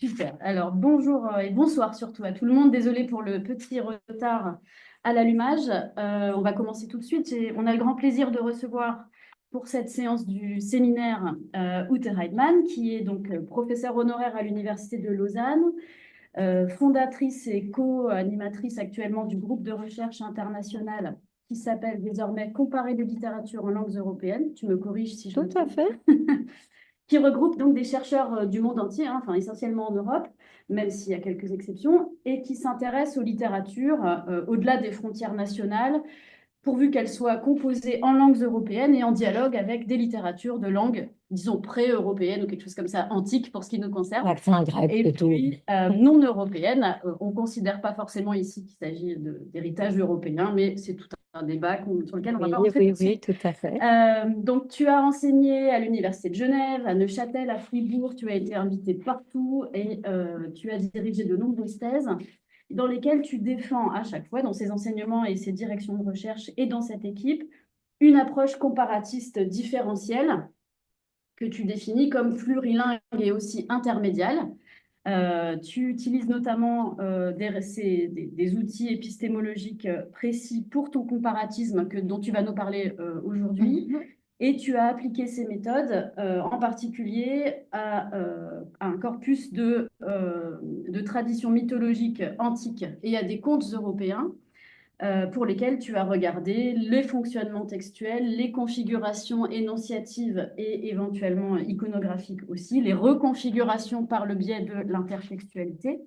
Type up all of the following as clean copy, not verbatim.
Super. Alors, bonjour et bonsoir surtout à tout le monde. Désolée pour le petit retard à l'allumage. On va commencer tout de suite. On a le grand plaisir de recevoir pour cette séance du séminaire Ute Heidmann, qui est donc professeure honoraire à l'Université de Lausanne, fondatrice et co-animatrice actuellement du groupe de recherche international qui s'appelle désormais Comparer des littératures en langues européennes. Tu me corriges si je me Tout à trompe. fait. Qui regroupe donc des chercheurs du monde entier, hein, enfin essentiellement en Europe, même s'il y a quelques exceptions, et qui s'intéressent aux littératures au-delà des frontières nationales, pourvu qu'elles soient composées en langues européennes et en dialogue avec des littératures de langues, disons, pré-européennes ou quelque chose comme ça, antiques pour ce qui nous concerne. L'accent grec, Et c'est tout. puis, non européenne, on ne considère pas forcément ici qu'il s'agit d'héritage européen, mais c'est tout un débat sur lequel on ne va Oui, pas rentrer tout oui, de oui, suite. tout à fait. Donc, tu as enseigné à l'Université de Genève, à Neuchâtel, à Fribourg, tu as été invité partout et tu as dirigé de nombreuses thèses dans lesquelles tu défends à chaque fois, dans ces enseignements et ces directions de recherche et dans cette équipe, une approche comparatiste différentielle que tu définis comme plurilingue et aussi intermédiale. Tu utilises notamment des outils épistémologiques précis pour ton comparatisme dont tu vas nous parler aujourd'hui. Mhm. Et tu as appliqué ces méthodes en particulier à un corpus de traditions mythologiques antiques et à des contes européens pour lesquels tu as regardé les fonctionnements textuels, les configurations énonciatives et éventuellement iconographiques aussi, les reconfigurations par le biais de l'intertextualité.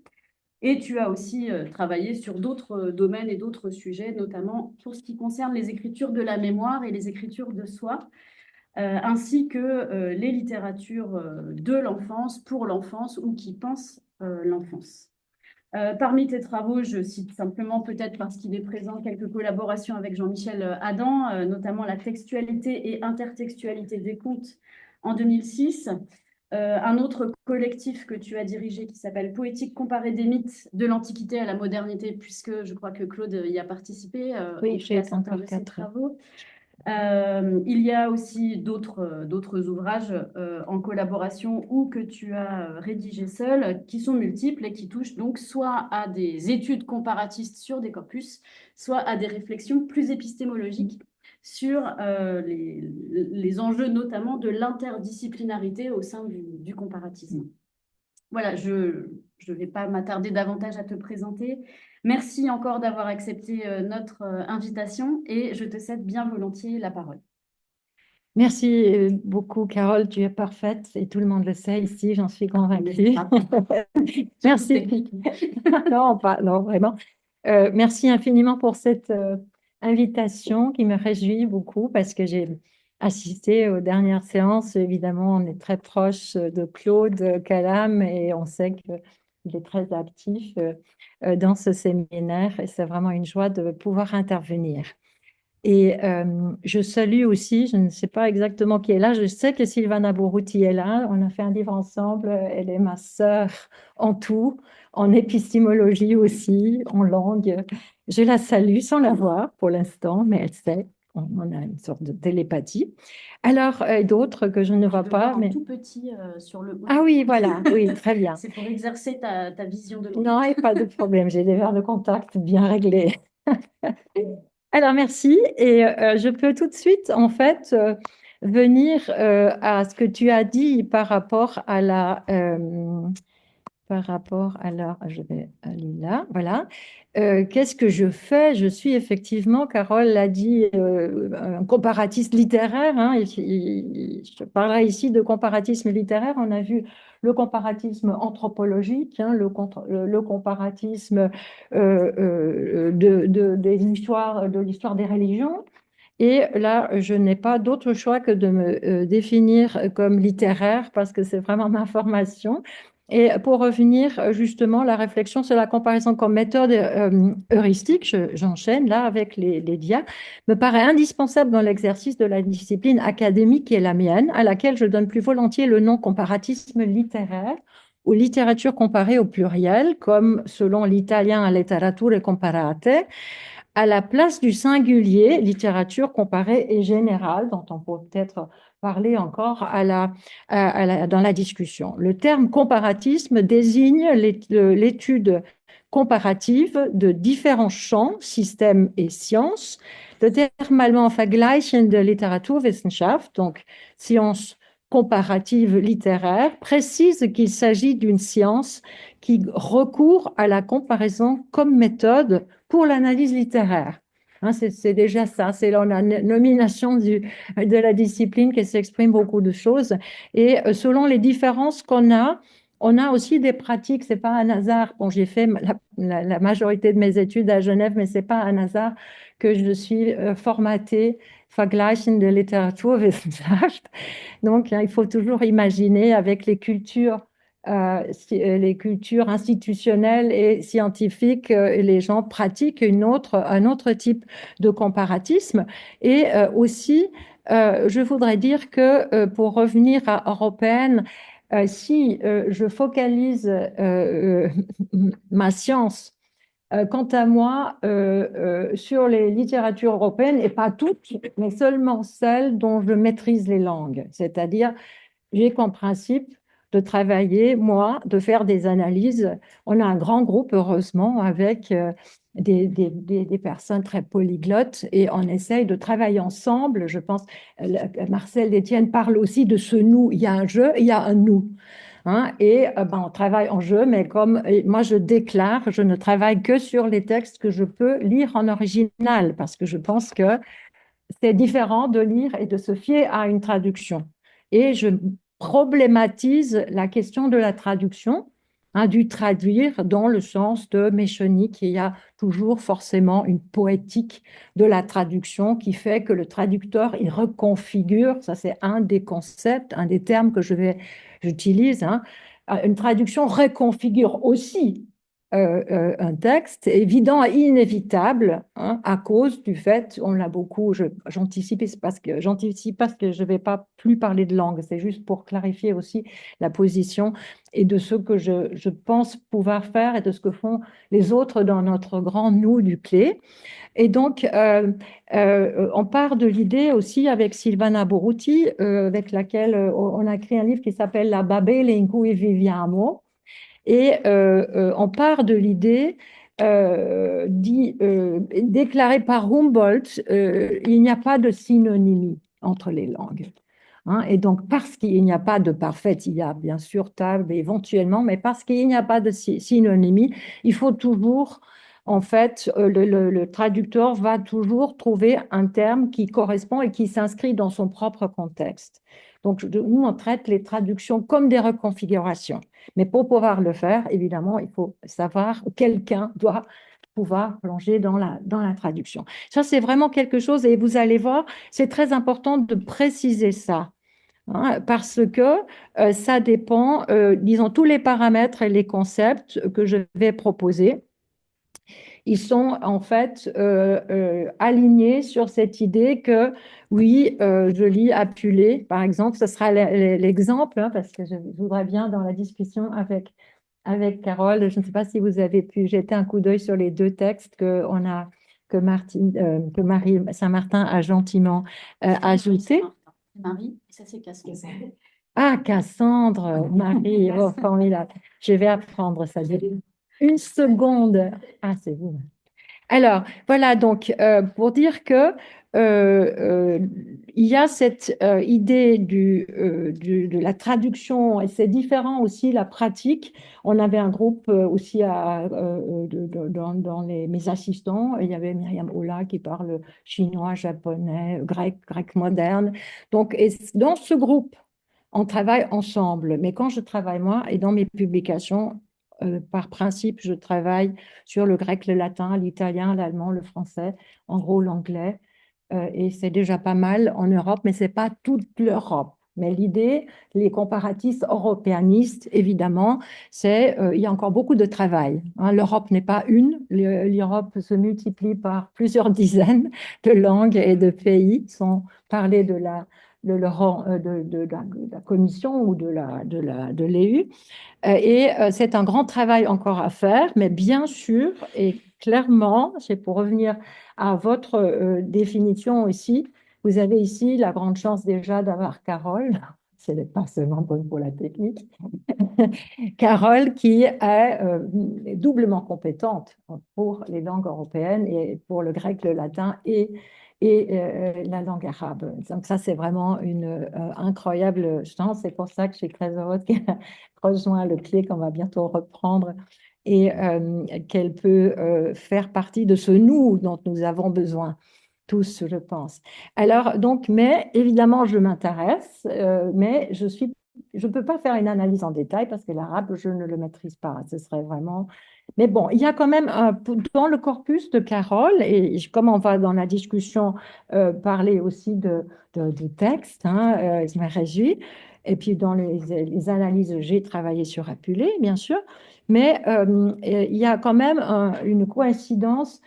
Et tu as aussi travaillé sur d'autres domaines et d'autres sujets, notamment pour ce qui concerne les écritures de la mémoire et les écritures de soi, ainsi que les littératures de l'enfance, pour l'enfance ou qui pensent l'enfance. Parmi tes travaux, je cite simplement peut-être parce qu'il est présent quelques collaborations avec Jean-Michel Adam, notamment la textualité et intertextualité des contes en 2006. Un autre collectif que tu as dirigé qui s'appelle Poétique comparée des mythes de l'Antiquité à la modernité, puisque je crois que Claude y a participé, en Oui, tout j'ai cas été certains encore de ses 4 heures. travaux. Il y a aussi d'autres ouvrages en collaboration ou que tu as rédigés seul, qui sont multiples et qui touchent donc soit à des études comparatistes sur des corpus, soit à des réflexions plus épistémologiques sur les enjeux notamment de l'interdisciplinarité au sein du comparatisme. Voilà, je ne vais pas m'attarder davantage à te présenter. Merci encore d'avoir accepté notre invitation et je te cède bien volontiers la parole. Merci beaucoup, Carole. Tu es parfaite et tout le monde le sait ici, j'en suis N'est-ce convaincue. pas? Surtout Merci. technique. Non, pas, non, vraiment. Merci infiniment pour cette invitation qui me réjouit beaucoup parce que j'ai assisté aux dernières séances. Évidemment, on est très proche de Claude Calam et on sait qu'il est très actif dans ce séminaire et c'est vraiment une joie de pouvoir intervenir. Et je salue aussi, je ne sais pas exactement qui est là, je sais que Sylvana Borouti est là, on a fait un livre ensemble, elle est ma sœur en tout, en épistémologie aussi, en langue. Je la salue sans la voir pour l'instant, mais elle sait, on a une sorte de télépathie. Alors, d'autres que je ne Tu vois peux pas, voir en mais... tout petit sur le haut de Ah oui, l'écran. voilà, oui, très bien. C'est pour exercer ta vision de loin. Non, et pas de problème, j'ai des verres de contact bien réglés. Alors, merci. Et je peux tout de suite, en fait, venir à ce que tu as dit par rapport à la, je vais aller là, voilà. Qu'est-ce que je fais? Je suis effectivement, Carole l'a dit, un comparatiste littéraire, hein. Je parlerai ici de comparatisme littéraire. On a vu le comparatisme anthropologique, hein, le comparatisme de l'histoire des religions. Et là, je n'ai pas d'autre choix que de me définir comme littéraire parce que c'est vraiment ma formation. Et pour revenir justement, la réflexion sur la comparaison comme méthode heuristique, j'enchaîne là avec les dias, me paraît indispensable dans l'exercice de la discipline académique qui est la mienne, à laquelle je donne plus volontiers le nom comparatisme littéraire ou littérature comparée au pluriel, comme selon l'italien letterature comparate, à la place du singulier, littérature comparée et générale, dont on peut peut-être parler encore dans la discussion. Le terme comparatisme désigne l'étude comparative de différents champs, systèmes et sciences. Le terme allemand vergleichende Literaturwissenschaft, donc science comparative littéraire, précise qu'il s'agit d'une science qui recourt à la comparaison comme méthode pour l'analyse littéraire. Hein, c'est déjà ça, c'est la nomination de la discipline qui s'exprime beaucoup de choses. Et selon les différences qu'on a, on a aussi des pratiques, c'est pas un hasard. Bon, j'ai fait la majorité de mes études à Genève, mais c'est pas un hasard que je suis formatée Vergleichen de Literaturwissenschaft. Donc, hein, il faut toujours imaginer avec les cultures institutionnelles et scientifiques, les gens pratiquent un autre type de comparatisme. Et aussi, je voudrais dire que pour revenir à européenne, si je focalise ma science, quant à moi, sur les littératures européennes, et pas toutes, mais seulement celles dont je maîtrise les langues, c'est-à-dire j'ai comme principe de travailler, moi, de faire des analyses. On a un grand groupe, heureusement, avec des personnes très polyglottes et on essaye de travailler ensemble. Je pense, Marcel Détienne parle aussi de ce nous. Il y a un je, il y a un nous. Hein, et ben, on travaille en jeu, mais comme moi je déclare, je ne travaille que sur les textes que je peux lire en original, parce que je pense que c'est différent de lire et de se fier à une traduction. Et je problématise la question de la traduction, hein, du traduire dans le sens de Méchonic. Il y a toujours forcément une poétique de la traduction qui fait que le traducteur, il reconfigure, ça c'est un des concepts, un des termes que j'utilise, hein. Une traduction reconfigure aussi un texte évident et inévitable, hein, à cause du fait, on l'a beaucoup, j'anticipe parce que je ne vais pas plus parler de langue, c'est juste pour clarifier aussi la position et de ce que je pense pouvoir faire et de ce que font les autres dans notre grand nous du clé. Et donc, on part de l'idée aussi avec Silvana Boruti, avec laquelle on a écrit un livre qui s'appelle La Babele in cui viviamo. Et on part de l'idée déclarée par Humboldt, il n'y a pas de synonymie entre les langues. Hein, et donc, parce qu'il n'y a pas de parfaite, il y a bien sûr table éventuellement, mais parce qu'il n'y a pas de synonymie, il faut toujours, en fait, le traducteur va toujours trouver un terme qui correspond et qui s'inscrit dans son propre contexte. Donc, nous, on traite les traductions comme des reconfigurations. Mais pour pouvoir le faire, évidemment, il faut savoir, quelqu'un doit pouvoir plonger dans la traduction. Ça, c'est vraiment quelque chose, et vous allez voir, c'est très important de préciser ça. Hein, parce que ça dépend, disons, tous les paramètres et les concepts que je vais proposer, ils sont en fait alignés sur cette idée que, oui, je lis Apulé, par exemple, ce sera l'exemple, hein, parce que je voudrais bien, dans la discussion avec Carole, je ne sais pas si vous avez pu jeter un coup d'œil sur les deux textes que Marie Saint-Martin a gentiment ajoutés. Marie, et ça c'est Cassandre. Ah, Cassandre, Marie, oh, formidable. Je vais apprendre ça. Une seconde. Ah, c'est vous. Alors, voilà, donc, pour dire que il y a cette idée de la traduction, et c'est différent aussi la pratique. On avait un groupe aussi dans mes assistants, il y avait Myriam Ola qui parle chinois, japonais, grec moderne. Donc, et dans ce groupe, on travaille ensemble, mais quand je travaille moi et dans mes publications, par principe, je travaille sur le grec, le latin, l'italien, l'allemand, le français, en gros l'anglais, et c'est déjà pas mal en Europe, mais c'est pas toute l'Europe. Mais l'idée, les comparatistes européanistes, évidemment, c'est il y a encore beaucoup de travail. Hein. L'Europe n'est pas une, l'Europe se multiplie par plusieurs dizaines de langues et de pays, sans parler de la Commission ou de l'EU. Et c'est un grand travail encore à faire, mais bien sûr, et clairement, c'est pour revenir à votre définition aussi, Vous avez ici la grande chance déjà d'avoir Carole, ce n'est pas seulement bonne pour la technique, Carole qui est doublement compétente pour les langues européennes et pour le grec, le latin et la langue arabe. Donc ça, c'est vraiment une incroyable chance. C'est pour ça que je suis très heureuse qu'elle a rejoint le clé qu'on va bientôt reprendre et qu'elle peut faire partie de ce nous dont nous avons besoin tous, je pense. Alors, donc, mais évidemment, je m'intéresse, mais je ne peux pas faire une analyse en détail parce que l'arabe, je ne le maîtrise pas. Ce serait vraiment. Mais bon, il y a quand même dans le corpus de Carole, et comme on va dans la discussion parler aussi de textes, hein, je me réjouis. Et puis dans les analyses, j'ai travaillé sur Apulé, bien sûr, mais il y a quand même une coïncidence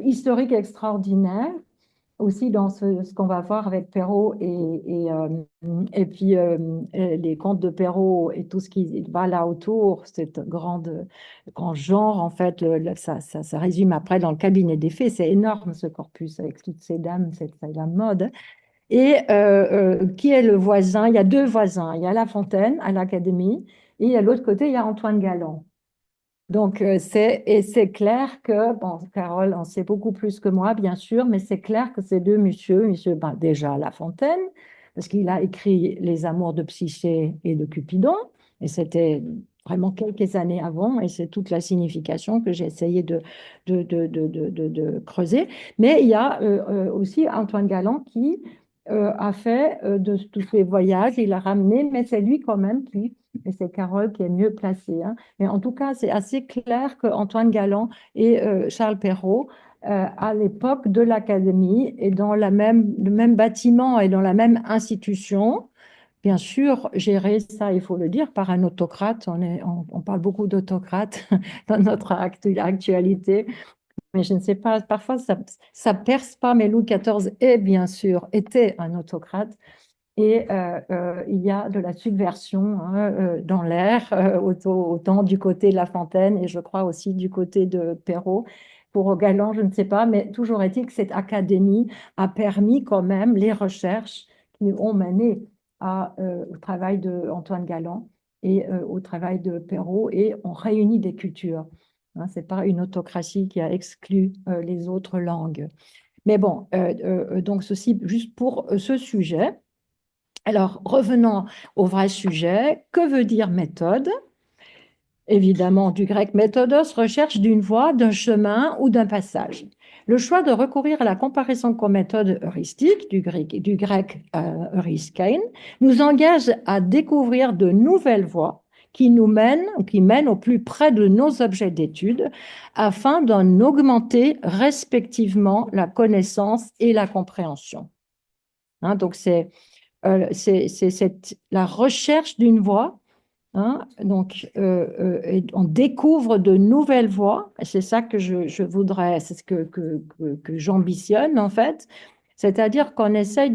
historique extraordinaire aussi dans ce qu'on va voir avec Perrault et puis les contes de Perrault et tout ce qui va là autour, cette grand genre, en fait, ça résume après dans le cabinet des fées. C'est énorme ce corpus avec toutes ces dames, c'est la mode. Et qui est le voisin? Il y a deux voisins. Il y a La Fontaine à l'Académie et à l'autre côté, il y a Antoine Galland. Donc, c'est clair que, bon, Carole en sait beaucoup plus que moi, bien sûr, mais c'est clair que ces deux monsieur ben, déjà La Fontaine, parce qu'il a écrit Les Amours de Psyché et de Cupidon, et c'était vraiment quelques années avant, et c'est toute la signification que j'ai essayé de creuser. Mais il y a aussi Antoine Galland qui a fait de tous ces voyages, il a ramené, mais c'est lui quand même qui, et c'est Carole qui est mieux placée, hein. Mais en tout cas, c'est assez clair qu'Antoine Galland et Charles Perrault, à l'époque de l'Académie et dans le même bâtiment et dans la même institution, bien sûr, gérer ça, il faut le dire, par un autocrate. On parle beaucoup d'autocrates dans notre actualité, mais je ne sais pas, parfois ça perce pas, mais Louis XIV est bien sûr, était un autocrate. Et il y a de la subversion hein, dans l'air, autant du côté de La Fontaine et je crois aussi du côté de Perrault. Pour Galland, je ne sais pas, mais toujours est-il que cette académie a permis quand même les recherches qui ont mené au travail d'Antoine Galland et au travail de Perrault et ont réuni des cultures. Hein, ce n'est pas une autocratie qui a exclu les autres langues. Mais bon, donc ceci juste pour ce sujet. Alors, revenons au vrai sujet. Que veut dire méthode? Évidemment, du grec méthodos, recherche d'une voie, d'un chemin ou d'un passage. Le choix de recourir à la comparaison comme méthode heuristique, du grec euriskein, nous engage à découvrir de nouvelles voies qui nous mènent ou qui mènent au plus près de nos objets d'étude afin d'en augmenter respectivement la connaissance et la compréhension. Hein, donc, c'est la recherche d'une voie. Hein, donc, on découvre de nouvelles voies. C'est ça que je voudrais, c'est ce que j'ambitionne en fait. C'est-à-dire qu'on essaye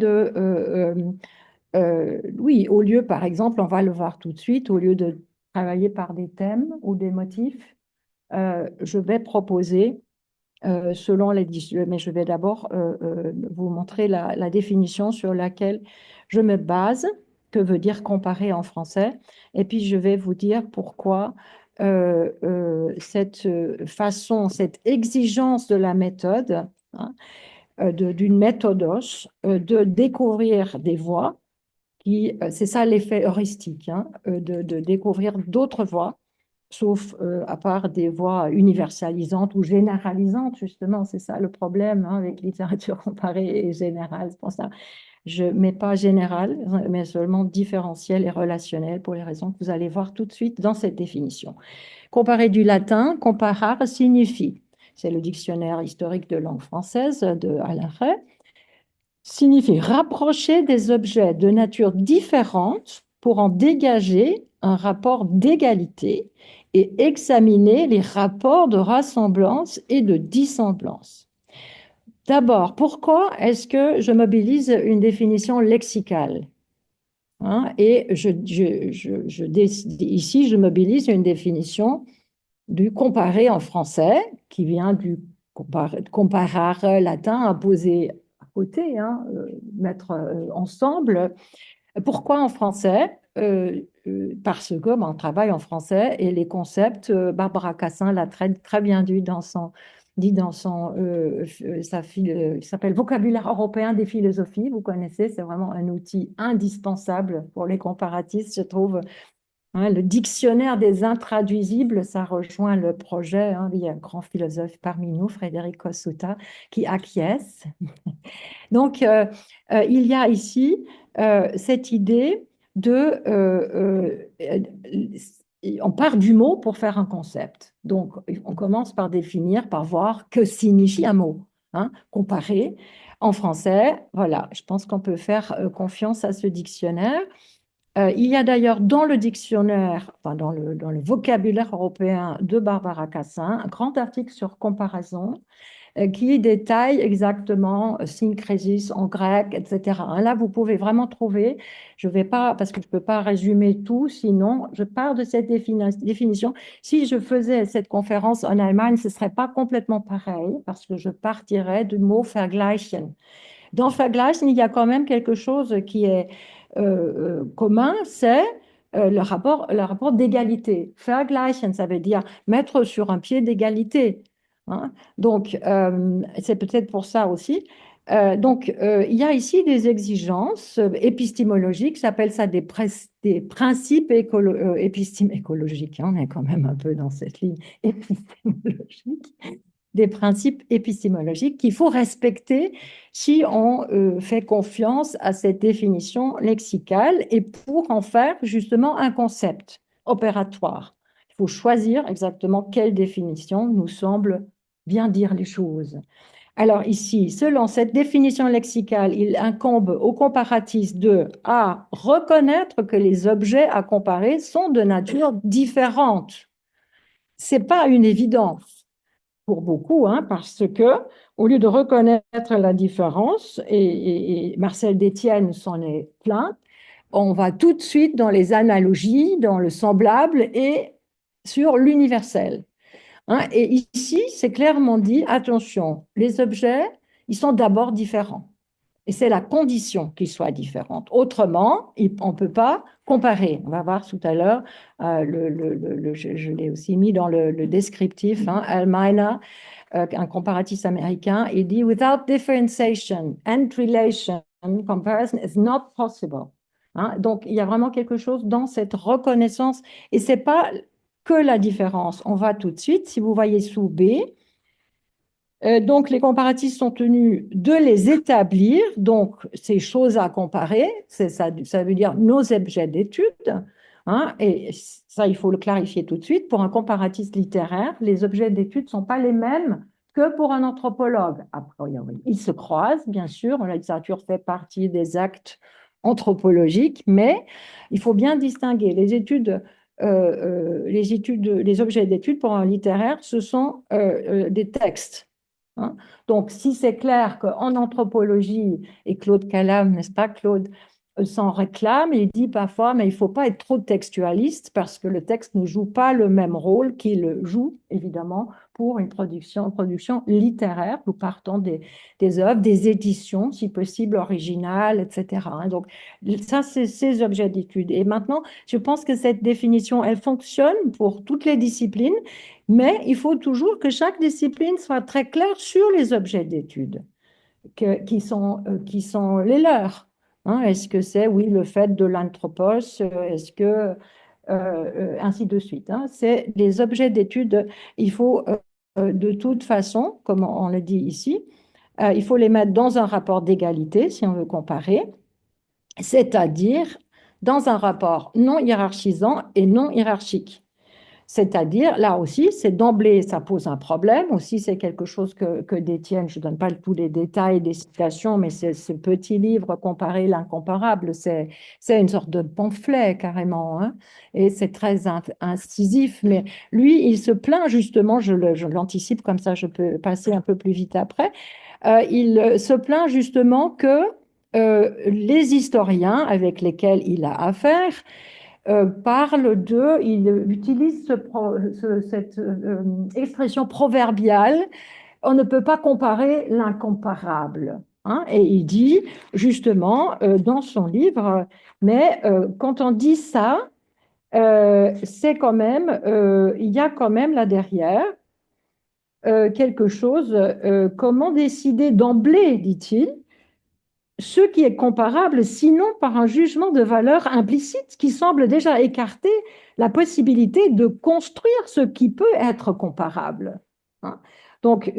oui, au lieu, par exemple, on va le voir tout de suite, au lieu de travailler par des thèmes ou des motifs, je vais proposer selon les... Mais je vais d'abord vous montrer la définition sur laquelle je me base, que veut dire comparer en français, et puis je vais vous dire pourquoi cette façon, cette exigence de la méthode, hein, d'une méthodos, de découvrir des voies, c'est ça l'effet heuristique, hein, de découvrir d'autres voies sauf à part des voies universalisantes ou généralisantes, justement, c'est ça le problème hein, avec littérature comparée et générale. C'est pour ça je ne mets pas général, mais seulement différentiel et relationnel pour les raisons que vous allez voir tout de suite dans cette définition. Comparer du latin, comparar signifie, c'est le dictionnaire historique de langue française de Alain Ray, signifie rapprocher des objets de nature différente pour en dégager un rapport d'égalité et examiner les rapports de ressemblance et de dissemblance. D'abord, pourquoi est-ce que je mobilise une définition lexicale? Hein, et ici, je mobilise une définition du comparé en français, qui vient du comparar latin imposé côté, hein, mettre ensemble. Pourquoi en français? Parce que on travaille en français et les concepts, Barbara Cassin l'a très bien dit dans son il s'appelle Vocabulaire européen des philosophies. Vous connaissez, c'est vraiment un outil indispensable pour les comparatistes, je trouve. Hein, le dictionnaire des intraduisibles, ça rejoint le projet. Hein, il y a un grand philosophe parmi nous, Frédéric Cossutta, qui acquiesce. Donc, il y a ici cette idée de... on part du mot pour faire un concept. Donc, on commence par définir, par voir que signifie un mot. Hein, comparer en français, voilà, je pense qu'on peut faire confiance à ce dictionnaire. Il y a d'ailleurs dans le dictionnaire, enfin dans le vocabulaire européen de Barbara Cassin, un grand article sur comparaison qui détaille exactement syncrésis en grec, etc. Là, vous pouvez vraiment trouver, je ne vais pas, parce que je ne peux pas résumer tout, sinon je pars de cette définition. Si je faisais cette conférence en Allemagne, ce ne serait pas complètement pareil, parce que je partirais du mot vergleichen. Dans vergleichen, il y a quand même quelque chose qui est commun, c'est le rapport d'égalité. Vergleichen, ça veut dire mettre sur un pied d'égalité. Hein. Donc, c'est peut-être pour ça aussi. Il y a ici des exigences épistémologiques, s'appelle ça des principes épistémologiques. Hein, on est quand même un peu dans cette ligne épistémologique, des principes épistémologiques qu'il faut respecter si on fait confiance à cette définition lexicale et pour en faire justement un concept opératoire. Il faut choisir exactement quelle définition nous semble bien dire les choses. Alors ici, selon cette définition lexicale, il incombe au comparatiste de A, reconnaître que les objets à comparer sont de nature différente. Ce n'est pas une évidence pour beaucoup, hein, parce que au lieu de reconnaître la différence, et Marcel Détienne s'en est plaint, on va tout de suite dans les analogies, dans le semblable et sur l'universel. Hein, et ici, c'est clairement dit, attention, les objets, ils sont d'abord différents. Et c'est la condition qu'ils soient différents. Autrement, on ne peut pas comparer. On va voir tout à l'heure, je l'ai aussi mis dans le descriptif, hein, Almeida, un comparatiste américain, il dit without differentiation and relation, comparison is not possible. Hein, donc, il y a vraiment quelque chose dans cette reconnaissance, et ce n'est pas que la différence. On va tout de suite, si vous voyez sous B, donc les comparatifs sont tenus de les établir, donc ces choses à comparer, ça veut dire nos objets d'étude, hein, et ça il faut le clarifier tout de suite. Pour un comparatiste littéraire, les objets d'étude ne sont pas les mêmes que pour un anthropologue. A priori, ils se croisent, bien sûr, la littérature fait partie des actes anthropologiques, mais il faut bien distinguer les objets d'étude pour un littéraire, ce sont des textes. Hein. Donc, si c'est clair qu'en anthropologie, et Claude Calame, n'est-ce pas, Claude, s'en réclame, il dit parfois, mais il ne faut pas être trop textualiste parce que le texte ne joue pas le même rôle qu'il joue, évidemment, pour une production littéraire. Nous partons des œuvres, des éditions, si possible, originales, etc. Hein. Donc, ça, c'est ces objets d'étude. Et maintenant, je pense que cette définition, elle fonctionne pour toutes les disciplines, mais il faut toujours que chaque discipline soit très claire sur les objets d'étude qui sont les leurs. Hein, est-ce que c'est, oui, le fait de l'anthropos, est-ce que, ainsi de suite. Hein, c'est les objets d'étude, il faut de toute façon, comme on le dit ici, il faut les mettre dans un rapport d'égalité, si on veut comparer, c'est-à-dire dans un rapport non hiérarchisant et non hiérarchique. C'est-à-dire, là aussi, c'est d'emblée, ça pose un problème. Aussi, c'est quelque chose que détiennent, je ne donne pas tous les détails des citations, mais c'est ce petit livre Comparer l'incomparable, c'est une sorte de pamphlet carrément, hein, et c'est très incisif. Mais lui, il se plaint justement, je l'anticipe comme ça, je peux passer un peu plus vite après, il se plaint justement que les historiens avec lesquels il a affaire parle il utilise cette expression proverbiale, on ne peut pas comparer l'incomparable. hein. Et il dit justement dans son livre, mais quand on dit ça, c'est quand même, il y a quand même là derrière quelque chose, comment décider d'emblée, dit-il, ce qui est comparable, sinon par un jugement de valeur implicite qui semble déjà écarter la possibilité de construire ce qui peut être comparable. Hein. Donc,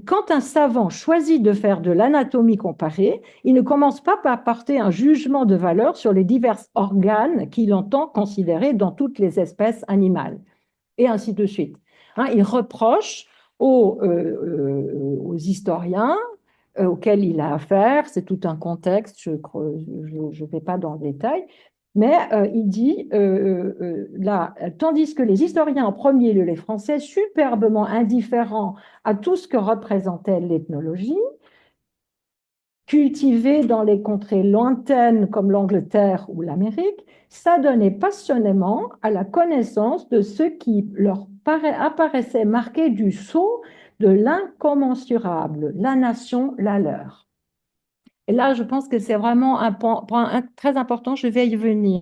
quand un savant choisit de faire de l'anatomie comparée, il ne commence pas par porter un jugement de valeur sur les divers organes qu'il entend considérer dans toutes les espèces animales, et ainsi de suite. Hein, il reproche aux historiens auquel il a affaire. C'est tout un contexte, je ne vais pas dans le détail, mais il dit là, tandis que les historiens, en premier lieu les Français, superbement indifférents à tout ce que représentait l'ethnologie, cultivée dans les contrées lointaines comme l'Angleterre ou l'Amérique, s'adonnaient passionnément à la connaissance de ce qui leur apparaissait marqué du sceau de l'incommensurable, la nation, la leur. Et là, je pense que c'est vraiment un point très important, je vais y venir.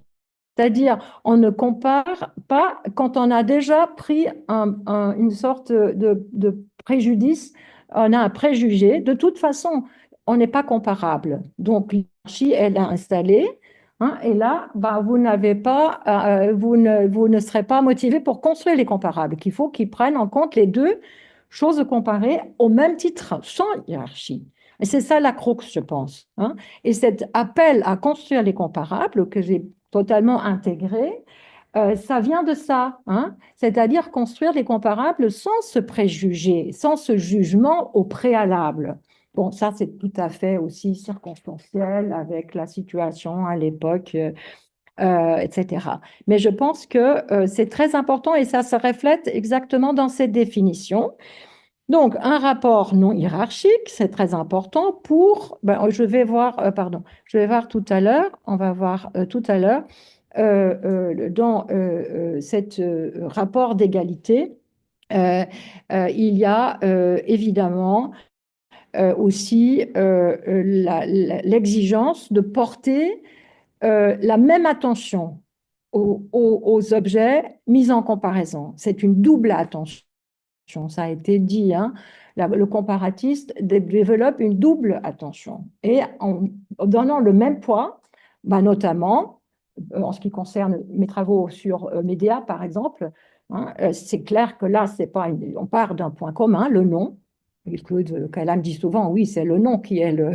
C'est-à-dire, on ne compare pas quand on a déjà pris une sorte de préjudice, on a un préjugé. De toute façon, on n'est pas comparable. Donc, l'hierarchie, elle est installée. Hein, et là, bah, vous ne serez pas motivé pour construire les comparables, qu'il faut qu'ils prennent en compte les deux choses comparées au même titre, sans hiérarchie. Et c'est ça la crux, je pense. Hein. Et cet appel à construire les comparables que j'ai totalement intégré, ça vient de ça, hein. C'est-à-dire construire les comparables sans se préjuger, sans ce jugement au préalable. Bon, ça, c'est tout à fait aussi circonstanciel avec la situation à l'époque, etc. Mais je pense que c'est très important et ça se reflète exactement dans cette définition. Donc, un rapport non hiérarchique, c'est très important pour, ben, je vais voir tout à l'heure, on va voir tout à l'heure, dans cet rapport d'égalité, il y a évidemment aussi l'exigence de porter la même attention aux objets mis en comparaison. C'est une double attention. Ça a été dit, hein. Le comparatiste développe une double attention. Et en donnant le même poids, bah, notamment en ce qui concerne mes travaux sur médias, par exemple, hein, c'est clair que là, c'est pas on part d'un point commun, le nom. Et Claude Callame dit souvent, oui, c'est le nom qui est le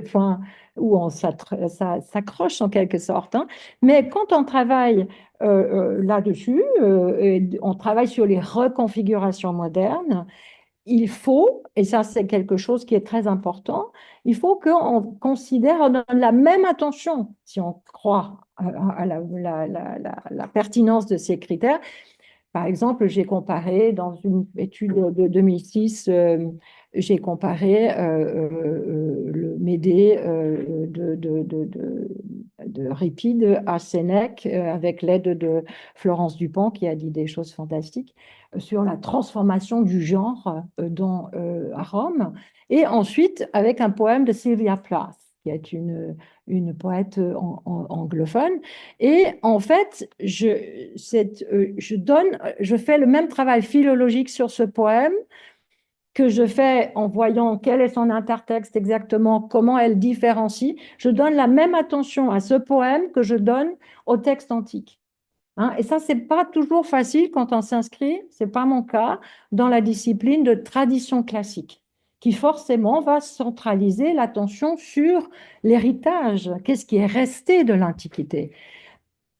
point où on s'accroche en quelque sorte. Hein. Mais quand on travaille là-dessus, on travaille sur les reconfigurations modernes, il faut, et ça c'est quelque chose qui est très important, il faut qu'on considère, on donne la même attention, si on croit à la pertinence de ces critères. Par exemple, j'ai comparé dans une étude de 2006, j'ai comparé le Médée de Ripide à Sénèque avec l'aide de Florence Dupont qui a dit des choses fantastiques sur la transformation du genre à Rome. Et ensuite, avec un poème de Sylvia Plath, qui est une poète anglophone. Et en fait, je fais le même travail philologique sur ce poème que je fais en voyant quel est son intertexte exactement, comment elle différencie. Je donne la même attention à ce poème que je donne au texte antique. Hein, et ça, c'est pas toujours facile quand on s'inscrit, c'est pas mon cas, dans la discipline de tradition classique, qui forcément va centraliser l'attention sur l'héritage, qu'est-ce qui est resté de l'Antiquité,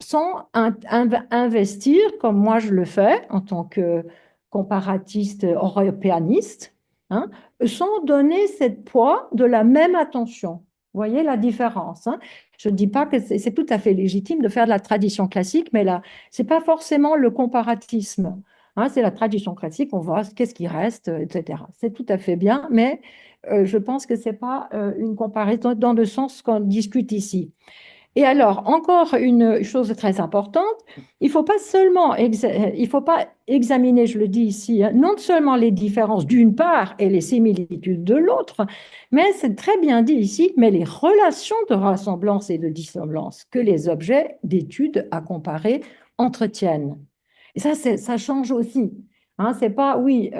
sans investir, comme moi je le fais en tant que comparatiste européaniste, hein, sans donner cette poids de la même attention. Vous voyez la différence, hein. Je ne dis pas que c'est tout à fait légitime de faire de la tradition classique, mais là, ce n'est pas forcément le comparatisme. Hein, c'est la tradition classique, on voit qu'est-ce qui reste, etc. C'est tout à fait bien, mais je pense que ce n'est pas une comparaison dans le sens qu'on discute ici. Et alors, encore une chose très importante, il faut pas seulement, il faut pas examiner, je le dis ici, hein, non seulement les différences d'une part et les similitudes de l'autre, mais c'est très bien dit ici, mais les relations de ressemblance et de dissemblance que les objets d'étude à comparer entretiennent. Et ça change aussi. Hein, c'est pas, oui,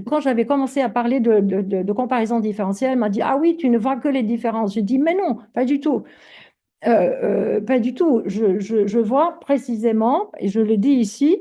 quand j'avais commencé à parler de comparaison différentielle, on m'a dit, ah oui, tu ne vois que les différences. Je dis, mais non, pas du tout. Pas du tout. Je vois précisément, et je le dis ici,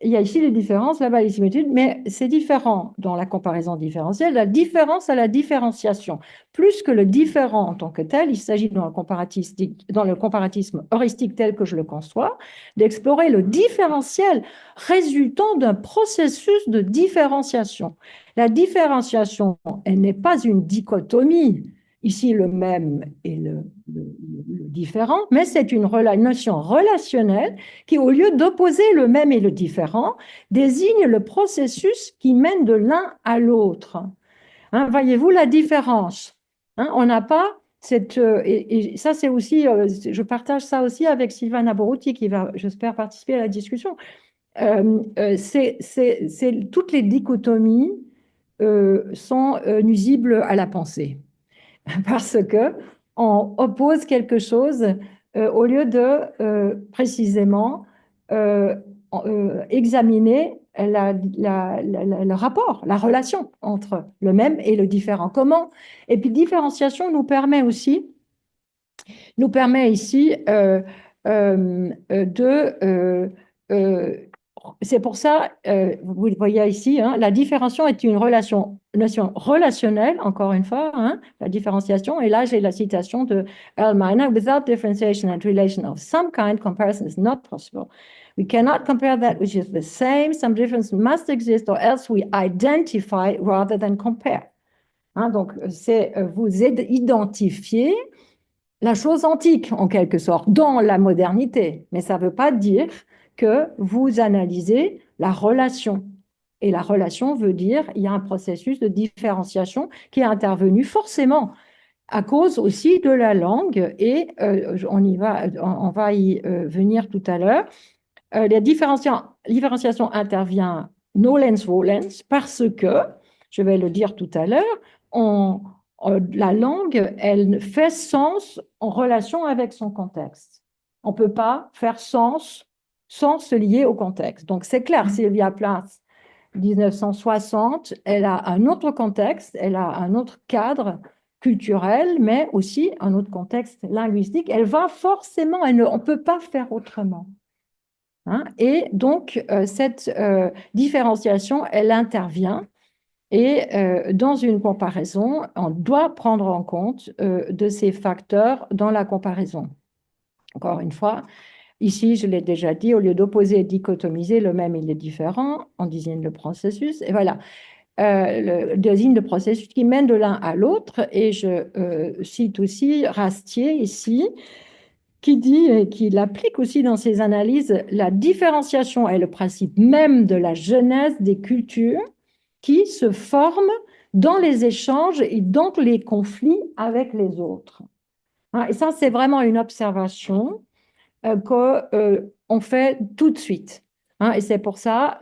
il y a ici les différences, là-bas les similitudes, mais c'est différent dans la comparaison différentielle. La différence à la différenciation. Plus que le différent en tant que tel, il s'agit dans le comparatisme heuristique tel que je le conçois, d'explorer le différentiel résultant d'un processus de différenciation. La différenciation, elle n'est pas une dichotomie. Ici, le même et le différent, mais c'est une notion relationnelle qui, au lieu d'opposer le même et le différent, désigne le processus qui mène de l'un à l'autre. Hein, voyez-vous la différence? Hein, on n'a pas cette... et ça, c'est aussi... je partage ça aussi avec Sylvana Borouti, qui va, j'espère, participer à la discussion. Toutes les dichotomies sont nuisibles à la pensée. Parce que on oppose quelque chose au lieu de précisément euh, examiner le rapport, la relation entre le même et le différent. Comment? Et puis différenciation nous permet ici euh, c'est pour ça, vous le voyez ici, hein, la différenciation est une notion relationnelle, encore une fois, hein, la différenciation. Et là, j'ai la citation de Earl Miner: Without differentiation and relation of some kind, comparison is not possible. We cannot compare that which is the same. Some difference must exist, or else we identify rather than compare. Hein, donc, c'est vous identifier la chose antique, en quelque sorte, dans la modernité. Mais ça ne veut pas dire que vous analysez la relation. Et la relation veut dire qu'il y a un processus de différenciation qui est intervenu forcément à cause aussi de la langue. Et on va y venir tout à l'heure. La différenciation intervient nolens-volens parce que, je vais le dire tout à l'heure, la langue, elle fait sens en relation avec son contexte. On ne peut pas faire sens sans se lier au contexte. Donc, c'est clair, Sylvia Plath, 1960, elle a un autre contexte, elle a un autre cadre culturel, mais aussi un autre contexte linguistique. Elle va forcément, on ne peut pas faire autrement. Hein, et donc, cette différenciation, elle intervient. Et dans une comparaison, on doit prendre en compte de ces facteurs dans la comparaison. Encore une fois, ici, je l'ai déjà dit, au lieu d'opposer et dichotomiser, le même et le différent, on désigne le processus. Et voilà, le désigne le processus qui mène de l'un à l'autre. Et je cite aussi Rastier ici, qui dit et qui l'applique aussi dans ses analyses: la différenciation est le principe même de la genèse des cultures qui se forment dans les échanges et dans les conflits avec les autres. Et ça, c'est vraiment une observation qu'on fait tout de suite. Et c'est pour ça,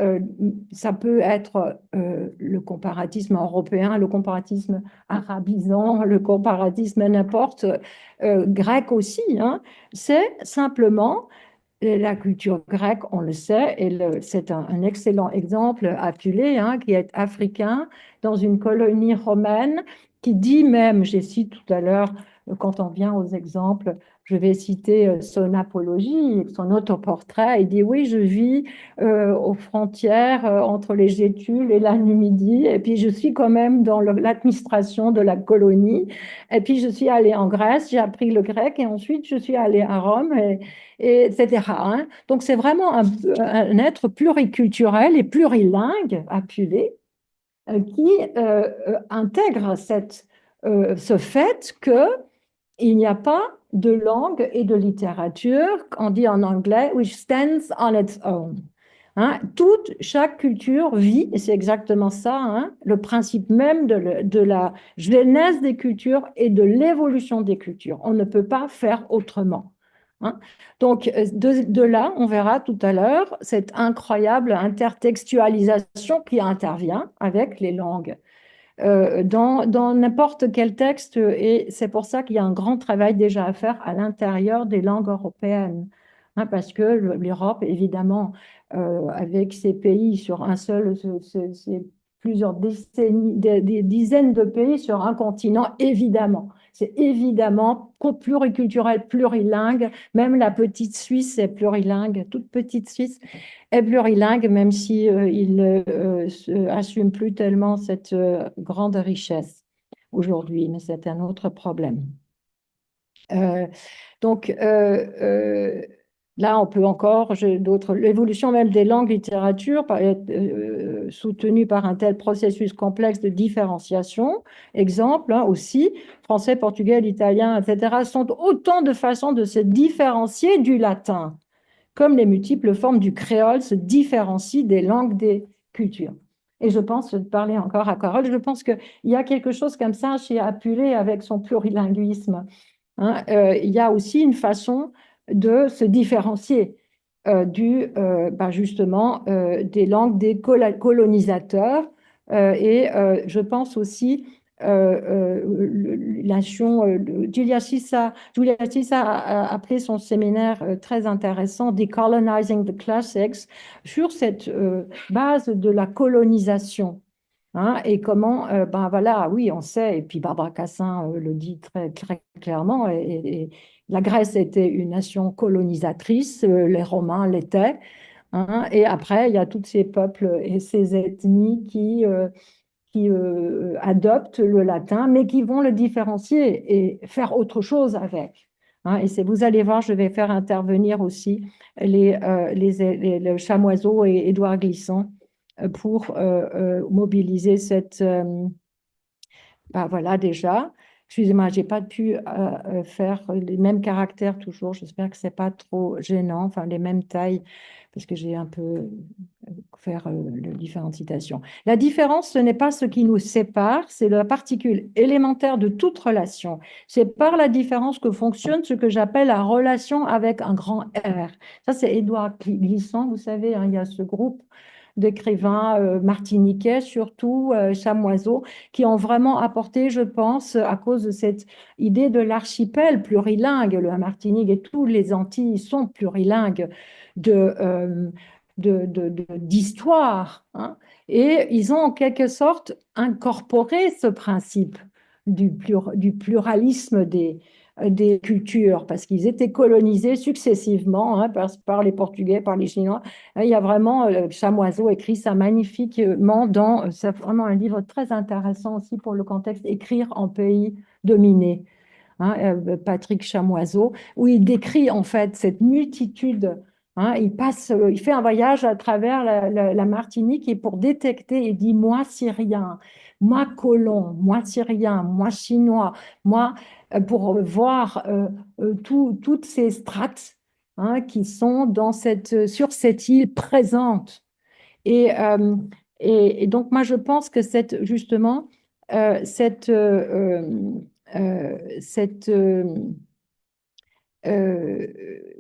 ça peut être le comparatisme européen, le comparatisme arabisant, le comparatisme n'importe, grec aussi. C'est simplement la culture grecque, on le sait, et c'est un excellent exemple, Apulée, qui est africain dans une colonie romaine, qui dit même, j'ai cité tout à l'heure, quand on vient aux exemples, je vais citer son apologie, son autoportrait. Il dit: oui, je vis aux frontières entre les Gétules et la Numidie, et puis je suis quand même dans l'administration de la colonie, et puis je suis allée en Grèce, j'ai appris le grec, et ensuite je suis allée à Rome, etc. Donc c'est vraiment un être pluriculturel et plurilingue, Apulée, qui intègre ce fait qu'il n'y a pas de langue et de littérature, on dit en anglais, which stands on its own. Chaque culture vit, et c'est exactement ça, le principe même de la genèse des cultures et de l'évolution des cultures. On ne peut pas faire autrement. hein. Donc, de là, on verra tout à l'heure cette incroyable intertextualisation qui intervient avec les langues dans n'importe quel texte. Et c'est pour ça qu'il y a un grand travail déjà à faire à l'intérieur des langues européennes. Hein, parce que l'Europe, évidemment, avec ses pays sur un seul, c'est plusieurs décennies, des dizaines de pays sur un continent, évidemment. C'est évidemment pluriculturel, plurilingue. Même la petite Suisse est plurilingue, toute petite Suisse est plurilingue, même si il assume plus tellement cette grande richesse aujourd'hui, mais c'est un autre problème. Euh, donc là, on peut encore, d'autres, l'évolution même des langues, littératures, soutenue par un tel processus complexe de différenciation. Exemple, hein, aussi, français, portugais, italien, etc., sont autant de façons de se différencier du latin comme les multiples formes du créole se différencient des langues des cultures. Et je pense, de parler encore à Carole, je pense qu'il y a quelque chose comme ça chez Apulé avec son plurilinguisme. Hein. Il y a aussi une façon de se différencier justement des langues des colonisateurs. Je pense aussi Julia Cissa a appelé son séminaire très intéressant Decolonizing the Classics sur cette base de la colonisation. Hein, et comment, voilà, oui, on sait, et puis Barbara Cassin le dit très, très clairement, et la Grèce était une nation colonisatrice, les Romains l'étaient, hein, et après, il y a tous ces peuples et ces ethnies qui adoptent le latin, mais qui vont le différencier et faire autre chose avec. Hein. Et vous allez voir, je vais faire intervenir aussi le Chamoiseau et Édouard Glissant pour mobiliser cette... voilà déjà. Excusez-moi, j'ai pas pu faire les mêmes caractères toujours. J'espère que c'est pas trop gênant. Enfin, les mêmes tailles, parce que j'ai un peu faire les différentes citations. La différence, ce n'est pas ce qui nous sépare, c'est la particule élémentaire de toute relation. C'est par la différence que fonctionne ce que j'appelle la relation avec un grand R. Ça, c'est Édouard Glissant, vous savez, hein, il y a ce groupe d'écrivains martiniquais, surtout chamoiseaux, qui ont vraiment apporté, je pense, à cause de cette idée de l'archipel plurilingue. Le Martinique et tous les Antilles sont plurilingues d'histoire. Hein, et ils ont en quelque sorte incorporé ce principe du pluralisme des cultures, parce qu'ils étaient colonisés successivement, hein, par les Portugais, par les Chinois. Il y a vraiment, Chamoiseau écrit ça magnifiquement c'est vraiment un livre très intéressant aussi pour le contexte, Écrire en pays dominé, hein, Patrick Chamoiseau, où il décrit en fait cette multitude. Hein, il fait un voyage à travers la Martinique et pour détecter, il dit moi syrien, moi colon, moi syrien, moi chinois, moi pour voir toutes ces strates, hein, qui sont sur cette île présente. Et, euh, et donc moi je pense que justement cette euh,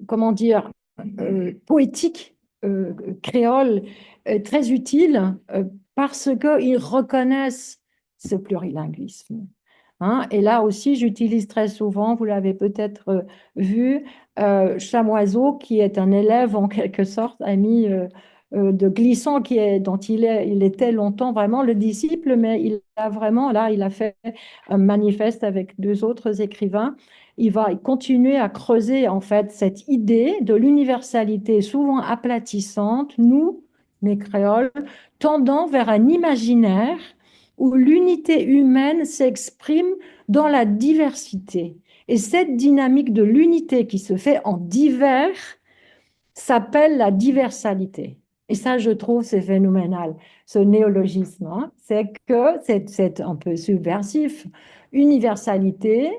comment dire, poétique créole très utile parce qu'ils reconnaissent ce plurilinguisme. Hein. Et là aussi, j'utilise très souvent, vous l'avez peut-être vu, Chamoiseau, qui est un élève en quelque sorte, ami de Glissant, dont il était longtemps vraiment le disciple, mais il a vraiment, là, il a fait un manifeste avec deux autres écrivains. Il va continuer à creuser en fait cette idée de l'universalité souvent aplatissante, nous, les créoles, tendant vers un imaginaire où l'unité humaine s'exprime dans la diversité. Et cette dynamique de l'unité qui se fait en divers s'appelle la diversalité. Et ça, je trouve, c'est phénoménal, ce néologisme. Hein. C'est que c'est un peu subversif. Universalité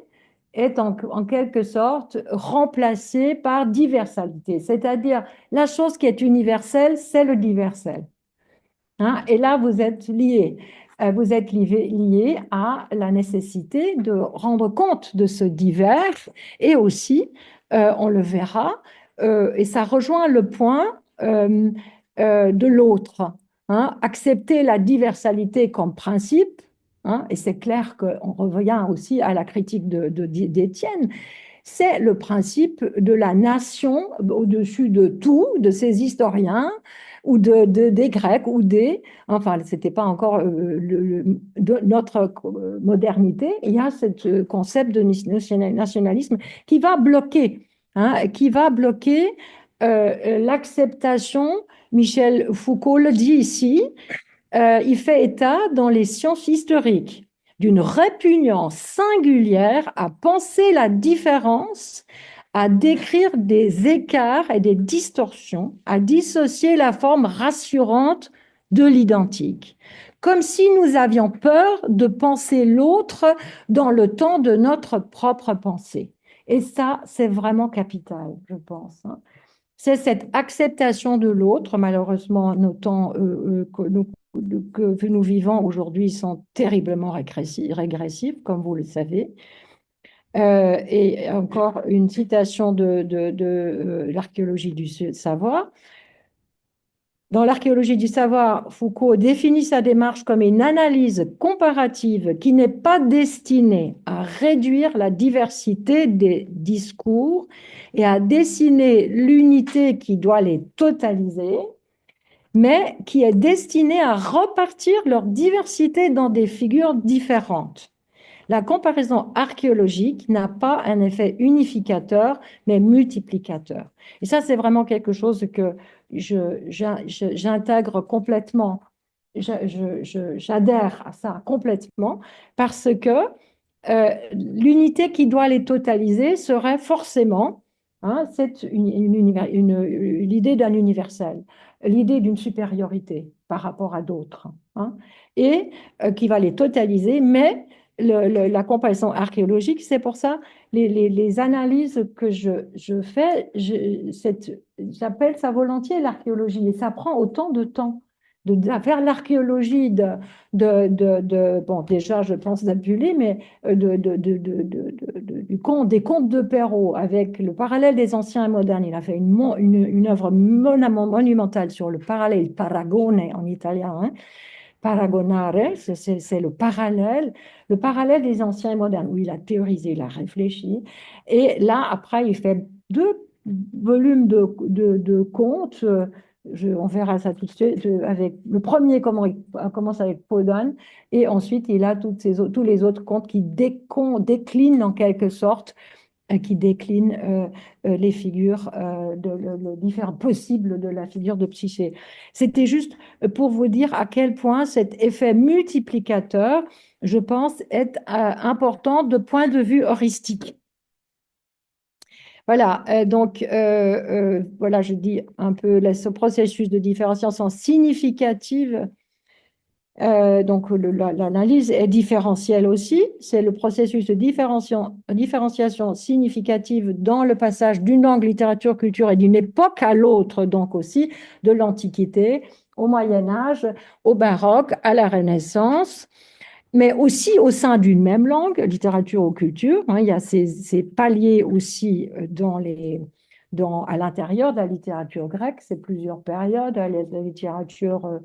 est en quelque sorte remplacée par diversalité. C'est-à-dire, la chose qui est universelle, c'est le diversel. Hein, et là, vous êtes liés. Vous êtes liés à la nécessité de rendre compte de ce divers et aussi on le verra, et ça rejoint le point de l'autre, hein, accepter la diversalité comme principe, hein, et c'est clair qu'on revient aussi à la critique d'Étienne, c'est le principe de la nation au-dessus de tout, de ces historiens, ou des Grecs, enfin, ce n'était pas encore de notre modernité, il y a ce concept de nationalisme qui va bloquer, hein, l'acceptation. Michel Foucault le dit ici, il fait état dans les sciences historiques d'une répugnance singulière à penser la différence, à décrire des écarts et des distorsions, à dissocier la forme rassurante de l'identique, comme si nous avions peur de penser l'autre dans le temps de notre propre pensée. Et ça, c'est vraiment capital, je pense, hein. C'est cette acceptation de l'autre. Malheureusement, nos temps que nous vivons aujourd'hui sont terriblement régressifs, comme vous le savez. Et encore une citation de l'archéologie du savoir. Dans l'archéologie du savoir, Foucault définit sa démarche comme une analyse comparative qui n'est pas destinée à réduire la diversité des discours et à dessiner l'unité qui doit les totaliser, mais qui est destinée à repartir leur diversité dans des figures différentes. La comparaison archéologique n'a pas un effet unificateur, mais multiplicateur. Et ça, c'est vraiment quelque chose que j'intègre complètement. J'adhère à ça complètement parce que l'unité qui doit les totaliser serait forcément, hein, c'est l'idée d'un universel, l'idée d'une supériorité par rapport à d'autres, hein, et qui va les totaliser, mais la comparaison archéologique, c'est pour ça les analyses que je fais, j'appelle ça volontiers l'archéologie, et ça prend autant de temps de faire l'archéologie bon, déjà, je pense d'Abulé, mais des contes de Perrault avec le parallèle des anciens et modernes. Il a fait une œuvre monumentale sur le parallèle, il paragone en italien, hein. Paragonare, c'est le parallèle des anciens et modernes, où il a théorisé, il a réfléchi. Et là, après, il fait 2 volumes de contes. On verra ça tout de suite. Avec le premier commence avec Podane, et ensuite il a tous les autres contes qui déclinent en quelque sorte, qui déclinent les figures, le différents possibles de la figure de Psyché. C'était juste pour vous dire à quel point cet effet multiplicateur, je pense, est important de point de vue heuristique. Voilà, donc voilà, je dis un peu ce processus de différenciation significative. Donc l'analyse est différentielle aussi, c'est le processus de différenciation significative dans le passage d'une langue, littérature, culture et d'une époque à l'autre, donc aussi de l'Antiquité au Moyen Âge, au Baroque, à la Renaissance, mais aussi au sein d'une même langue, littérature ou culture, hein. Il y a ces paliers aussi à l'intérieur de la littérature grecque, c'est plusieurs périodes, la littérature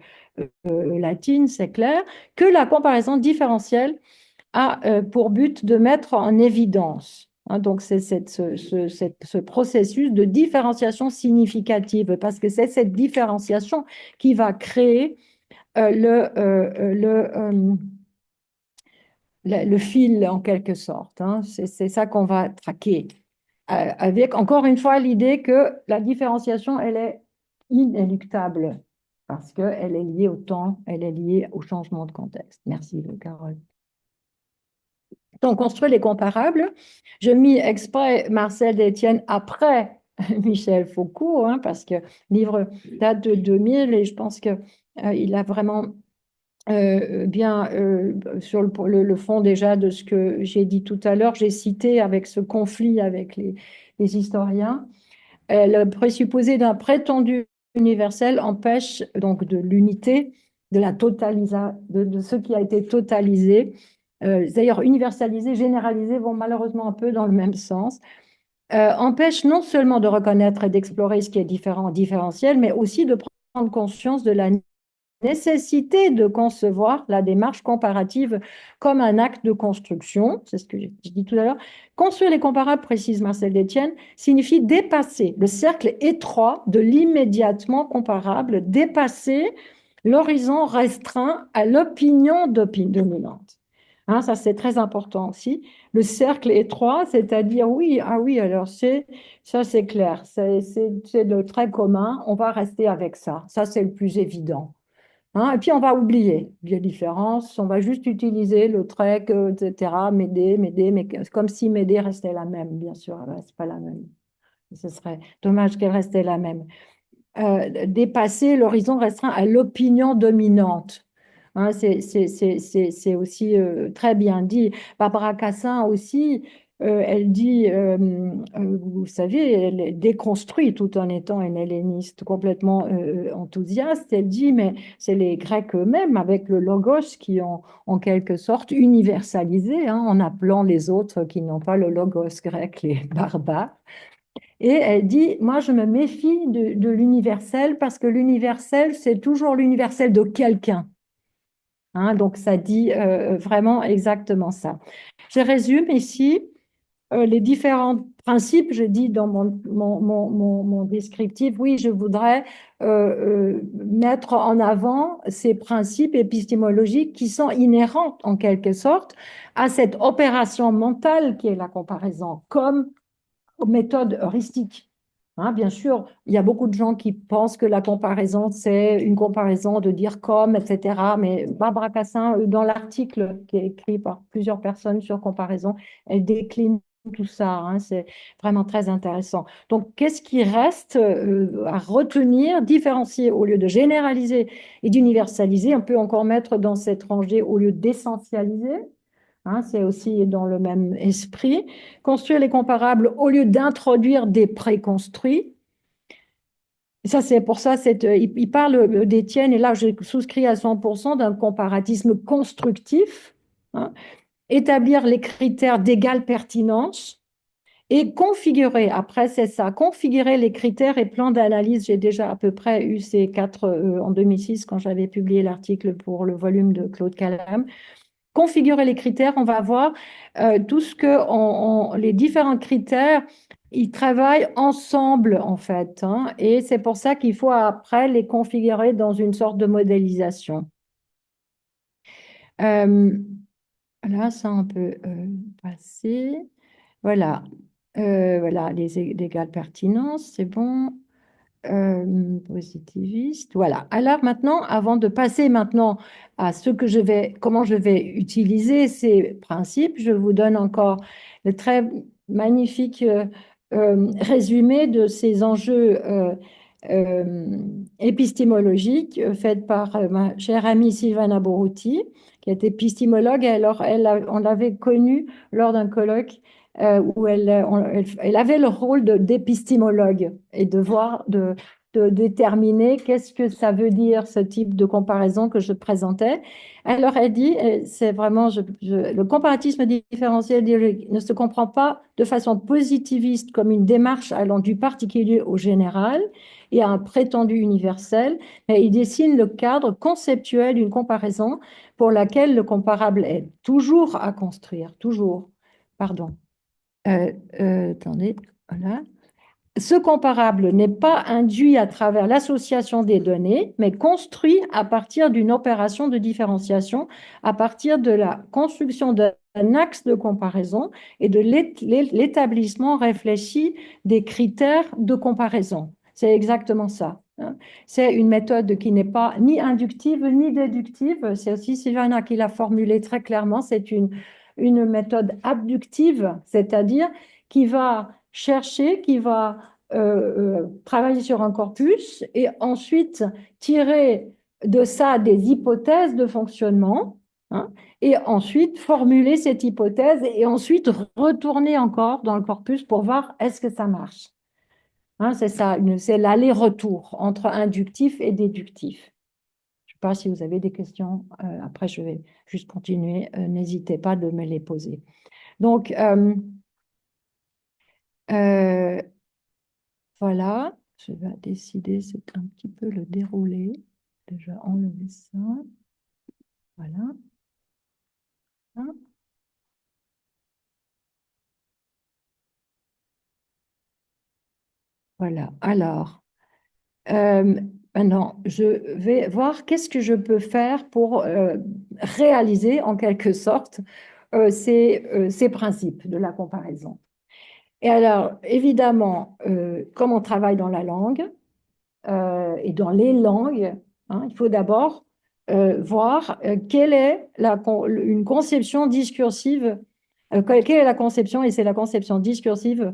latine, c'est clair, que la comparaison différentielle a pour but de mettre en évidence, hein. Donc, c'est ce processus de différenciation significative, parce que c'est cette différenciation qui va créer le fil en quelque sorte, hein. C'est ça qu'on va traquer. Avec encore une fois l'idée que la différenciation, elle est inéluctable parce qu'elle est liée au temps, elle est liée au changement de contexte. Merci, Carole. Donc, construire les comparables. Je mis exprès Marcel d'Étienne après Michel Foucault, hein, parce que le livre date de 2000 et je pense qu'il a vraiment bien sur le fond déjà de ce que j'ai dit tout à l'heure. J'ai cité avec ce conflit avec les historiens. Le présupposé d'un prétendu universel empêche donc de l'unité, de la de ce qui a été totalisé. D'ailleurs, universalisé, généralisé vont malheureusement un peu dans le même sens. empêche non seulement de reconnaître et d'explorer ce qui est différent, différentiel, mais aussi de prendre conscience de la nécessité de concevoir la démarche comparative comme un acte de construction. C'est ce que j'ai dit tout à l'heure. Construire les comparables, précise Marcel Détienne, signifie dépasser le cercle étroit de l'immédiatement comparable, dépasser l'horizon restreint à l'opinion dominante. Hein, ça, c'est très important aussi. Le cercle étroit, c'est-à-dire, oui, ah oui, alors ça, c'est clair, c'est le trait commun, on va rester avec ça. Ça, c'est le plus évident. Hein, et puis, on va oublier les différences, on va juste utiliser le trait, etc., m'aider, mais comme si m'aider restait la même, bien sûr, elle ne reste pas la même. Ce serait dommage qu'elle restait la même. Dépasser l'horizon restreint à l'opinion dominante. Hein, c'est aussi très bien dit. Barbara Cassin aussi, elle dit, vous savez, elle déconstruit tout en étant une helléniste complètement enthousiaste. Elle dit, mais c'est les Grecs eux-mêmes avec le logos qui ont en quelque sorte universalisé, hein, en appelant les autres qui n'ont pas le logos grec les barbares. Et elle dit, moi, je me méfie de l'universel parce que l'universel, c'est toujours l'universel de quelqu'un. Hein, donc, ça dit vraiment exactement ça. Je résume ici les différents principes. Je dis dans mon descriptif, oui, je voudrais mettre en avant ces principes épistémologiques qui sont inhérents, en quelque sorte, à cette opération mentale qui est la comparaison, comme méthode heuristique. Hein, bien sûr, il y a beaucoup de gens qui pensent que la comparaison, c'est une comparaison de dire comme, etc. Mais Barbara Cassin, dans l'article qui est écrit par plusieurs personnes sur comparaison, elle décline tout ça. Hein, c'est vraiment très intéressant. Donc, qu'est-ce qui reste à retenir, différencier au lieu de généraliser et d'universaliser? On peut encore mettre dans cette rangée au lieu d'essentialiser. Hein, c'est aussi dans le même esprit. Construire les comparables au lieu d'introduire des préconstruits. Ça, c'est pour ça, il parle d'Étienne, et là, je souscris à 100% d'un comparatisme constructif. Hein. Établir les critères d'égale pertinence et configurer, après, c'est ça, configurer les critères et plans d'analyse. J'ai déjà à peu près eu ces quatre en 2006 quand j'avais publié l'article pour le volume de Claude Calame. Configurer les critères, on va voir tout ce que les différents critères, ils travaillent ensemble en fait, hein, et c'est pour ça qu'il faut après les configurer dans une sorte de modélisation. Euh, Là, ça on peut passer. Voilà, voilà les égales pertinences, c'est bon. Positiviste. Voilà. Alors maintenant, avant de passer maintenant à comment je vais utiliser ces principes, je vous donne encore le très magnifique résumé de ces enjeux euh, épistémologiques faits par ma chère amie Sylvana Borouti, qui est épistémologue. Et alors, on l'avait connue lors d'un colloque où elle avait le rôle d'épistémologue et de voir, de déterminer qu'est-ce que ça veut dire ce type de comparaison que je présentais. Alors elle dit, c'est vraiment, le comparatisme différentiel idéologique ne se comprend pas de façon positiviste comme une démarche allant du particulier au général et à un prétendu universel, mais il dessine le cadre conceptuel d'une comparaison pour laquelle le comparable est toujours à construire, toujours. Pardon. Attendez, voilà. Ce comparable n'est pas induit à travers l'association des données, mais construit à partir d'une opération de différenciation, à partir de la construction d'un axe de comparaison et de l'établissement réfléchi des critères de comparaison. C'est exactement ça. Hein. C'est une méthode qui n'est pas ni inductive ni déductive. C'est aussi Sylvana qui l'a formulé très clairement. C'est une méthode abductive, c'est-à-dire qui va chercher, qui va travailler sur un corpus et ensuite tirer de ça des hypothèses de fonctionnement, hein, et ensuite formuler cette hypothèse et ensuite retourner encore dans le corpus pour voir est-ce que ça marche. Hein, c'est ça, c'est l'aller-retour entre inductif et déductif. Je ne sais pas si vous avez des questions. Après, je vais juste continuer. N'hésitez pas de me les poser. Donc, Euh, voilà, je vais décider, c'est un petit peu le déroulé. Déjà enlever ça. Voilà. Hein. Voilà. Alors, euh, maintenant, je vais voir qu'est-ce que je peux faire pour réaliser en quelque sorte ces principes de la comparaison. Et alors, évidemment, comme on travaille dans la langue, et dans les langues, hein, il faut d'abord voir quelle est une conception discursive, quelle est la conception, et c'est la conception discursive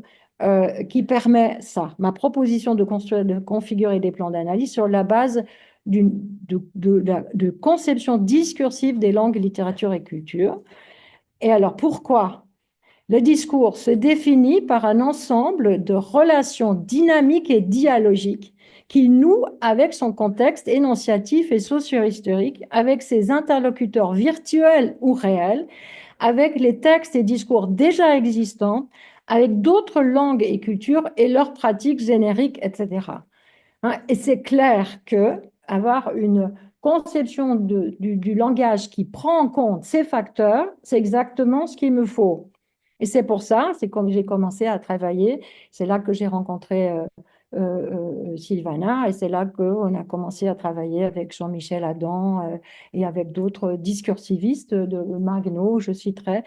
qui permet ça. Ma proposition de construire, de configurer des plans d'analyse sur la base de conception discursive des langues, littérature et culture. Et alors, pourquoi? Le discours se définit par un ensemble de relations dynamiques et dialogiques qui noue avec son contexte énonciatif et socio-historique, avec ses interlocuteurs virtuels ou réels, avec les textes et discours déjà existants, avec d'autres langues et cultures et leurs pratiques génériques, etc. Hein, et c'est clair que avoir une conception du langage qui prend en compte ces facteurs, c'est exactement ce qu'il me faut. Et c'est pour ça, c'est comme j'ai commencé à travailler, c'est là que j'ai rencontré Sylvana, et c'est là qu'on a commencé à travailler avec Jean-Michel Adam et avec d'autres discursivistes de Magno, je citerai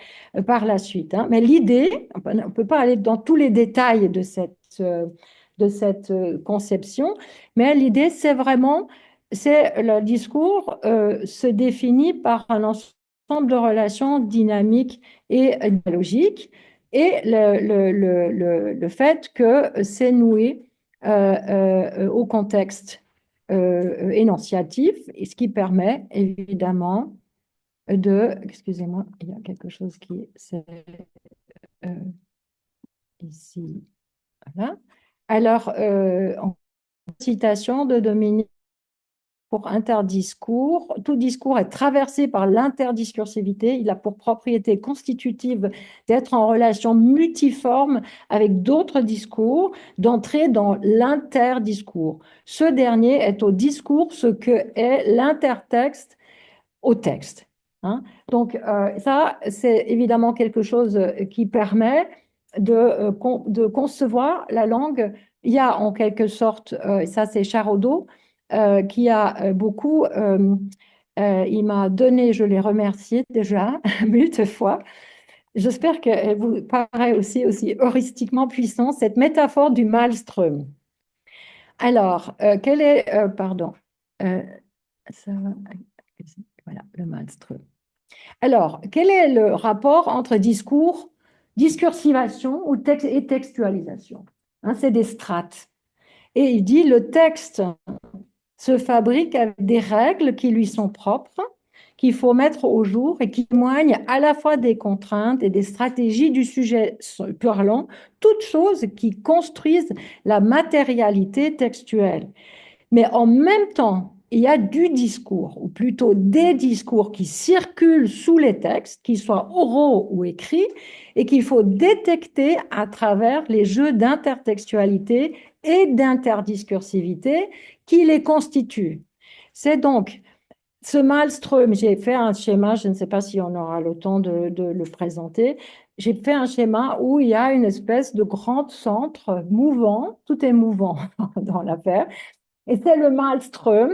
par la suite. Hein. Mais l'idée, on ne peut pas aller dans tous les détails de cette conception, mais l'idée, c'est vraiment, c'est le discours se définit par un ensemble de relations dynamiques et dialogiques, et le fait que c'est noué au contexte énonciatif, et ce qui permet évidemment excusez-moi, il y a quelque chose qui c'est euh, ici, voilà. Alors, en citation de Dominique pour interdiscours. Tout discours est traversé par l'interdiscursivité. Il a pour propriété constitutive d'être en relation multiforme avec d'autres discours, d'entrer dans l'interdiscours. Ce dernier est au discours ce que est l'intertexte au texte. Hein. Donc, ça, c'est évidemment quelque chose qui permet de concevoir la langue. Il y a en quelque sorte, ça c'est Charodot, qui a beaucoup, il m'a donné, je l'ai remercié déjà, mille fois. J'espère qu'elle vous paraît aussi heuristiquement puissante, cette métaphore du maelstrom. Alors, quel est, pardon, euh, ça, voilà, le maelstrom. Alors, quel est le rapport entre discours, discursivation ou texte et textualisation? Hein, c'est des strates. Et il dit le texte se fabrique avec des règles qui lui sont propres, qu'il faut mettre au jour et qui témoignent à la fois des contraintes et des stratégies du sujet parlant, toutes choses qui construisent la matérialité textuelle. Mais en même temps, il y a du discours, ou plutôt des discours qui circulent sous les textes, qu'ils soient oraux ou écrits, et qu'il faut détecter à travers les jeux d'intertextualité et d'interdiscursivité qui les constituent. C'est donc ce maelstrom, j'ai fait un schéma, je ne sais pas si on aura le temps de le présenter. J'ai fait un schéma où il y a une espèce de grand centre mouvant, tout est mouvant dans l'affaire, et c'est le maelstrom,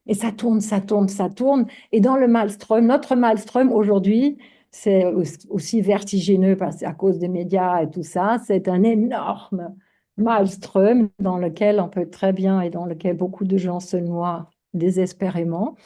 et ça tourne, ça tourne, ça tourne. Et dans le maelstrom, notre maelstrom aujourd'hui, c'est aussi vertigineux parce à cause des médias et tout ça, c'est un énorme maelstrom dans lequel on peut très bien et dans lequel beaucoup de gens se noient désespérément.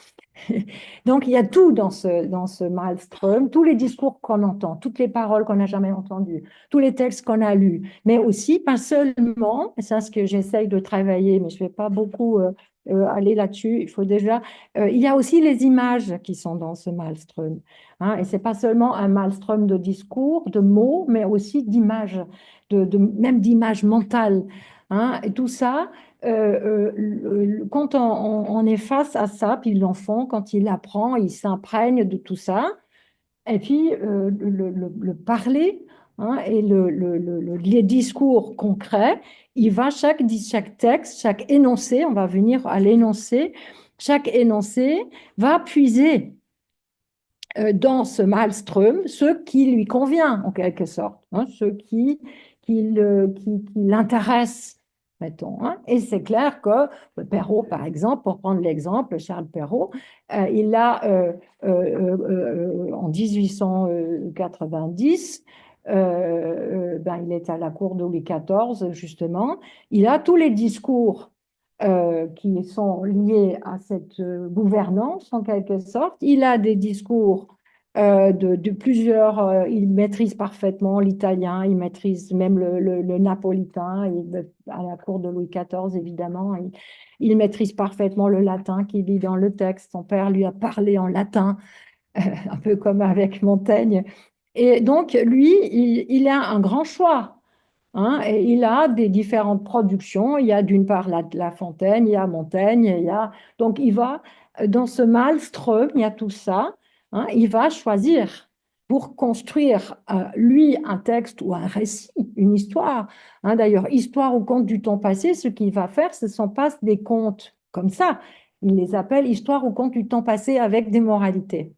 Donc, il y a tout dans ce maelstrom, tous les discours qu'on entend, toutes les paroles qu'on n'a jamais entendues, tous les textes qu'on a lus, mais aussi, pas seulement, et c'est ce que j'essaye de travailler, mais je ne vais pas beaucoup aller là-dessus, il faut déjà, il y a aussi les images qui sont dans ce maelstrom. Hein, et ce n'est pas seulement un maelstrom de discours, de mots, mais aussi d'images, même d'images mentales. Hein, et tout ça, quand on est face à ça, puis l'enfant, quand il apprend, il s'imprègne de tout ça. Et puis, le parler hein, et les discours concrets, chaque texte, chaque énoncé, on va venir à l'énoncé, chaque énoncé va puiser dans ce maelstrom ce qui lui convient, en quelque sorte, hein, ce qui l'intéresse, mettons, hein. Et c'est clair que Perrault, par exemple, pour prendre l'exemple, Charles Perrault, il a, en 1890, ben, il est à la cour de Louis XIV, justement, il a tous les discours qui sont liés à cette gouvernance, en quelque sorte. Il a des discours de plusieurs, il maîtrise parfaitement l'italien, il maîtrise même le napolitain, à la cour de Louis XIV, évidemment. Il maîtrise parfaitement le latin qui lit dans le texte. Son père lui a parlé en latin, un peu comme avec Montaigne. Et donc, lui, il a un grand choix. Hein, et il a des différentes productions. Il y a d'une part la Fontaine, il y a Montaigne, donc il va dans ce maelstrom, il y a tout ça. Hein, il va choisir pour construire lui un texte ou un récit, une histoire. Hein, d'ailleurs, histoire ou conte du temps passé, ce qu'il va faire, ce ne sont pas des contes comme ça. Il les appelle histoire ou conte du temps passé avec des moralités.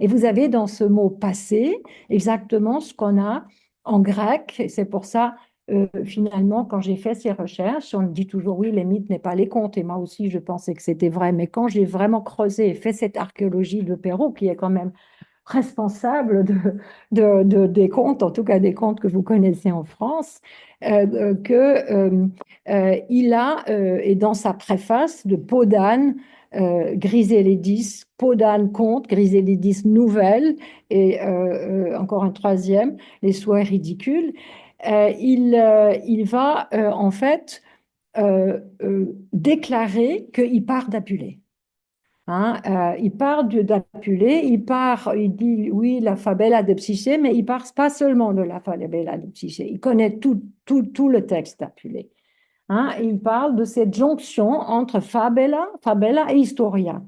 Et vous avez dans ce mot passé exactement ce qu'on a en grec. Et c'est pour ça finalement, quand j'ai fait ces recherches, on me dit toujours oui, les mythes n'est pas les contes. Et moi aussi, je pensais que c'était vrai. Mais quand j'ai vraiment creusé et fait cette archéologie de Perrault, qui est quand même responsable des contes, en tout cas des contes que vous connaissez en France, il a, et dans sa préface de Peau d'âne, Grisélédis, Peau d'âne conte, Grisélédis nouvelle, et encore un troisième, Les souhaits ridicules, il va en fait déclarer qu'il part d'Apulée. Hein, il part d'Apulée, il dit oui, la fabella de Psyché, mais il part pas seulement de la fabella de Psyché, il connaît tout le texte d'Apulée. Hein, il parle de cette jonction entre fabella et historia.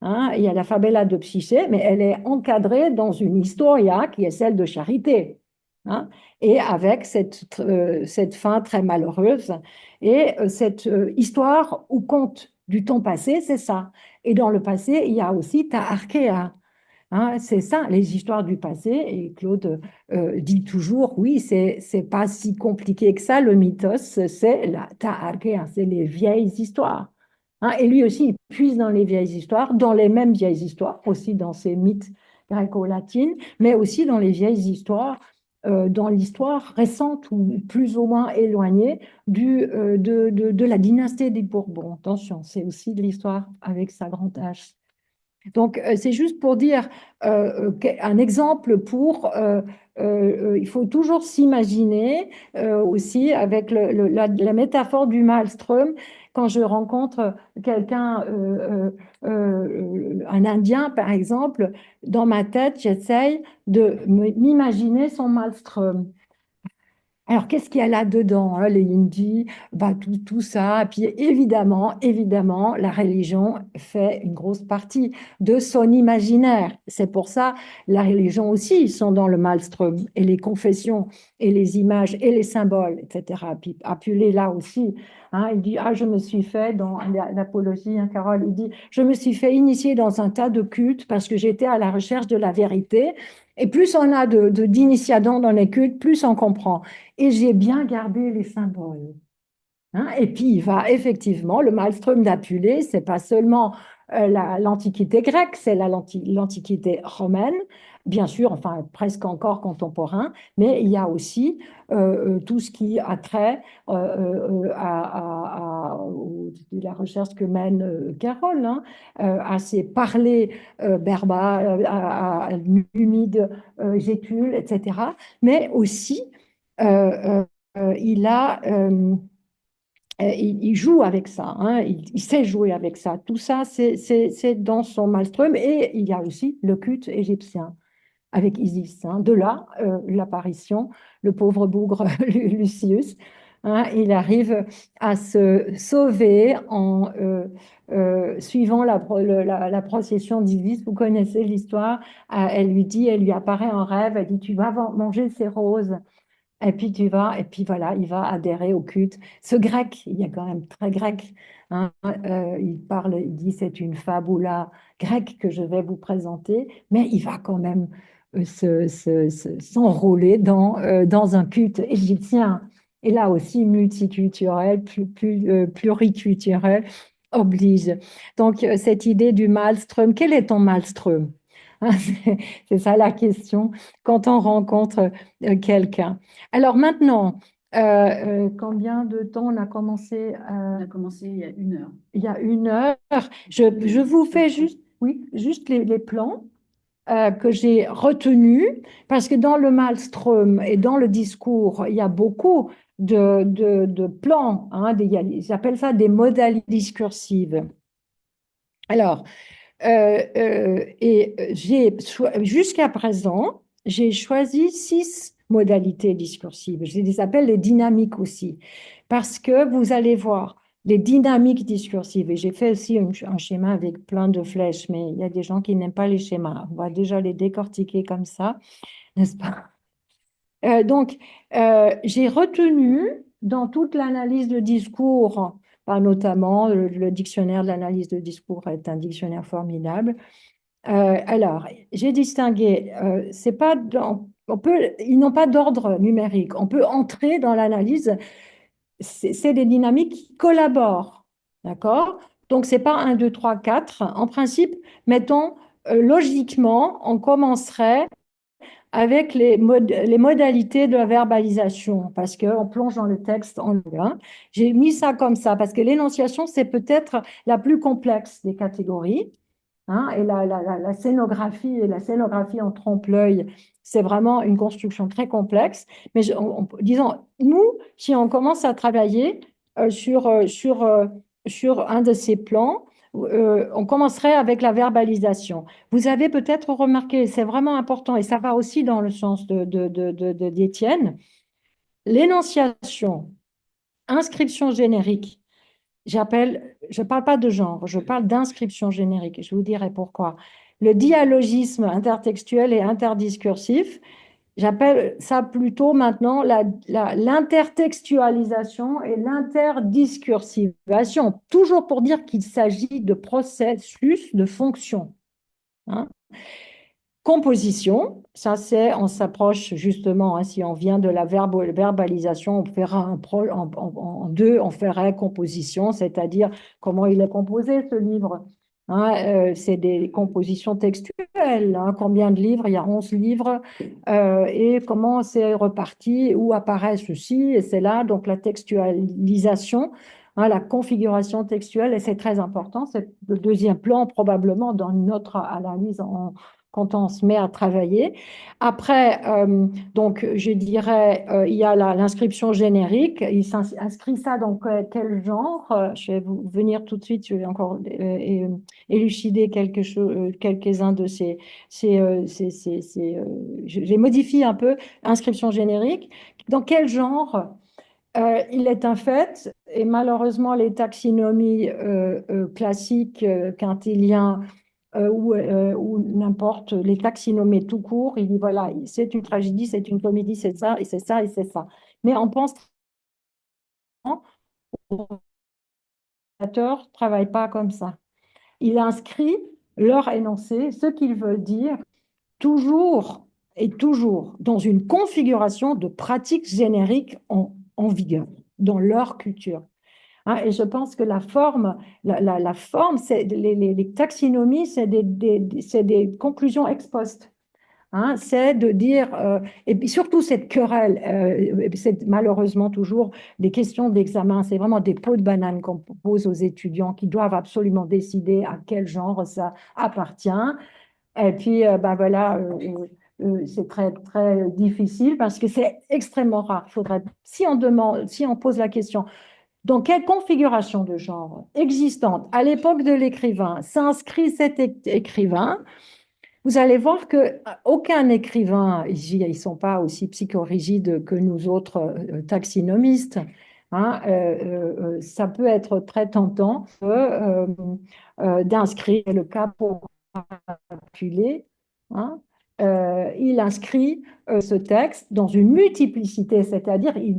Hein, il y a la fabella de Psyché, mais elle est encadrée dans une historia qui est celle de Charité. Hein, et avec cette fin très malheureuse. Et cette histoire ou conte du temps passé, c'est ça. Et dans le passé, il y a aussi ta archéa. Hein, c'est ça, les histoires du passé. Et Claude dit toujours, oui, c'est pas si compliqué que ça, le mythos, c'est la ta archéa, c'est les vieilles histoires. Hein, et lui aussi, il puise dans les vieilles histoires, dans les mêmes vieilles histoires, aussi dans ses mythes gréco-latines, mais aussi dans les vieilles histoires, dans l'histoire récente ou plus ou moins éloignée de la dynastie des Bourbons. Attention, c'est aussi de l'histoire avec sa grande H. Donc, c'est juste pour dire un exemple il faut toujours s'imaginer aussi avec la métaphore du maelstrom. Quand je rencontre quelqu'un, un Indien par exemple, dans ma tête, j'essaye de m'imaginer son maelstrom. Alors, qu'est-ce qu'il y a là-dedans, hein, les hindis, bah, tout ça. Puis évidemment, la religion fait une grosse partie de son imaginaire. C'est pour ça, la religion aussi, ils sont dans le maelstrom, et les confessions, et les images, et les symboles, etc. Puis Apulée, là aussi, hein, il dit, ah, je me suis fait, dans l'apologie, hein, Carole, il dit, je me suis fait initier dans un tas de cultes parce que j'étais à la recherche de la vérité. Et plus on a d'initiadants dans les cultes, plus on comprend. Et j'ai bien gardé les symboles. Hein. Et puis, il va effectivement, le maelstrom d'Apulée, c'est pas seulement l'Antiquité grecque, c'est l'Antiquité romaine, bien sûr, enfin presque encore contemporain, mais il y a aussi tout ce qui a trait la recherche que mène Carole, hein, à ces parlers berbères, à l'humide gécule, etc. Mais aussi, il a il joue avec ça, hein, il sait jouer avec ça. Tout ça, c'est dans son maelstrom. Et il y a aussi le culte égyptien avec Isis. Hein. De là, l'apparition, le pauvre bougre Lucius, hein, il arrive à se sauver en suivant la procession d'Isis. Vous connaissez l'histoire. Elle lui dit, elle lui apparaît en rêve, elle dit, tu vas manger ces roses. Et puis tu vas, et puis voilà, il va adhérer au culte. Ce grec, il est quand même très grec, hein, il parle, il dit c'est une fabula grecque que je vais vous présenter, mais il va quand même s'enrôler dans un culte égyptien. Et là aussi, multiculturel, pluriculturel, oblige. Donc, cette idée du Malmström, quel est ton Malmström? Hein, c'est ça la question quand on rencontre quelqu'un. Alors maintenant, combien de temps on a commencé? On a commencé il y a 1 heure. Il y a 1 heure. Je vous fais juste, oui, juste les plans que j'ai retenus, parce que dans le Malmström et dans le discours, il y a beaucoup de plans, hein, ils appellent ça des modalités discursives. Alors, jusqu'à présent, j'ai choisi 6 modalités discursives. Je les appelle les dynamiques aussi, parce que vous allez voir les dynamiques discursives. Et j'ai fait aussi un schéma avec plein de flèches, mais il y a des gens qui n'aiment pas les schémas. On va déjà les décortiquer comme ça, n'est-ce pas? J'ai retenu dans toute l'analyse de discours, notamment le dictionnaire de l'analyse de discours est un dictionnaire formidable. Alors, j'ai distingué, c'est pas ils n'ont pas d'ordre numérique. On peut entrer dans l'analyse, c'est des dynamiques qui collaborent, d'accord? Donc, c'est pas 1, 2, 3, 4. En principe, mettons, logiquement, on commencerait avec les modalités de la verbalisation, parce qu'on plonge dans le texte en lien. J'ai mis ça comme ça, parce que l'énonciation, c'est peut-être la plus complexe des catégories. Hein, et la scénographie et la scénographie en trompe-l'œil, c'est vraiment une construction très complexe. Mais disons, nous, si on commence à travailler sur un de ces plans, on commencerait avec la verbalisation. Vous avez peut-être remarqué, c'est vraiment important, et ça va aussi dans le sens d'Étienne, l'énonciation, inscription générique. Je ne parle pas de genre, je parle d'inscription générique. Je vous dirai pourquoi. Le dialogisme intertextuel et interdiscursif, j'appelle ça plutôt maintenant l'intertextualisation et l'interdiscursivation, toujours pour dire qu'il s'agit de processus de fonction. Hein. Composition, ça c'est, on s'approche justement, hein, si on vient de la verbalisation, on fera en deux, on ferait composition, c'est-à-dire comment il est composé ce livre. Hein, c'est des compositions textuelles. Hein, combien de livres? Il y a 11 livres. Et comment c'est reparti? Où apparaît ceci et c'est là. Donc la textualisation, hein, la configuration textuelle, et c'est très important. C'est le deuxième plan probablement dans notre analyse quand on se met à travailler. Après, donc, je dirais, il y a l'inscription générique. Il s'inscrit ça dans quel genre? Je vais vous venir tout de suite. Je vais encore élucider quelques-uns de je les modifie un peu. Inscription générique. Dans quel genre? Il est un fait, et malheureusement, les taxonomies classiques, quintiliens, ou n'importe, les taxonomies tout court, il dit voilà, c'est une tragédie, c'est une comédie, c'est ça, et c'est ça, et c'est ça. Mais on pense ne travaille pas comme ça. Il inscrit leur énoncé, ce qu'ils veulent dire, toujours et toujours dans une configuration de pratiques génériques en vigueur, dans leur culture. Hein, et je pense que la forme, c'est les taxonomies, c'est des conclusions ex post. Hein, c'est de dire, et puis surtout cette querelle, c'est malheureusement toujours des questions d'examen, c'est vraiment des pots de banane qu'on pose aux étudiants qui doivent absolument décider à quel genre ça appartient. Et puis, ben voilà, c'est très, très difficile parce que c'est extrêmement rare. Si on demande, si on pose la question, dans quelle configuration de genre existante à l'époque de l'écrivain s'inscrit cet écrivain? Vous allez voir que aucun écrivain, ils ne sont pas aussi psychorigides que nous autres taxinomistes, hein, ça peut être très tentant d'inscrire le cas pour calculer, hein, il inscrit ce texte dans une multiplicité, c'est-à-dire il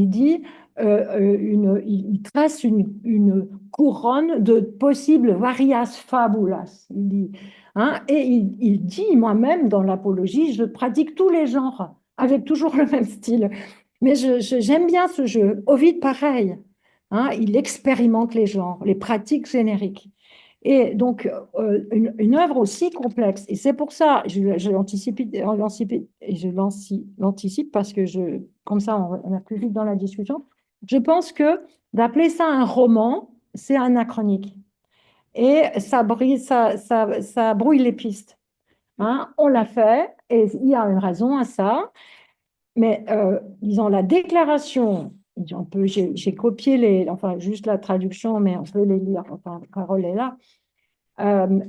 dit, il trace une couronne de possibles varias fabulas, il dit, hein, et il dit, moi-même, dans l'apologie, je pratique tous les genres, avec toujours le même style. Mais j'aime bien ce jeu. Ovide, pareil, hein, il expérimente les genres, les pratiques génériques. Et donc, une œuvre aussi complexe. Et c'est pour ça, je l'anticipe parce que comme ça, on va plus vite dans la discussion. Je pense que d'appeler ça un roman, c'est anachronique. Et ça brouille les pistes. Hein. On l'a fait, et il y a une raison à ça. Mais disons, la déclaration, j'ai copié enfin, juste la traduction, mais on peut les lire, enfin, Carole est là. Euh,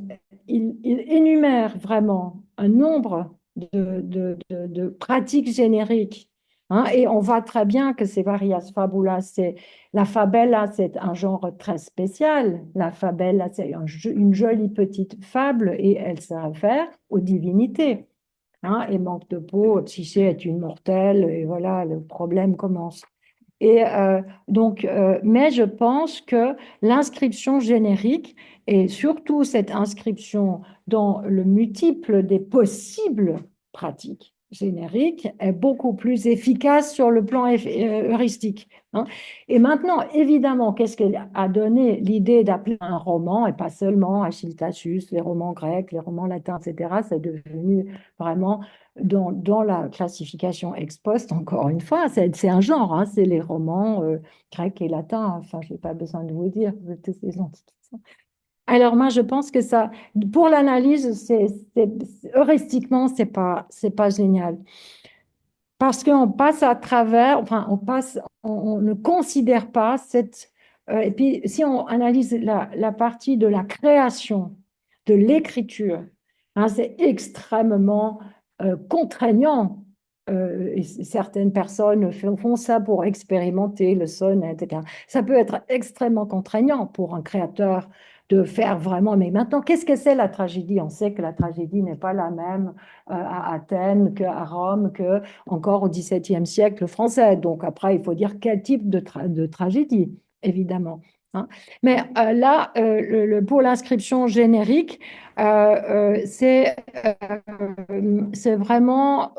il énumère vraiment un nombre de pratiques génériques. Hein, et on voit très bien que ces varias fabulas, la fabella, c'est un genre très spécial. La fabella, c'est une jolie petite fable et elle se réfère aux divinités. Hein, et manque de peau, Psyché est une mortelle, et voilà, le problème commence. Et mais je pense que l'inscription générique, et surtout cette inscription dans le multiple des possibles pratiques génériques, est beaucoup plus efficace sur le plan heuristique. Hein. Et maintenant, évidemment, qu'est-ce qu'elle a donné l'idée d'appeler un roman, et pas seulement Achille Tacitus, les romans grecs, les romans latins, etc. C'est devenu vraiment dans la classification ex post, encore une fois, c'est un genre, hein, c'est les romans grecs et latins. Enfin, je n'ai pas besoin de vous dire, vous êtes tous les antiquités. Alors moi, je pense que ça, pour l'analyse, heuristiquement, c'est pas génial. Parce qu'on passe à travers, enfin, on ne considère pas cette... et puis, si on analyse la partie de la création, de l'écriture, hein, c'est extrêmement contraignant. Et certaines personnes font ça pour expérimenter le son, etc. Ça peut être extrêmement contraignant pour un créateur de faire vraiment. Mais maintenant, qu'est-ce que c'est la tragédie? On sait que la tragédie n'est pas la même à Athènes qu'à Rome, que encore au XVIIe siècle français. Donc après, il faut dire quel type de tragédie, évidemment. Hein. Mais là, pour l'inscription générique, c'est vraiment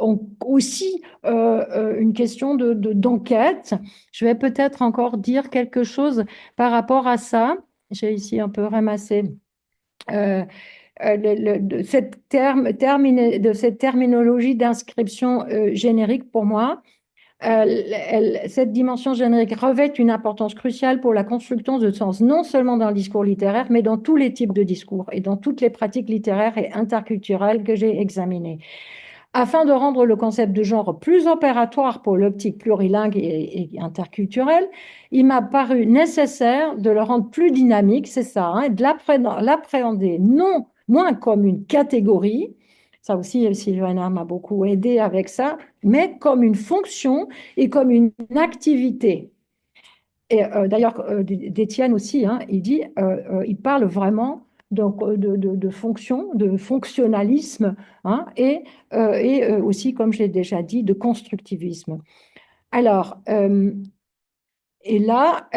aussi une question d'enquête. Je vais peut-être encore dire quelque chose par rapport à ça. J'ai ici un peu ramassé. Euh, de cette terminologie d'inscription générique pour moi. Cette dimension générique revêt une importance cruciale pour la construction de sens, non seulement dans le discours littéraire, mais dans tous les types de discours et dans toutes les pratiques littéraires et interculturelles que j'ai examinées. Afin de rendre le concept de genre plus opératoire pour l'optique plurilingue et interculturelle, il m'a paru nécessaire de le rendre plus dynamique, c'est ça, hein, et de l'appréhender non moins comme une catégorie, ça aussi Sylvana m'a beaucoup aidé avec ça, mais comme une fonction et comme une activité. Et d'ailleurs, d'Étienne aussi, hein, il parle vraiment donc, de fonction, de fonctionnalisme, hein, et aussi, comme je l'ai déjà dit, de constructivisme. Alors, et là,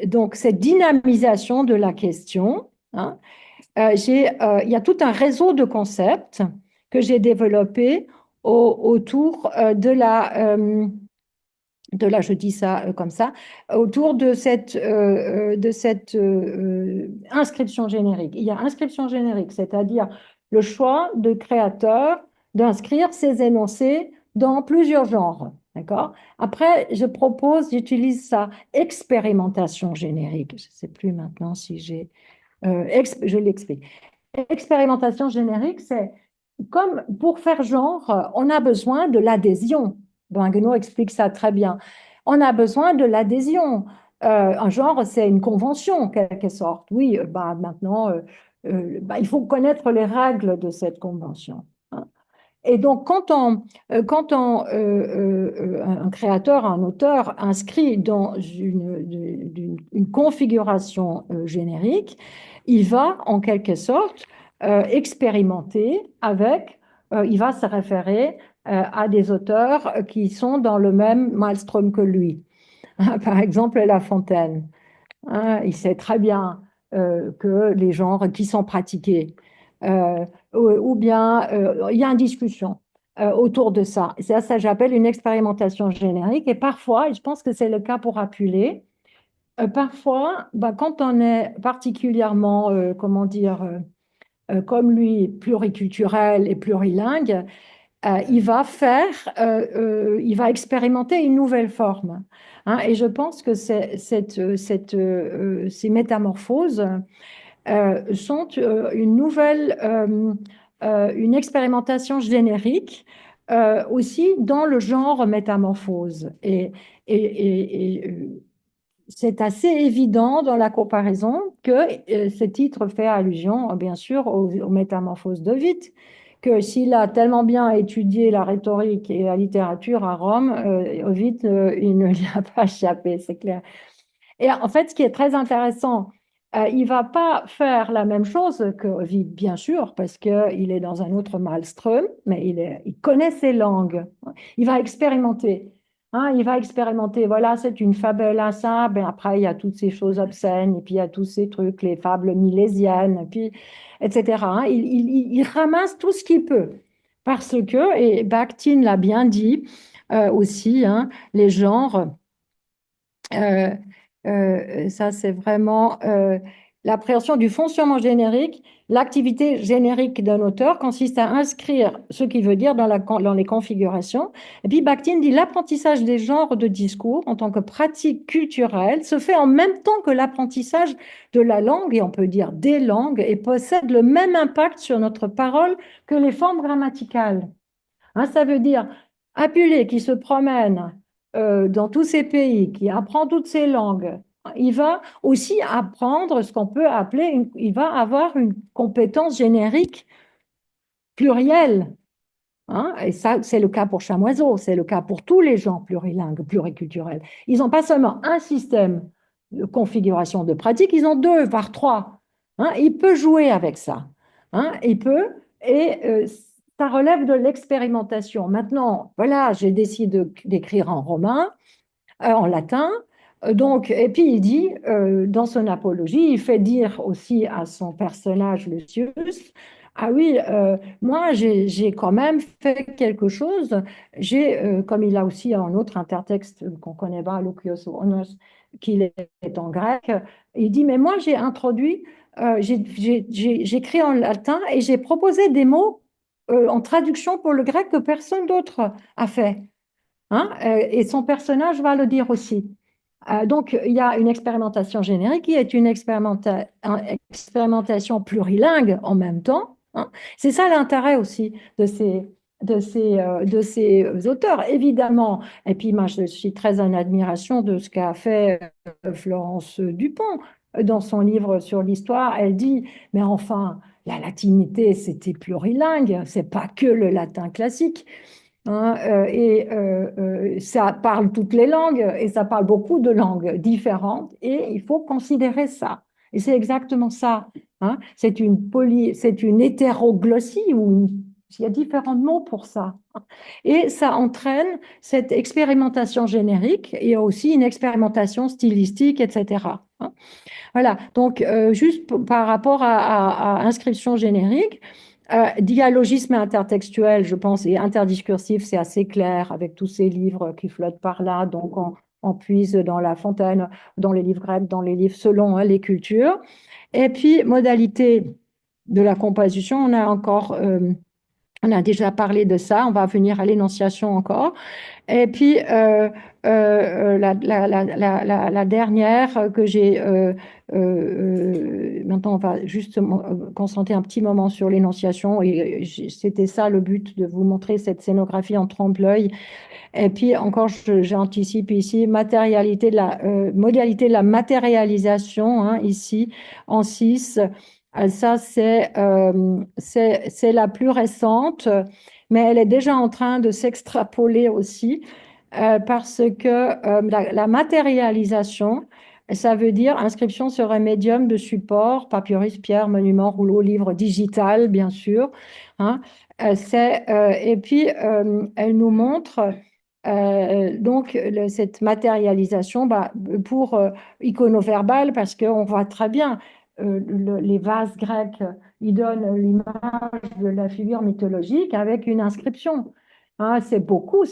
donc cette dynamisation de la question, hein, il y a tout un réseau de concepts que j'ai développé autour je dis ça comme ça, autour de cette inscription générique. Il y a inscription générique, c'est-à-dire le choix de créateur d'inscrire ses énoncés dans plusieurs genres. D'accord? Après, j'utilise ça, expérimentation générique. Je ne sais plus maintenant si je l'explique. Expérimentation générique, c'est comme pour faire genre, on a besoin de l'adhésion. Guénaud explique ça très bien. On a besoin de l'adhésion. Un genre, c'est une convention, en quelque sorte. Oui, maintenant, il faut connaître les règles de cette convention. Hein. Et donc, un créateur, un auteur inscrit dans une configuration générique, il va en quelque sorte expérimenter il va se référer à des auteurs qui sont dans le même maelstrom que lui. Par exemple, La Fontaine. Hein, il sait très bien que les genres qui sont pratiqués, ou bien il y a une discussion autour de ça. Ça j'appelle une expérimentation générique. Et parfois, et je pense que c'est le cas pour Apulé, parfois, bah, quand on est particulièrement, comment dire, comme lui, pluriculturel et plurilingue, il va expérimenter une nouvelle forme. Hein. Et je pense que ces métamorphoses sont une expérimentation générique aussi dans le genre métamorphose. C'est assez évident dans la comparaison que ce titre fait allusion, bien sûr, aux métamorphoses d'Ovid, que s'il a tellement bien étudié la rhétorique et la littérature à Rome, Ovid, il ne lui a pas échappé, c'est clair. Et en fait, ce qui est très intéressant, il ne va pas faire la même chose que Ovid, bien sûr, parce qu'il est dans un autre maelstrom, mais il connaît ses langues. Il va expérimenter. Hein, il va expérimenter, voilà, c'est une fable à ça, ben après il y a toutes ces choses obscènes, et puis il y a tous ces trucs, les fables milésiennes, puis, etc. Hein. Il ramasse tout ce qu'il peut, parce que, et Bakhtin l'a bien dit aussi, hein, les genres, euh, ça, c'est vraiment l'appréhension du fonctionnement générique. L'activité générique d'un auteur consiste à inscrire ce qu'il veut dire dans les configurations. Et puis Bakhtin dit l'apprentissage des genres de discours en tant que pratique culturelle se fait en même temps que l'apprentissage de la langue, et on peut dire des langues, et possède le même impact sur notre parole que les formes grammaticales. Hein, ça veut dire Apulé qui se promène dans tous ces pays, qui apprend toutes ces langues, il va aussi apprendre ce qu'on peut appeler, il va avoir une compétence générique plurielle. Hein, et ça, c'est le cas pour Chamoiseau, c'est le cas pour tous les gens plurilingues, pluriculturels. Ils n'ont pas seulement un système de configuration de pratique, ils ont deux, voire trois. Hein, il peut jouer avec ça. Hein, il peut, et ça relève de l'expérimentation. Maintenant, voilà, j'ai décidé d'écrire en romain, en latin. Donc, et puis il dit, dans son apologie, il fait dire aussi à son personnage Lucius, ah oui, moi j'ai quand même fait quelque chose. Comme il a aussi un autre intertexte qu'on connaît pas, Loukios Onos, qu'il est en grec, il dit, mais moi j'ai introduit, j'écris en latin et j'ai proposé des mots en traduction pour le grec que personne d'autre a fait. Hein, et son personnage va le dire aussi. Donc, il y a une expérimentation générique qui est une expérimentation plurilingue en même temps. Hein. C'est ça l'intérêt aussi de ces auteurs, évidemment. Et puis, moi, je suis très en admiration de ce qu'a fait Florence Dupont dans son livre sur l'histoire. Elle dit, mais enfin, la latinité, c'était plurilingue, c'est pas que le latin classique. Hein, ça parle toutes les langues et ça parle beaucoup de langues différentes et il faut considérer ça. Et c'est exactement ça. Hein. C'est une hétéroglossie il y a différents mots pour ça. Et ça entraîne cette expérimentation générique et aussi une expérimentation stylistique, etc. Hein. Voilà. Donc, juste par rapport à inscription générique, dialogisme intertextuel, je pense, et interdiscursif, c'est assez clair avec tous ces livres qui flottent par là. Donc, on puise dans La Fontaine, dans les livres grecs, dans les livres selon les cultures. Et puis, modalité de la composition, on a déjà parlé de ça. On va venir à l'énonciation encore. Et puis, la dernière que j'ai, maintenant on va juste concentrer un petit moment sur l'énonciation, et c'était ça le but de vous montrer cette scénographie en trompe-l'œil. Et puis encore, j'anticipe ici, modalité de la matérialisation, hein, ici, en 6. Ça, c'est la plus récente, mais elle est déjà en train de s'extrapoler aussi parce que la matérialisation, ça veut dire inscription sur un médium de support, papyrus, pierre, monument, rouleau, livre digital, bien sûr. Hein. Et puis, elle nous montre donc cette matérialisation pour icono-verbal parce qu'on voit très bien les vases grecs, ils donnent l'image de la figure mythologique avec une inscription. Hein, c'est beaucoup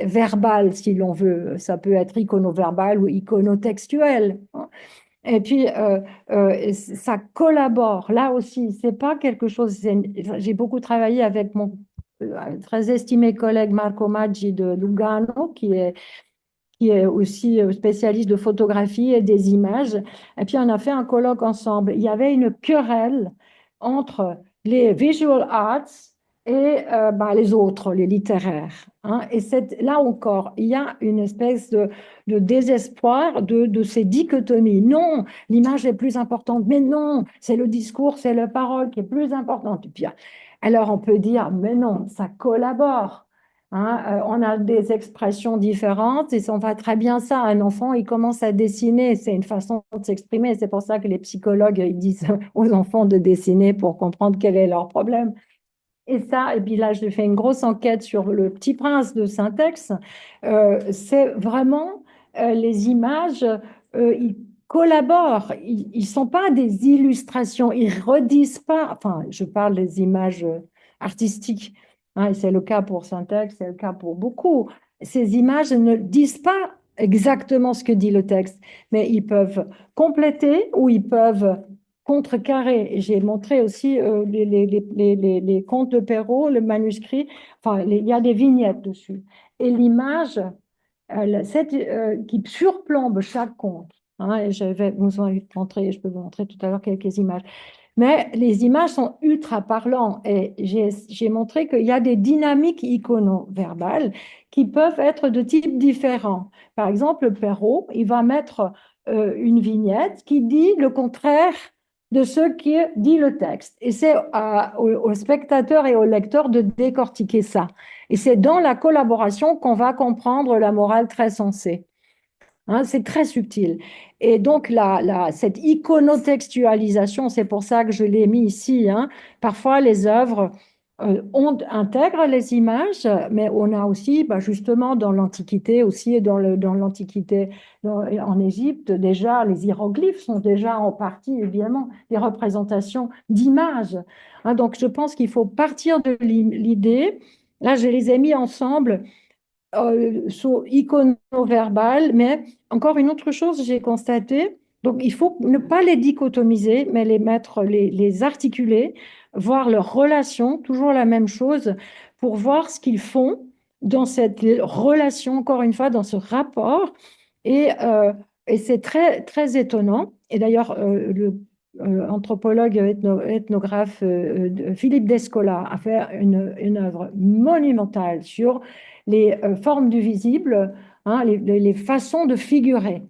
verbal si l'on veut. Ça peut être icono-verbal ou iconotextuel. Hein. Et puis, ça collabore. Là aussi, c'est pas quelque chose. J'ai beaucoup travaillé avec mon très estimé collègue Marco Maggi de Lugano, qui est aussi spécialiste de photographie et des images. Et puis, on a fait un colloque ensemble. Il y avait une querelle entre les visual arts et les autres, les littéraires. Hein. Et là encore, il y a une espèce de désespoir de ces dichotomies. Non, l'image est plus importante, mais non, c'est le discours, c'est la parole qui est plus importante. Et puis, alors, on peut dire, mais non, ça collabore. Hein, on a des expressions différentes et on voit très bien ça. Un enfant, il commence à dessiner, c'est une façon de s'exprimer. C'est pour ça que les psychologues ils disent aux enfants de dessiner pour comprendre quel est leur problème. Et ça, et puis là, j'ai fait une grosse enquête sur Le Petit Prince de Saint-Exupéry. C'est vraiment les images, ils collaborent, ils ne sont pas des illustrations, ils redisent pas, enfin, je parle des images artistiques, hein, et c'est le cas pour Saint-Exupéry, c'est le cas pour beaucoup. Ces images ne disent pas exactement ce que dit le texte, mais ils peuvent compléter ou ils peuvent contrecarrer. J'ai montré aussi les contes de Perrault, le manuscrit, enfin, il y a des vignettes dessus. Et l'image qui surplombe chaque conte. Hein, et je vais vous montrer, je peux vous montrer tout à l'heure quelques images. Mais les images sont ultra parlantes et j'ai montré qu'il y a des dynamiques icono-verbales qui peuvent être de types différents. Par exemple, Perrault, il va mettre une vignette qui dit le contraire de ce qui dit le texte. Et c'est au spectateur et au lecteur de décortiquer ça. Et c'est dans la collaboration qu'on va comprendre la morale très sensée. Hein, c'est très subtil. Et donc, cette iconotextualisation, c'est pour ça que je l'ai mis ici. Hein. Parfois, les œuvres intègrent les images, mais on a aussi, justement, dans l'Antiquité aussi, et dans l'Antiquité en Égypte, déjà, les hiéroglyphes sont déjà en partie, évidemment, des représentations d'images. Hein, donc, je pense qu'il faut partir de l'idée. Là, je les ai mis ensemble icono-verbal, mais encore une autre chose, j'ai constaté, donc il faut ne pas les dichotomiser, mais les mettre, les articuler, voir leurs relations, toujours la même chose, pour voir ce qu'ils font dans cette relation, encore une fois, dans ce rapport. Et c'est très, très étonnant. Et d'ailleurs, le anthropologue ethnographe Philippe Descola a fait une œuvre monumentale sur les formes du visible, hein, les façons de figurer.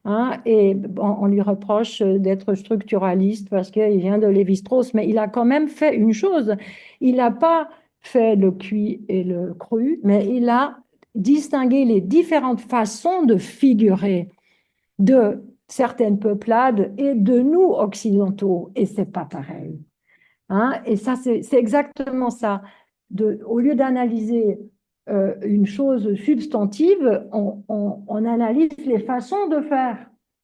Hein, et on lui reproche d'être structuraliste parce qu'il vient de Lévi-Strauss, mais il a quand même fait une chose. Il n'a pas fait le cuit et le cru, mais il a distingué les différentes façons de figurer de certaines peuplades et de nous occidentaux. Et c'est pas pareil. Hein, et ça, c'est exactement ça. Au lieu d'analyser une chose substantive, on analyse les façons de faire.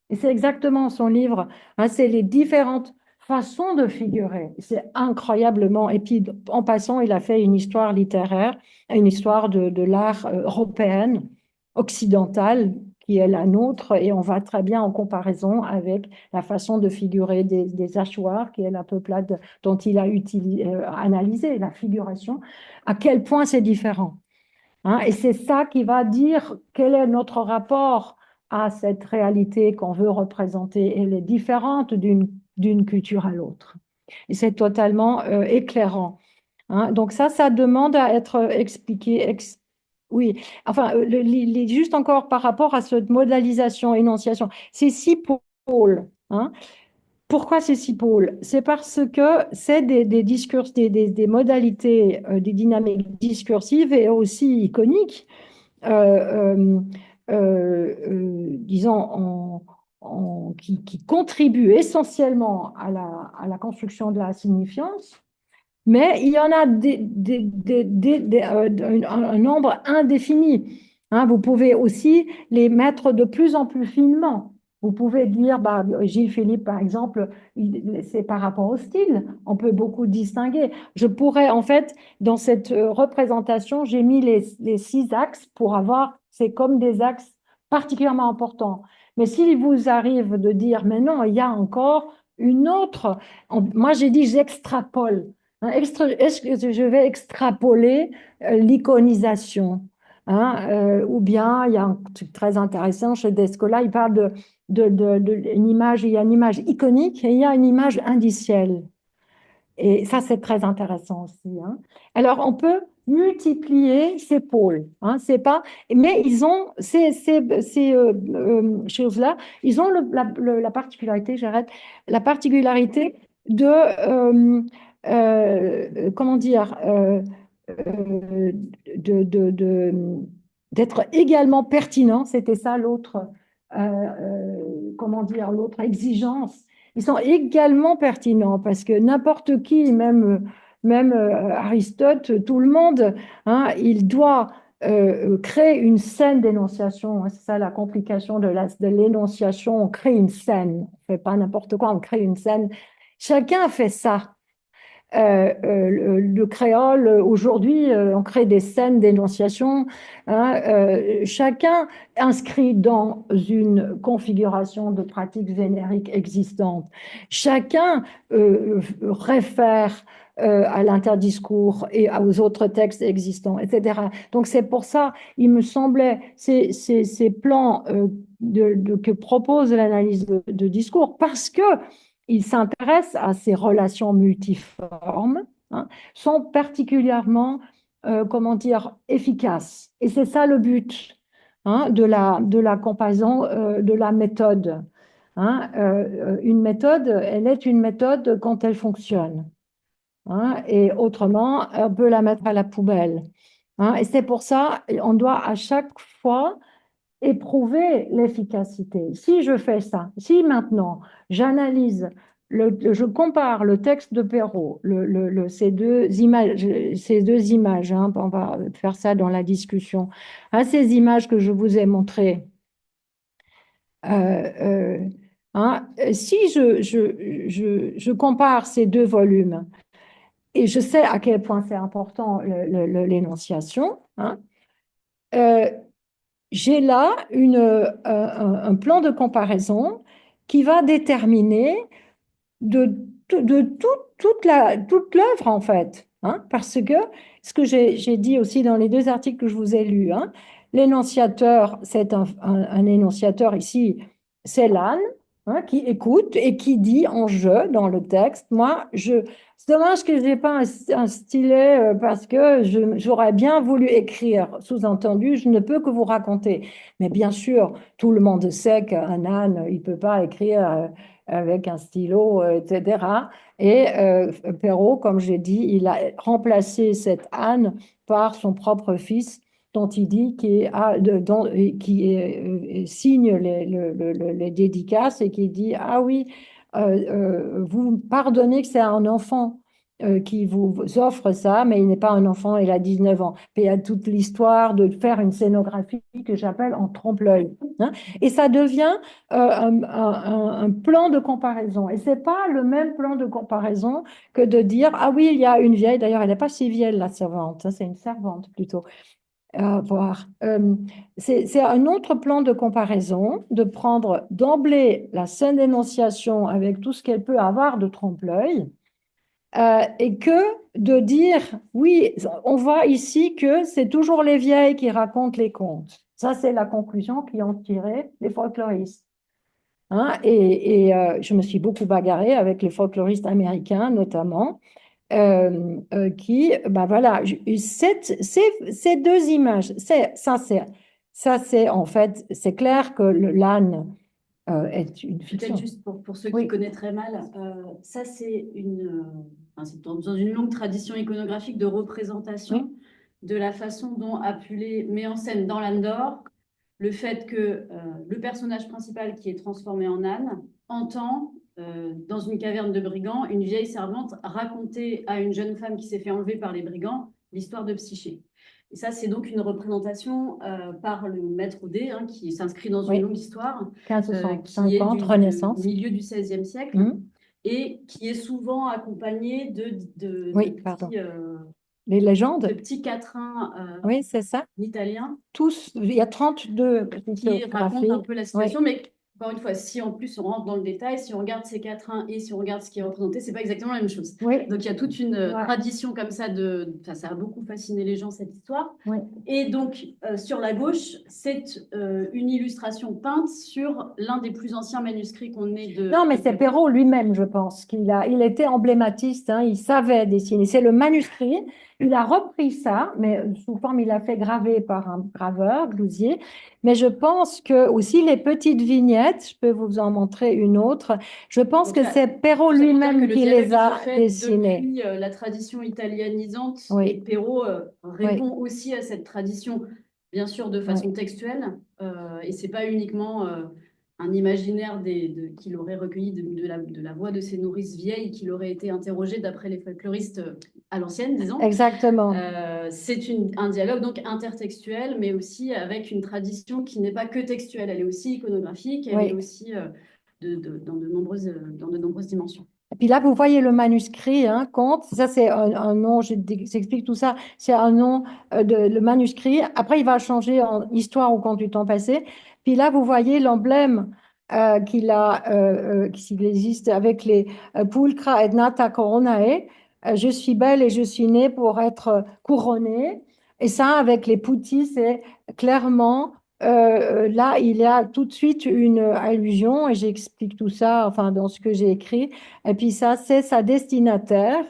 Et c'est exactement son livre. Hein, c'est les différentes façons de figurer. C'est incroyablement. Et puis, en passant, il a fait une histoire littéraire, une histoire de l'art européenne, occidentale, qui est la nôtre, et on va très bien en comparaison avec la façon de figurer des hachoirs, qui est la peuplade dont il a analysé la figuration, à quel point c'est différent. Hein. Et c'est ça qui va dire quel est notre rapport à cette réalité qu'on veut représenter. Elle est différente d'une culture à l'autre. Et c'est totalement éclairant. Hein. Donc ça demande à être expliqué. Oui, enfin, juste encore par rapport à cette modalisation, énonciation, c'est 6 pôles. Hein. Pourquoi ces 6 pôles? C'est parce que c'est des discours, des modalités, des dynamiques discursives et aussi iconiques, euh, disons, qui contribuent essentiellement à la construction de la signifiance. Mais il y en a un nombre indéfini. Hein, vous pouvez aussi les mettre de plus en plus finement. Vous pouvez dire, bah, Gilles Philippe, par exemple, c'est par rapport au style. On peut beaucoup distinguer. Je pourrais, en fait, dans cette représentation, j'ai mis les 6 axes pour avoir, c'est comme des axes particulièrement importants. Mais s'il vous arrive de dire, mais non, il y a encore une autre, moi j'ai dit, j'extrapole. Hein, est-ce que je vais extrapoler l'iconisation? Hein, ou bien, il y a un truc très intéressant chez Descola, il parle une image, il y a une image iconique et il y a une image indicielle. Et ça, c'est très intéressant aussi. Hein. Alors, on peut multiplier ces pôles. Hein, c'est pas, mais ils ont ces choses-là, ils ont la particularité, j'arrête, la particularité de, comment dire, d'être également pertinent. C'était ça l'autre, comment dire, l'autre exigence. Ils sont également pertinents parce que n'importe qui, même Aristote, tout le monde, hein, il doit créer une scène d'énonciation. Hein, c'est ça la complication de l'énonciation. On crée une scène. On ne fait pas n'importe quoi, on crée une scène. Chacun fait ça. Le créole, aujourd'hui, on crée des scènes d'énonciation. Hein, chacun inscrit dans une configuration de pratiques génériques existantes. Chacun réfère à l'interdiscours et aux autres textes existants, etc. Donc c'est pour ça, il me semblait, ces plans que propose l'analyse de discours, parce que il s'intéresse à ces relations multiformes, hein, sont particulièrement, comment dire, efficaces. Et c'est ça le but hein, de la comparaison, de la méthode. Hein. Une méthode, elle est une méthode quand elle fonctionne. Hein, et autrement, on peut la mettre à la poubelle. Hein. Et c'est pour ça, on doit à chaque fois éprouver l'efficacité. Si je fais ça, si maintenant j'analyse, je compare le texte de Perrault, ces deux images hein, on va faire ça dans la discussion, à ces images que je vous ai montrées, euh, euh, hein, si je compare ces 2 volumes, et je sais à quel point c'est important l'énonciation, hein, euh, j'ai là un plan de comparaison qui va déterminer toute l'œuvre, en fait. Hein, parce que ce que j'ai dit aussi dans les 2 articles que je vous ai lus, hein, l'énonciateur, c'est un énonciateur ici, c'est l'âne hein, qui écoute et qui dit en jeu dans le texte, c'est dommage que je n'ai pas un stylet parce que j'aurais bien voulu écrire, sous-entendu, je ne peux que vous raconter. Mais bien sûr, tout le monde sait qu'un âne, il ne peut pas écrire avec un stylo, etc. Et Perrault, comme j'ai dit, il a remplacé cette Anne par son propre fils, dont il dit qui signe les dédicaces et qui dit, ah oui, vous pardonnez que c'est un enfant qui vous offre ça, mais il n'est pas un enfant, il a 19 ans. Et il y a toute l'histoire de faire une scénographie que j'appelle en trompe-l'œil. Hein. Et ça devient un plan de comparaison. Et ce n'est pas le même plan de comparaison que de dire, ah oui, il y a une vieille, d'ailleurs, elle n'est pas si vieille, la servante, c'est une servante plutôt, à voir. C'est un autre plan de comparaison, de prendre d'emblée la scène d'énonciation avec tout ce qu'elle peut avoir de trompe-l'œil, et que de dire, oui, on voit ici que c'est toujours les vieilles qui racontent les contes. Ça, c'est la conclusion qui ont tiré les folkloristes. Hein, je me suis beaucoup bagarrée avec les folkloristes américains, notamment, qui, ben voilà, ces 2 images, ça c'est en fait, c'est clair que l'âne est une Peut-être fiction. juste pour ceux qui Oui, connaissent très mal, ça c'est enfin, c'est dans une longue tradition iconographique de oui, représentation de la façon dont Apulée met en scène dans l'Andor le fait que le personnage principal qui est transformé en âne entend dans une caverne de brigands une vieille servante raconter à une jeune femme qui s'est fait enlever par les brigands l'histoire de Psyché. Et ça, c'est donc une représentation par le maître Odé, hein, qui s'inscrit dans une oui. longue histoire qui est 1550, du Renaissance. milieu du XVIe siècle Mhm. et qui est souvent accompagné Oui, pardon. Les de légendes, petits quatrains oui, c'est ça. italiens Tous, il y a 32 qui racontent un photographies. peu la Oui, situation. Mais encore une fois, si en plus on rentre dans le détail, si on regarde ces quatrains et si on regarde ce qui est représenté, c'est pas exactement la même chose. oui, Donc il y a toute une ouais, tradition comme ça enfin, ça a beaucoup fasciné les gens cette histoire. oui. Et donc sur la gauche, c'est une illustration peinte sur l'un des plus anciens manuscrits qu'on ait Non, mais de c'est Perrault. Perrault lui-même, je pense, il était emblématiste, hein, il savait dessiner. C'est le manuscrit, il a repris ça, mais sous forme, il a fait graver par un graveur, Glousier. Mais je pense que aussi les petites vignettes, je peux vous en montrer une autre, je pense Donc que là, c'est Perrault tout ça pour dire que lui-même le qui dialogue les se a fait dessinés. depuis la tradition italianisante et Oui, Perrault oui, répond aussi à cette tradition, bien sûr, de oui. façon textuelle. Et c'est pas uniquement un imaginaire qu'il aurait recueilli de la voix de ses nourrices vieilles qu'il aurait été interrogé d'après les folkloristes à l'ancienne, disons. Exactement. C'est un dialogue donc intertextuel, mais aussi avec une tradition qui n'est pas que textuelle. Elle est aussi iconographique, elle est Oui. aussi dans de nombreuses dimensions. Et puis là, vous voyez le manuscrit, hein, Comte. Ça, c'est un nom, j'explique tout ça. C'est un nom le manuscrit. Après, il va changer en histoire ou conte du temps passé. Puis là, vous voyez l'emblème qu'il existe avec les pulcra et nata coronae. Je suis belle et je suis née pour être couronnée. Et ça, avec les poutis, c'est clairement là, il y a tout de suite une allusion, et j'explique tout ça, enfin, dans ce que j'ai écrit. Et puis ça, c'est sa destinataire,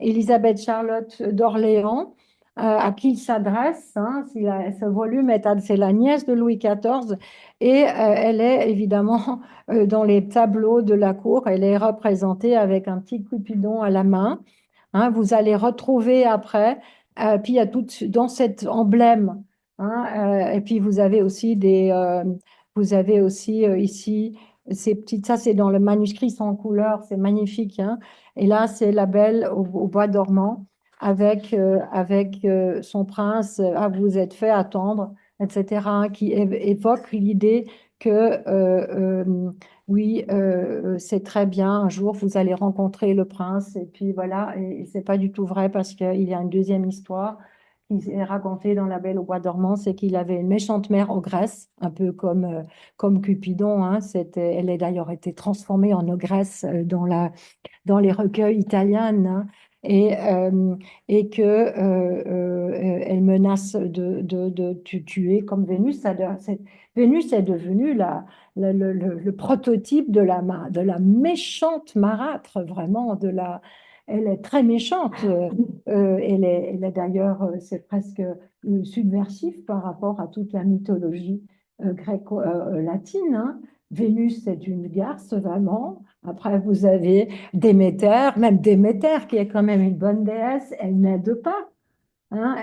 Élisabeth Charlotte d'Orléans, à qui il s'adresse. Hein. Ce volume c'est la nièce de Louis XIV, et elle est évidemment dans les tableaux de la cour. Elle est représentée avec un petit Cupidon à la main. Hein. Vous allez retrouver après, puis il y a tout dans cet emblème. Hein, et puis vous avez aussi ici ces petites, ça c'est dans le manuscrit sans couleur, c'est magnifique. Hein. Et là, c'est la belle au bois dormant avec son prince, ah, vous êtes fait attendre, etc., hein, qui évoque l'idée que oui, c'est très bien, un jour vous allez rencontrer le prince. Et puis voilà, et c'est pas du tout vrai parce qu'il y a une deuxième histoire qui est racontée dans La Belle au bois dormant, c'est qu'il avait une méchante mère ogresse, un peu comme Cupidon. Hein. Elle a d'ailleurs été transformée en ogresse dans les recueils italiens. Hein. Et, et que elle menace de tuer comme Vénus. Vénus est devenue le prototype de la méchante marâtre, vraiment, elle est très méchante. Elle est d'ailleurs, c'est presque subversif par rapport à toute la mythologie gréco-latine. Hein. Vénus, c'est une garce, vraiment. Après, vous avez Déméter, même Déméter, qui est quand même une bonne déesse, elle n'aide pas. Hein,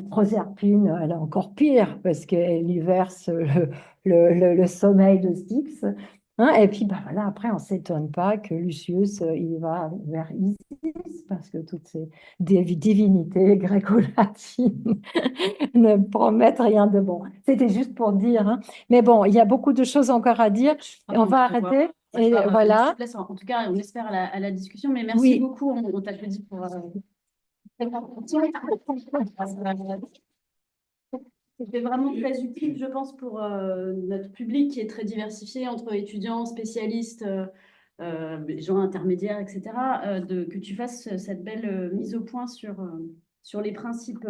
Proserpine, elle est encore pire parce qu'elle lui verse le sommeil de Styx. Hein, et puis bah, voilà, après, on ne s'étonne pas que Lucius il va vers Isis parce que toutes ces divinités gréco-latines ne promettent rien de bon. C'était juste pour dire. Hein. Mais bon, il y a beaucoup de choses encore à dire. Et on va arrêter. Et voilà. En tout cas, on espère à la discussion, mais merci Oui, beaucoup. On t'applaudit pour c'était vraiment très utile, je pense, pour notre public qui est très diversifié entre étudiants, spécialistes, gens intermédiaires, etc., que tu fasses cette belle mise au point sur les principes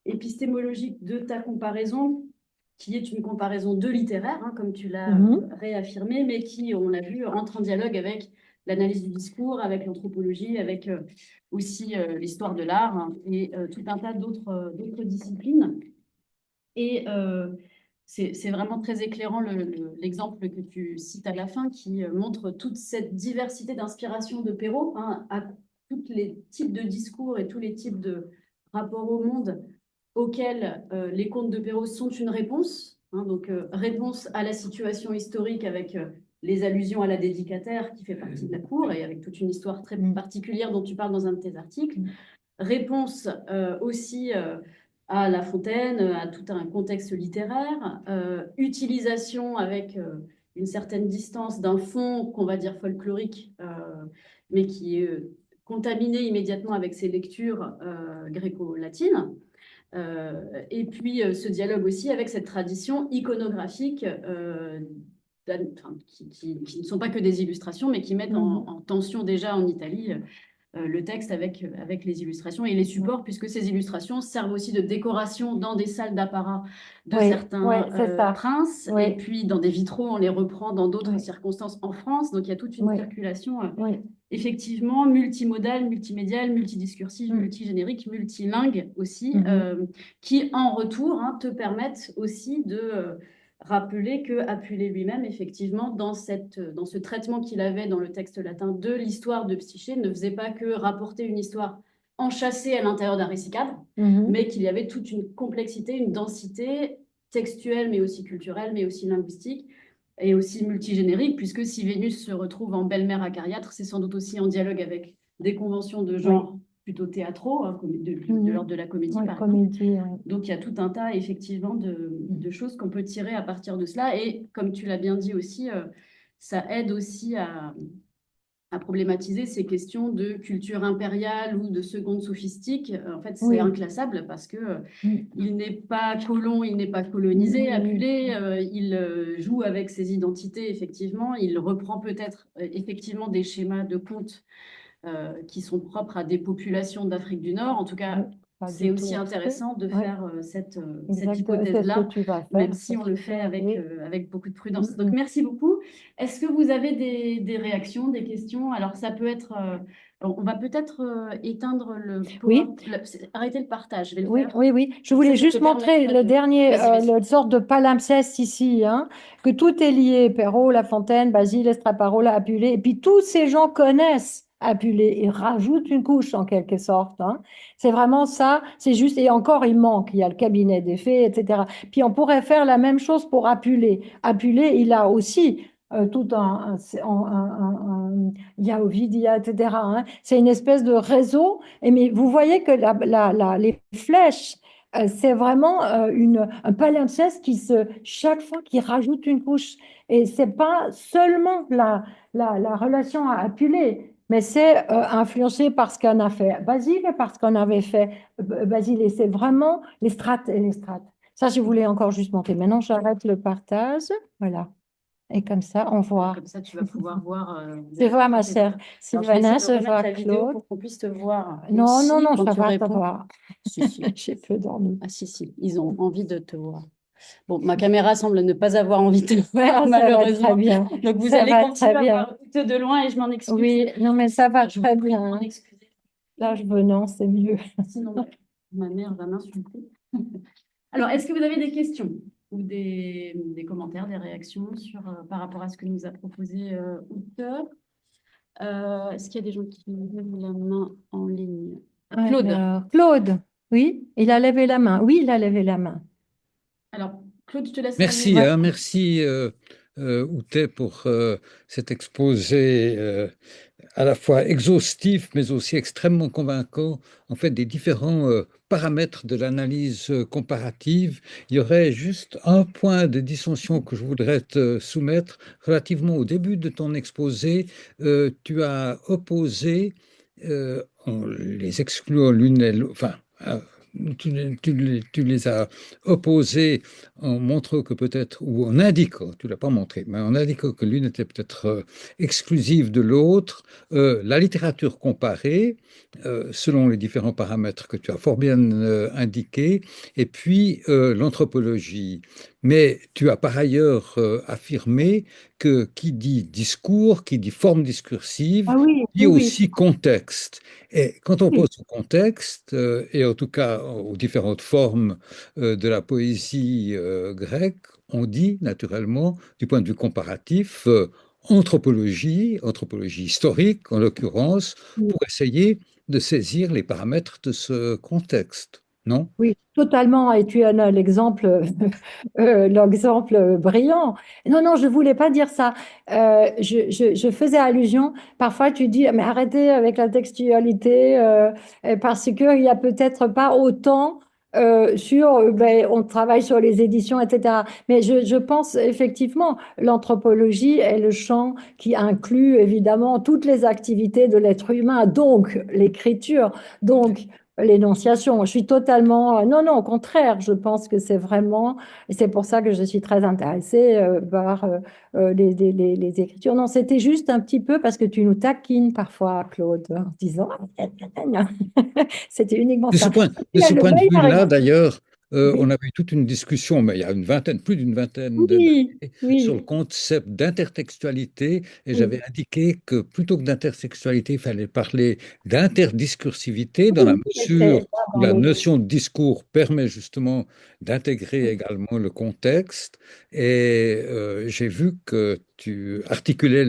épistémologiques de ta comparaison, qui est une comparaison de littéraire, hein, comme tu l'as mhm, réaffirmé, mais qui, on l'a vu, entre en dialogue avec l'analyse du discours, avec l'anthropologie, avec aussi l'histoire de l'art hein, et tout un tas d'autres disciplines. Et c'est vraiment très éclairant l'exemple que tu cites à la fin qui montre toute cette diversité d'inspiration de Perrault, hein, à tous les types de discours et tous les types de rapports au monde auxquels les contes de Perrault sont une réponse. Hein, donc, réponse à la situation historique avec les allusions à la dédicataire qui fait partie de la cour et avec toute une histoire très particulière dont tu parles dans un de tes articles. Réponse aussi à La Fontaine, à tout un contexte littéraire, utilisation avec une certaine distance d'un fond qu'on va dire folklorique, mais qui est contaminé immédiatement avec ses lectures gréco-latines. Et puis ce dialogue aussi avec cette tradition iconographique qui ne sont pas que des illustrations, mais qui mettent en tension déjà en Italie le texte avec les illustrations et les supports, puisque ces illustrations servent aussi de décoration dans des salles d'apparat de certains princes, et puis dans des vitraux, on les reprend dans d'autres circonstances en France. Donc il y a toute une circulation effectivement multimodale, multimédiale, multidiscursive, multigénérique, multilingue aussi, qui en retour te permettent aussi de rappeler que Apulé lui-même, effectivement, dans ce traitement qu'il avait dans le texte latin de l'histoire de Psyché, ne faisait pas que rapporter une histoire enchâssée à l'intérieur d'un récit cadre, mais qu'il y avait toute une complexité, une densité textuelle, mais aussi culturelle, mais aussi linguistique, et aussi multigénérique, puisque si Vénus se retrouve en belle-mère acariâtre, c'est sans doute aussi en dialogue avec des conventions de genre plutôt théâtraux, hein, de l'ordre de la comédie, par exemple. Donc, il y a tout un tas, effectivement, de choses qu'on peut tirer à partir de cela. Et comme tu l'as bien dit aussi, ça aide aussi à problématiser ces questions de culture impériale ou de seconde sophistique. En fait, c'est inclassable parce que il n'est pas colon, il n'est pas colonisé, Apulé, il joue avec ses identités, effectivement. Il reprend peut-être effectivement des schémas de contes qui sont propres à des populations d'Afrique du Nord. En tout cas, c'est aussi intéressant de faire cette hypothèse-là, même si on le fait avec beaucoup de prudence. Donc, merci beaucoup. Est-ce que vous avez des réactions, des questions? Alors, ça peut être... on va peut-être éteindre arrêter le partage. Je vais le faire. Oui. Je voulais juste montrer le dernier, le sorte de palimpseste ici, hein, que tout est lié. Perrault, La Fontaine, Basile, Estraparola, Apulé. Et puis, tous ces gens connaissent Apulé et rajoutent une couche en quelque sorte. Hein. C'est vraiment ça. C'est juste, et encore, il manque. Il y a le cabinet des fées, etc. Puis, on pourrait faire la même chose pour Apulé. Apulé, il a aussi tout il y a Ovidia, etc. Hein. C'est une espèce de réseau. Mais vous voyez que les flèches, c'est vraiment un palimpseste chaque fois qui rajoute une couche. Et c'est pas seulement la relation à Apulée, mais c'est influencé par ce qu'on a fait Basile et par ce qu'on avait fait Basile. Et c'est vraiment les strates et les strates. Ça, je voulais encore juste montrer. Maintenant, j'arrête le partage. Voilà. Et comme ça, on voit. Comme ça, tu vas pouvoir voir. Je vois ma chère Sylvana, je vois Claude. Pour qu'on puisse te voir. Non, aussi, non, quand ça tu va te réponds. voir. Si, si. J'ai peu dormi. Ah, si, ils ont envie de te voir. Bon, ma caméra semble ne pas avoir envie de te voir, Ça malheureusement. va très bien. Donc, vous Ça allez va continuer très à bien. voir de loin et je m'en excuse. Oui, non, mais ça va très bien. M'en excuser. Là, je veux, non, c'est mieux. Sinon, ma mère va m'insulter. Alors, est-ce que vous avez des questions ou des commentaires, des réactions par rapport à ce que nous a proposé Auteur? Est-ce qu'il y a des gens qui lèvent la main en ligne? Claude. Alors, Claude, oui, il a levé la main. Oui, il a levé la main. Alors, Claude, je te laisse. Merci, merci Outé pour cet exposé à la fois exhaustif, mais aussi extrêmement convaincant, en fait, des différents paramètres de l'analyse comparative. Il y aurait juste un point de dissension que je voudrais te soumettre. Relativement au début de ton exposé, tu as opposé, en les excluant l'une et l'autre, enfin, tu les as opposés en montrant que peut-être, ou en indiquant, tu ne l'as pas montré, mais en indiquant que l'une était peut-être exclusive de l'autre, la littérature comparée, selon les différents paramètres que tu as fort bien indiqués, et puis l'anthropologie. Mais tu as par ailleurs affirmé que qui dit discours, qui dit forme discursive, Ah oui, dit oui, oui, aussi contexte. Et quand on oui, pense au contexte, et en tout cas aux différentes formes de la poésie grecque, on dit naturellement, du point de vue comparatif, anthropologie, anthropologie historique en l'occurrence, oui. pour essayer de saisir les paramètres de ce contexte, non? Oui, totalement. Et tu en as l'exemple brillant. Non, non, je voulais pas dire ça. Je faisais allusion. Parfois, tu dis, mais arrêtez avec la textualité parce qu'il y a peut-être pas autant ben, on travaille sur les éditions, etc. Mais je pense effectivement, l'anthropologie est le champ qui inclut évidemment toutes les activités de l'être humain, donc l'écriture. Donc, l'énonciation. Je suis totalement... Non, non, au contraire, je pense que c'est vraiment... Et c'est pour ça que je suis très intéressée par les écritures. Non, c'était juste un petit peu parce que tu nous taquines parfois, Claude, en disant... C'était uniquement De ce ça. point, de Il a ce le point de meilleur vue-là, exemple. d'ailleurs, on Oui, avait eu toute une discussion, mais il y a une vingtaine, plus d'une vingtaine oui, d'années, sur le oui, concept d'intertextualité, et oui. j'avais indiqué que plutôt que d'intertextualité, il fallait parler d'interdiscursivité, dans la Oui, mesure c'est l'un où dans la l'autre. notion de discours permet justement d'intégrer également le contexte. Et j'ai vu que tu articulais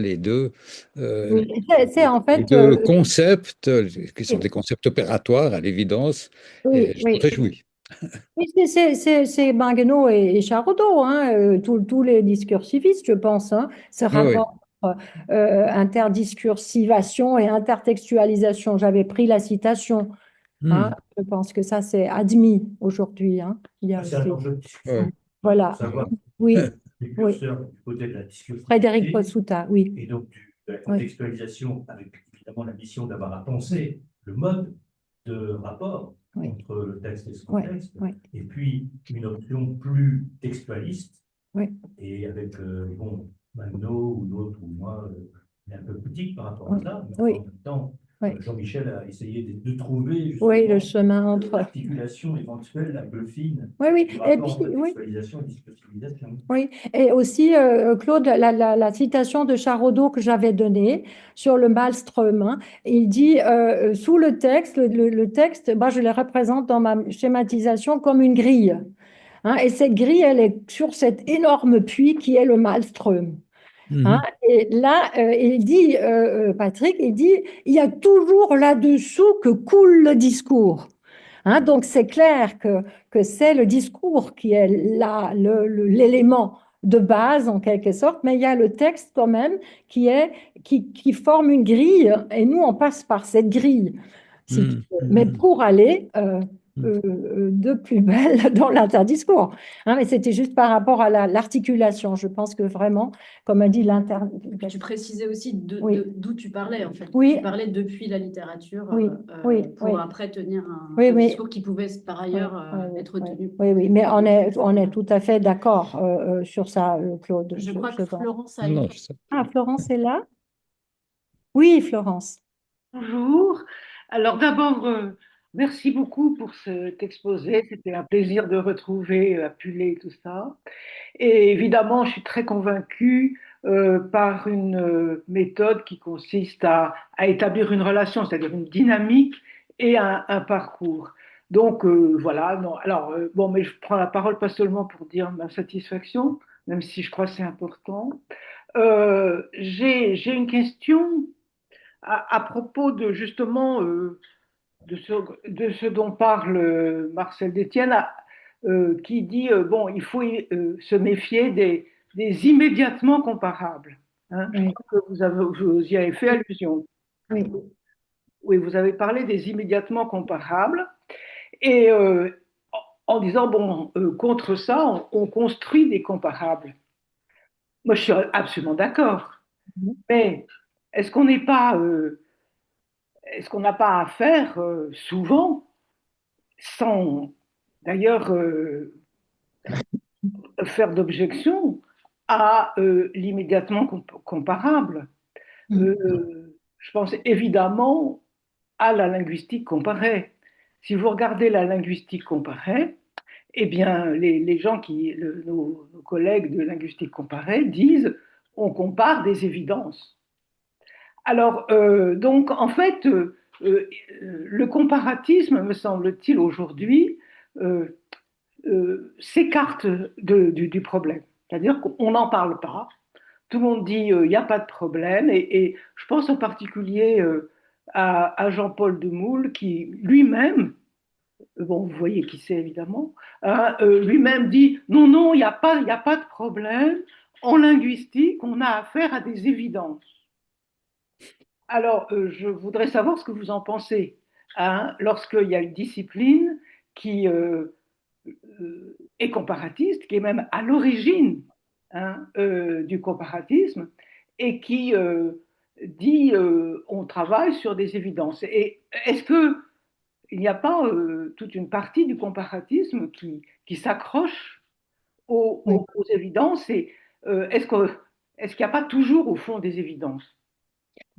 euh, Oui, c'est en les fait... deux concepts, qui sont oui, des concepts opératoires à l'évidence, et oui, je me oui. réjouis. Oui, c'est Manguenot et Charodot, hein, tous les discursivistes, je pense, hein, ce Oui, oui. rapport interdiscursivation et intertextualisation. J'avais pris la citation, hein, Hmm. je pense que ça, c'est admis aujourd'hui, hein. Il y a C'est un aussi, enjeu de Ouais. discussion pour voilà, savoir oui, les oui. curseurs du côté de la Frédéric discursivité Possuta, oui, et donc de la oui, contextualisation avec évidemment la mission d'avoir à penser le mode de rapport oui, entre le texte et ce oui, contexte, oui, et puis une option plus textualiste oui, et avec, bon, Mano ou l'autre ou moi, est un peu critique par rapport à oui, ça, mais enfin, oui, en même temps, oui, Jean-Michel a essayé de trouver oui, le justement chemin entre. l'articulation éventuelle un peu fine Oui, oui, du et rapport puis, entre oui. textualisation et discursivisation. Oui, et aussi, Claude, la citation de Charodot que j'avais donnée sur le maelstrom, hein, il dit, sous le texte, le texte, moi, je le représente dans ma schématisation comme une grille, hein, et cette grille, elle est sur cet énorme puits qui est le maelstrom. Hein. Mhm. Et là, il dit, Patrick, il dit, il y a toujours là-dessous que coule le discours. Hein, donc c'est clair que c'est le discours qui est là, l'élément de base en quelque sorte, mais il y a le texte quand même qui forme une grille et nous on passe par cette grille, si tu Mhm. veux. Mais Mhm. pour aller Mhm. de plus belle dans l'interdiscours. Hein, mais c'était juste par rapport à l'articulation. Je pense que vraiment, comme a dit l'inter... Tu précisais aussi Oui, d'où tu parlais, en fait. oui, Tu parlais depuis la littérature oui, oui, pour oui. après tenir Oui, un mais discours qui pouvait par oui, ailleurs oui, oui, être oui, tenu. oui, oui, mais on est tout à fait d'accord sur ça, Claude, Je crois je que pense. Florence a une... Non, je sais. Ah, Florence est là? Oui, Florence. Bonjour. Alors d'abord, merci beaucoup pour cet exposé. C'était un plaisir de retrouver Apulé et tout ça. Et évidemment, je suis très convaincue par une méthode qui consiste à établir une relation, c'est-à-dire une dynamique et un parcours. Donc voilà. Non. Alors bon, mais je prends la parole pas seulement pour dire ma satisfaction, même si je crois que c'est important. J'ai une question à propos de justement de ce dont parle Marcel Détienne, qui dit bon, il faut se méfier des immédiatement comparables. Hein. Je Oui, crois que vous y avez fait allusion. oui, Oui, vous avez parlé des immédiatement comparables et en disant bon, contre ça, on construit des comparables. Moi, je suis absolument d'accord. Mais est-ce qu'on n'est pas est-ce qu'on n'a pas à faire souvent, sans d'ailleurs faire d'objection, à l'immédiatement comparable? mm, Je pense évidemment à la linguistique comparée. Si vous regardez la linguistique comparée, eh bien, les gens nos collègues de linguistique comparée disent on compare des évidences. Alors, donc, en fait, le comparatisme, me semble-t-il, aujourd'hui, euh, s'écarte du problème. C'est-à-dire qu'on n'en parle pas. Tout le monde dit il n'y a pas de problème. Et je pense en particulier à Jean-Paul Demoule, qui lui-même, bon, vous voyez qui c'est évidemment, hein, lui-même dit non, non, il y a pas de problème. En linguistique, on a affaire à des évidences. Alors, je voudrais savoir ce que vous en pensez, hein, lorsqu'il y a une discipline qui est comparatiste, qui est même à l'origine, hein, du comparatisme, et qui dit on travaille sur des évidences. Et est-ce que il n'y a pas toute une partie du comparatisme qui s'accroche Oui. aux évidences et est-ce qu'il n'y a pas toujours au fond des évidences?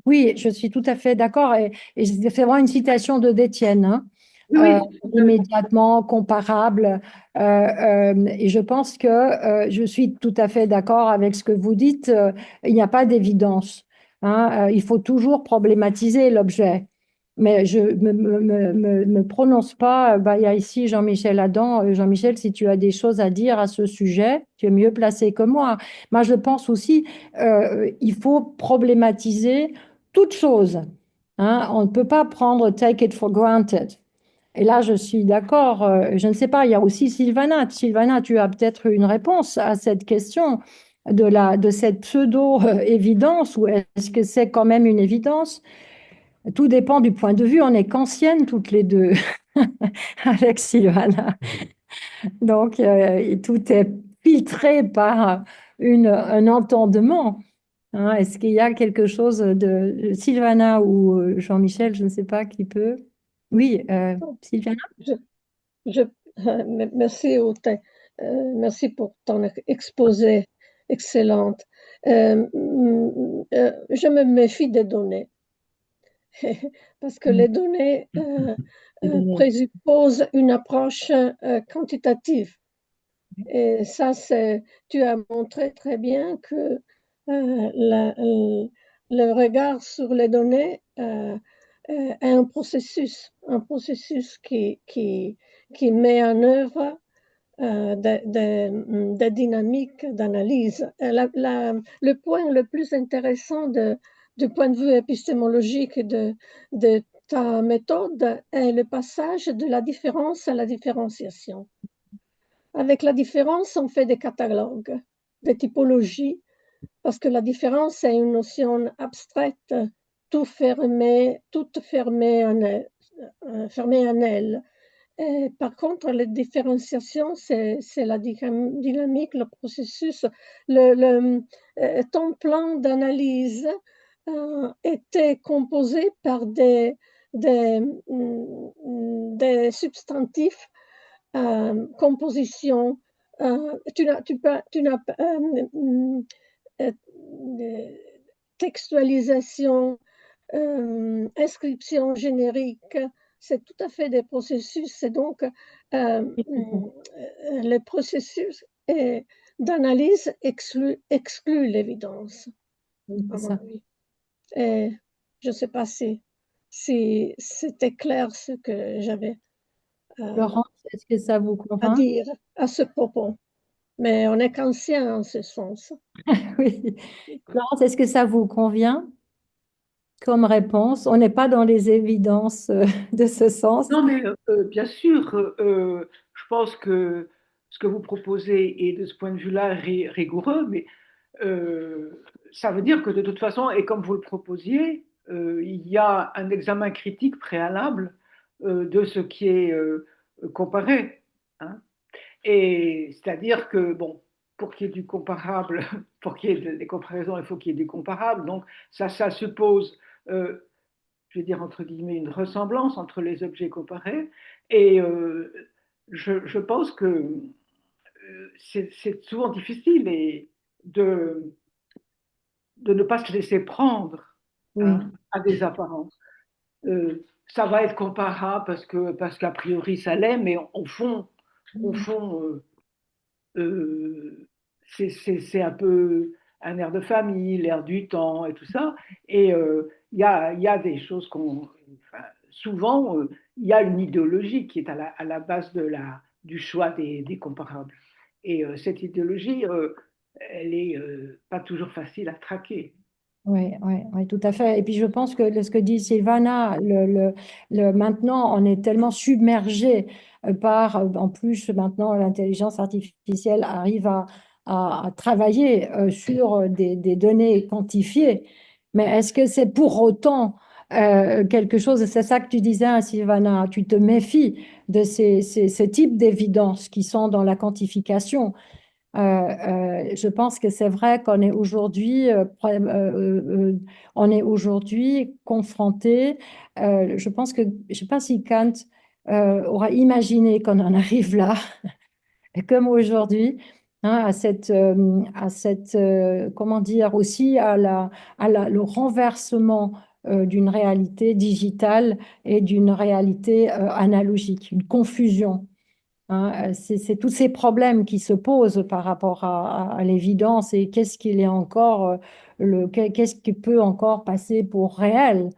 Oui, je suis tout à fait d'accord. Et c'est vraiment une citation de d'Étienne, hein, Oui, euh, oui, immédiatement comparable. Et je pense que je suis tout à fait d'accord avec ce que vous dites. Il n'y a pas d'évidence, hein. Il faut toujours problématiser l'objet. Mais je ne me prononce pas. Il y a ici Jean-Michel Adam. Jean-Michel, si tu as des choses à dire à ce sujet, tu es mieux placé que moi. Moi, je pense aussi il faut problématiser toute chose, hein. On ne peut pas prendre take it for granted. Et là, je suis d'accord. Je ne sais pas, il y a aussi Sylvana. Sylvana, tu as peut-être une réponse à cette question de cette pseudo-évidence, ou est-ce que c'est quand même une évidence? Tout dépend du point de vue. On est qu'anciennes toutes les deux avec Sylvana. Donc, tout est filtré par un entendement. Hein, est-ce qu'il y a quelque chose de Sylvana ou Jean-Michel, je ne sais pas qui peut. Oui, Sylvana. Je, je, merci, merci pour ton exposé excellente. Je me méfie des données parce que les données présupposent une approche quantitative. Et ça, tu as montré très bien que le regard sur les données est un processus qui met en œuvre des dynamiques d'analyse. Le point le plus intéressant du point de vue épistémologique de ta méthode est le passage de la différence à la différenciation. Avec la différence, on fait des catalogues, des typologies, parce que la différence est une notion abstraite, toute fermée en elle. Et par contre, la différenciation, c'est la dynamique, le processus. Ton plan d'analyse était composé par des substantifs, composition. Tu n'as textualisation, inscription générique, c'est tout à fait des processus. C'est donc le processus d'analyse exclut l'évidence, à mon avis. Et je ne sais pas si c'était clair ce que j'avais Laurence, est-ce que ça vous à convainc? dire à ce propos. Mais on est qu'ancien en ce sens. Oui. Laurence, est-ce que ça vous convient comme réponse? On n'est pas dans les évidences de ce sens. non, mais bien sûr, je pense que ce que vous proposez est de ce point de vue-là rigoureux, mais ça veut dire que de toute façon, et comme vous le proposiez, il y a un examen critique préalable de ce qui est comparé, hein. Et c'est-à-dire que, bon, pour qu'il y ait du comparable, pour qu'il y ait des comparaisons, il faut qu'il y ait du comparable. Donc, ça suppose, je vais dire entre guillemets, une ressemblance entre les objets comparés. Et je pense que c'est souvent difficile de ne pas se laisser prendre, Oui. hein, à des apparences. Ça va être comparable parce qu'a priori ça l'est, mais au fond, au fond, c'est un peu un air de famille, l'air du temps et tout ça. Et il y a des choses enfin, souvent, il y a une idéologie qui est à la base du choix des comparables. Et cette idéologie, elle est pas toujours facile à traquer. Oui, oui, oui, tout à fait. Et puis je pense que ce que dit Sylvana, maintenant on est tellement submergé en plus maintenant l'intelligence artificielle arrive à travailler sur des données quantifiées. Mais est-ce que c'est pour autant quelque chose, c'est ça que tu disais, hein, Sylvana, tu te méfies de ce type d'évidences qui sont dans la quantification. Je pense que c'est vrai qu'on est aujourd'hui, on est aujourd'hui confronté. Je pense que, je sais pas si Kant aurait imaginé qu'on en arrive là, comme aujourd'hui, hein, comment dire, aussi le renversement d'une réalité digitale et d'une réalité analogique, une confusion. Hein, c'est tous ces problèmes qui se posent par rapport à l'évidence et qu'est-ce qu'il est encore, qu'est-ce qui peut encore passer pour réel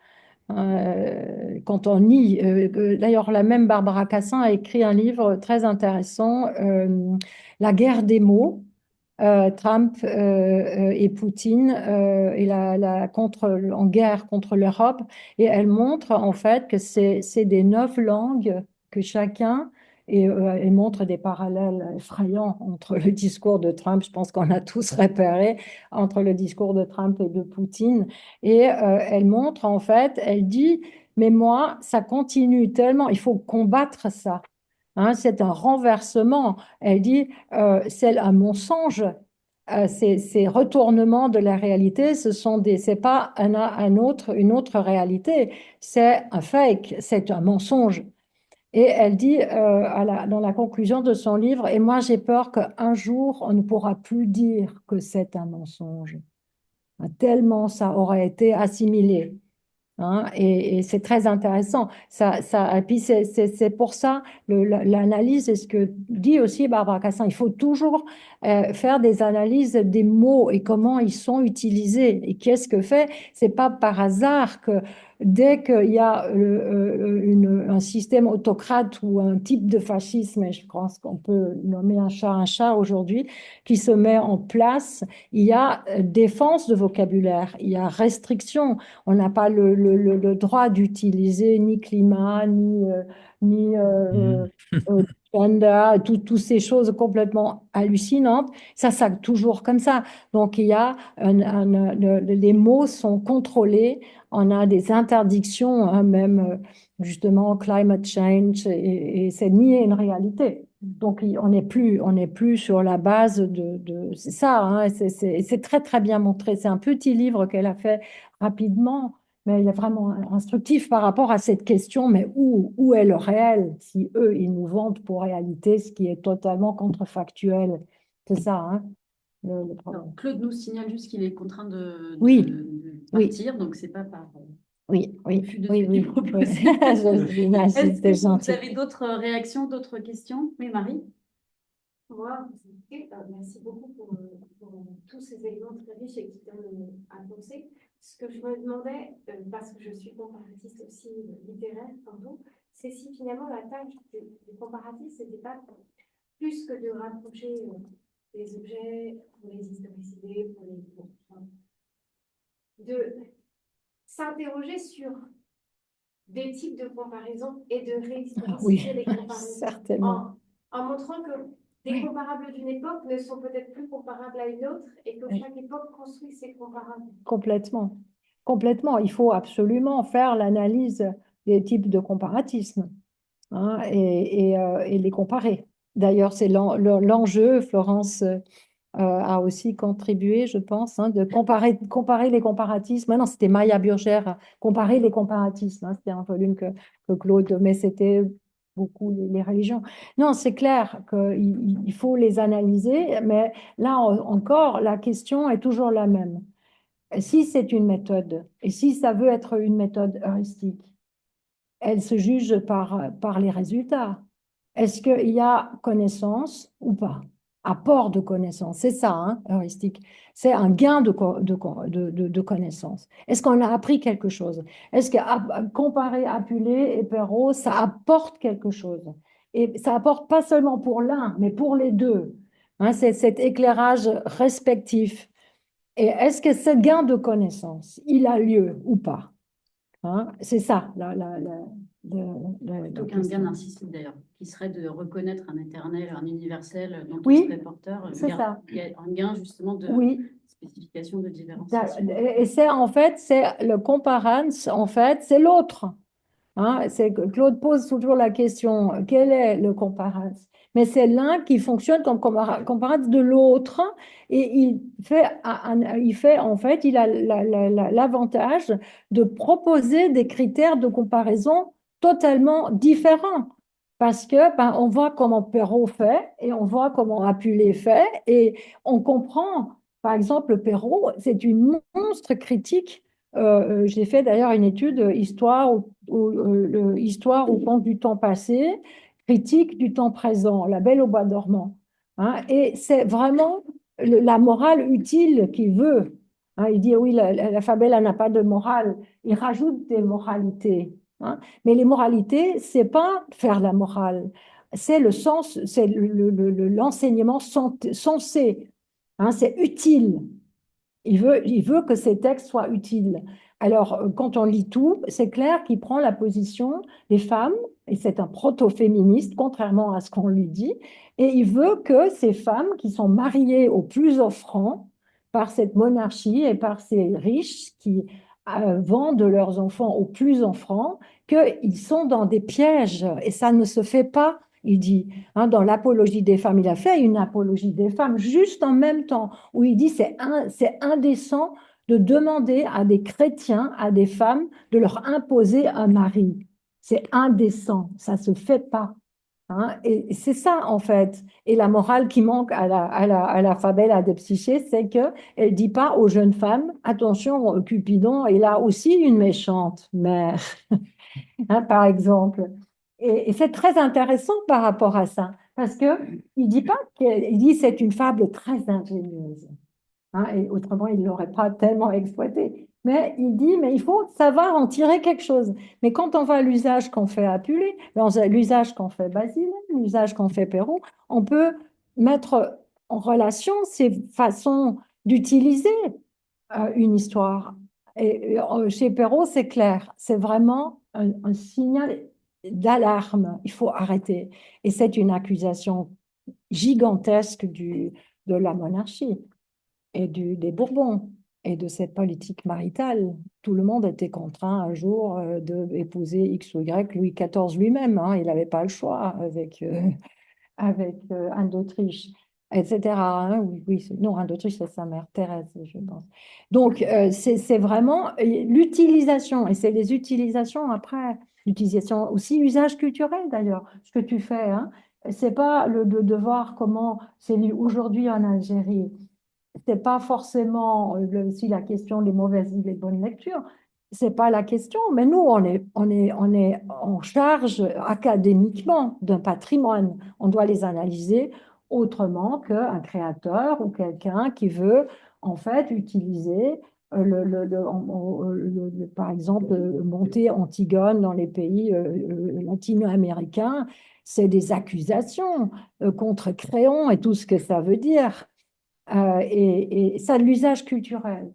quand on nie. D'ailleurs, la même Barbara Cassin a écrit un livre très intéressant, La guerre des mots. Trump et Poutine en guerre contre l'Europe et elle montre en fait que c'est des 9 langues que chacun et elle montre des parallèles effrayants entre le discours de Trump, je pense qu'on a tous repéré entre le discours de Trump et de Poutine et elle montre en fait, elle dit mais moi ça continue tellement, il faut combattre ça. Hein, c'est un renversement. Elle dit, c'est un mensonge. Ces retournements de la réalité, c'est pas une autre réalité, c'est un fake, c'est un mensonge. Et elle dit dans la conclusion de son livre, et moi j'ai peur qu'un jour on ne pourra plus dire que c'est un mensonge, tellement ça aurait été assimilé. Hein, et c'est très intéressant. Et puis c'est pour ça l'analyse, et ce que dit aussi Barbara Cassin, il faut toujours faire des analyses des mots et comment ils sont utilisés. Et qu'est-ce que fait? C'est pas par hasard que dès qu'il y a un système autocrate ou un type de fascisme, et je pense qu'on peut nommer un chat aujourd'hui, qui se met en place, il y a défense de vocabulaire, il y a restriction. On n'a pas le droit d'utiliser ni climat, ni gender, toutes ces choses complètement hallucinantes. Ça toujours comme ça. Donc, il y a les mots sont contrôlés. On a des interdictions, hein, même justement climate change, et c'est nier une réalité. Donc, on n'est plus sur la base c'est ça, hein, c'est très, très bien montré. C'est un petit livre qu'elle a fait rapidement, mais il est vraiment instructif par rapport à cette question, mais où est le réel si eux, ils nous vendent pour réalité ce qui est totalement contrefactuel. C'est ça, hein, le problème. Alors, Claude nous signale juste qu'il est contraint Oui, de partir, donc c'est pas par oui, refus de oui, ce que oui. tu proposes. J'imagine, Est-ce c'est que vous gentil. avez d'autres réactions, d'autres questions? Oui, Marie? Moi, merci beaucoup pour tous ces exemples très riches et qui donnent à penser. Ce que je me demandais, parce que je suis comparatiste aussi littéraire, comme vous, c'est si finalement la tâche du comparatiste, c'était pas plus que de rapprocher des objets pour les historiciser, de s'interroger sur des types de comparaisons et de réhistoriciser les comparaisons certainement. en montrant que des comparables d'une époque ne sont peut-être plus comparables à une autre et que chaque époque construit ses comparables. Complètement. Complètement. Il faut absolument faire l'analyse des types de comparatisme, hein, et les comparer. D'ailleurs, c'est l'enjeu. Florence a aussi contribué, je pense, hein, de comparer les comparatismes. Non, c'était Maya Burger, comparer les comparatismes. Hein, c'était un volume que Claude, mais c'était beaucoup les religions. Non, c'est clair qu'il faut les analyser, mais là encore, la question est toujours la même. Si c'est une méthode, et si ça veut être une méthode heuristique, elle se juge par les résultats. Est-ce qu'il y a connaissance ou pas? Apport de connaissance, c'est ça, hein, heuristique. C'est un gain de connaissance. Est-ce qu'on a appris quelque chose? Est-ce que comparer Apulé et Perrault, ça apporte quelque chose? Et ça apporte pas seulement pour l'un, mais pour les deux. Hein, c'est cet éclairage respectif. Et est-ce que ce gain de connaissance, il a lieu ou pas? Hein, c'est ça, Plutôt qu'un gain narcissique d'ailleurs, qui serait de reconnaître un éternel, un universel dont on Oui, serait porteur. c'est ça. Il y a un gain justement de Oui. spécification, de différenciation. Et c'est en fait, c'est le comparance, en fait, c'est l'autre. Hein, c'est que Claude pose toujours la question, quel est le comparance? Mais c'est l'un qui fonctionne comme comparance de l'autre et en fait, il a l'avantage de proposer des critères de comparaison totalement différents. Parce que on voit comment Perrault fait et on voit comment Apulé fait et on comprend, par exemple, Perrault, c'est une monstre critique. J'ai fait d'ailleurs une étude histoire au fond du temps passé, critique du temps présent, La Belle au bois dormant. Hein, et c'est vraiment la morale utile qu'il veut. Hein, il dit oui, la fabelle elle n'a pas de morale. Il rajoute des moralités. Hein, mais les moralités, c'est pas faire la morale, c'est le sens, c'est l'enseignement sensé. Hein, c'est utile. Il veut que ces textes soient utiles. Alors, quand on lit tout, c'est clair qu'il prend la position des femmes, et c'est un proto-féministe, contrairement à ce qu'on lui dit, et il veut que ces femmes qui sont mariées au plus offrant par cette monarchie et par ces riches qui vendent leurs enfants au plus offrant, qu'ils sont dans des pièges, et ça ne se fait pas. Il dit, hein, dans l'apologie des femmes, il a fait une apologie des femmes juste en même temps où il dit c'est indécent de demander à des chrétiens, à des femmes, de leur imposer un mari. C'est indécent, ça ne se fait pas. Hein. Et c'est ça, en fait. Et la morale qui manque à la fabelle de Psyché, c'est qu'elle ne dit pas aux jeunes femmes, attention, Cupidon est là aussi une méchante mère, hein, par exemple. Et c'est très intéressant par rapport à ça, parce que il dit pas qu'il dit c'est une fable très ingénieuse. Hein, et autrement, il ne l'aurait pas tellement exploité. Mais il dit, mais il faut savoir en tirer quelque chose. Mais quand on voit l'usage qu'on fait Apulé, l'usage qu'on fait Basile, l'usage qu'on fait Perrault, on peut mettre en relation ces façons d'utiliser une histoire. Et chez Perrault, c'est clair, c'est vraiment un signal d'alarme. Il faut arrêter. Et c'est une accusation gigantesque de la monarchie et des Bourbons et de cette politique maritale. Tout le monde était contraint un jour d'épouser X ou Y, Louis XIV lui-même. Hein, il n'avait pas le choix avec Anne d'Autriche, etc. Hein, oui, oui, non, Anne d'Autriche, c'est sa mère, Thérèse, je pense. Donc, c'est vraiment l'utilisation, et c'est les utilisations après, l'utilisation aussi, usage culturel d'ailleurs, ce que tu fais. Hein, c'est pas de voir comment c'est lu aujourd'hui en Algérie. C'est pas forcément aussi la question des mauvaises ou des bonnes lectures. C'est pas la question, mais nous, on est en charge académiquement d'un patrimoine. On doit les analyser autrement qu'un créateur ou quelqu'un qui veut en fait utiliser par exemple, monter Antigone dans les pays latino-américains, c'est des accusations contre Créon et tout ce que ça veut dire. Et ça, l'usage culturel.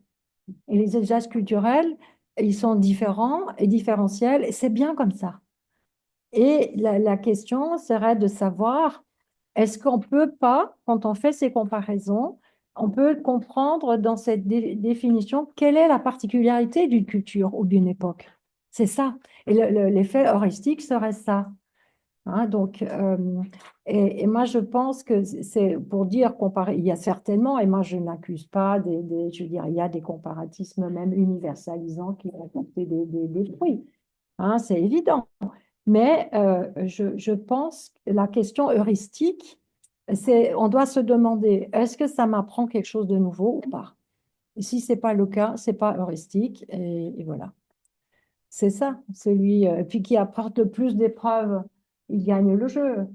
Et les usages culturels, ils sont différents et différentiels, et c'est bien comme ça. Et la question serait de savoir, est-ce qu'on ne peut pas, quand on fait ces comparaisons, on peut comprendre dans cette définition quelle est la particularité d'une culture ou d'une époque. C'est ça. Et l'effet heuristique serait ça. Hein, donc, et moi, je pense que c'est pour dire comparer, il y a certainement, et moi, je n'accuse pas je veux dire, il y a des comparatismes même universalisants qui vont porter des fruits. Hein, c'est évident. Mais je pense que la question heuristique, on doit se demander, est-ce que ça m'apprend quelque chose de nouveau ou pas? Et si ce n'est pas le cas, ce n'est pas heuristique, et voilà. C'est ça, celui puis qui apporte le plus d'épreuves, il gagne le jeu.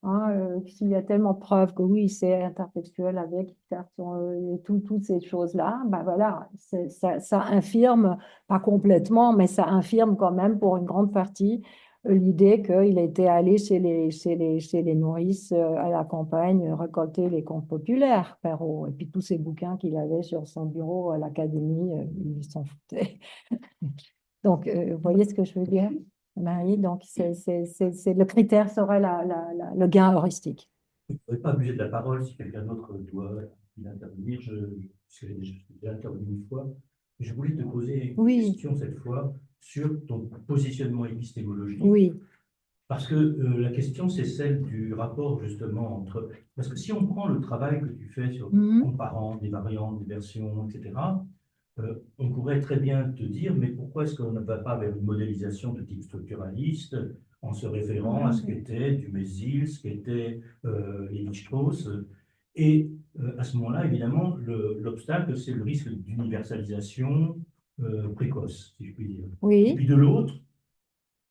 Hein, s'il y a tellement de preuves que oui, c'est intertextuel avec toutes ces choses-là, ben voilà, ça infirme, pas complètement, mais ça infirme quand même pour une grande partie l'idée qu'il était allé chez les nourrices à la campagne récolter les contes populaires, Perrault. Et puis tous ces bouquins qu'il avait sur son bureau à l'académie, il s'en foutait. Donc, vous voyez ce que je veux dire, Marie? Donc, le critère serait le gain heuristique. Il ne faudrait pas abuser de la parole si quelqu'un d'autre doit intervenir. Parce que j'ai déjà intervenu une fois. Je voulais te poser une Oui, question cette fois sur ton positionnement épistémologique. oui, Parce que la question, c'est celle du rapport justement entre... Parce que si on prend le travail que tu fais sur mhm, comparant des variantes, des versions, etc., on pourrait très bien te dire, mais pourquoi est-ce qu'on ne va pas vers une modélisation de type structuraliste en se référant à ce qu'était Dumézil, ce qu'était Lévi-Strauss. Et à ce moment-là, évidemment, l'obstacle, c'est le risque d'universalisation précoce, si je puis dire. Et oui, puis de l'autre,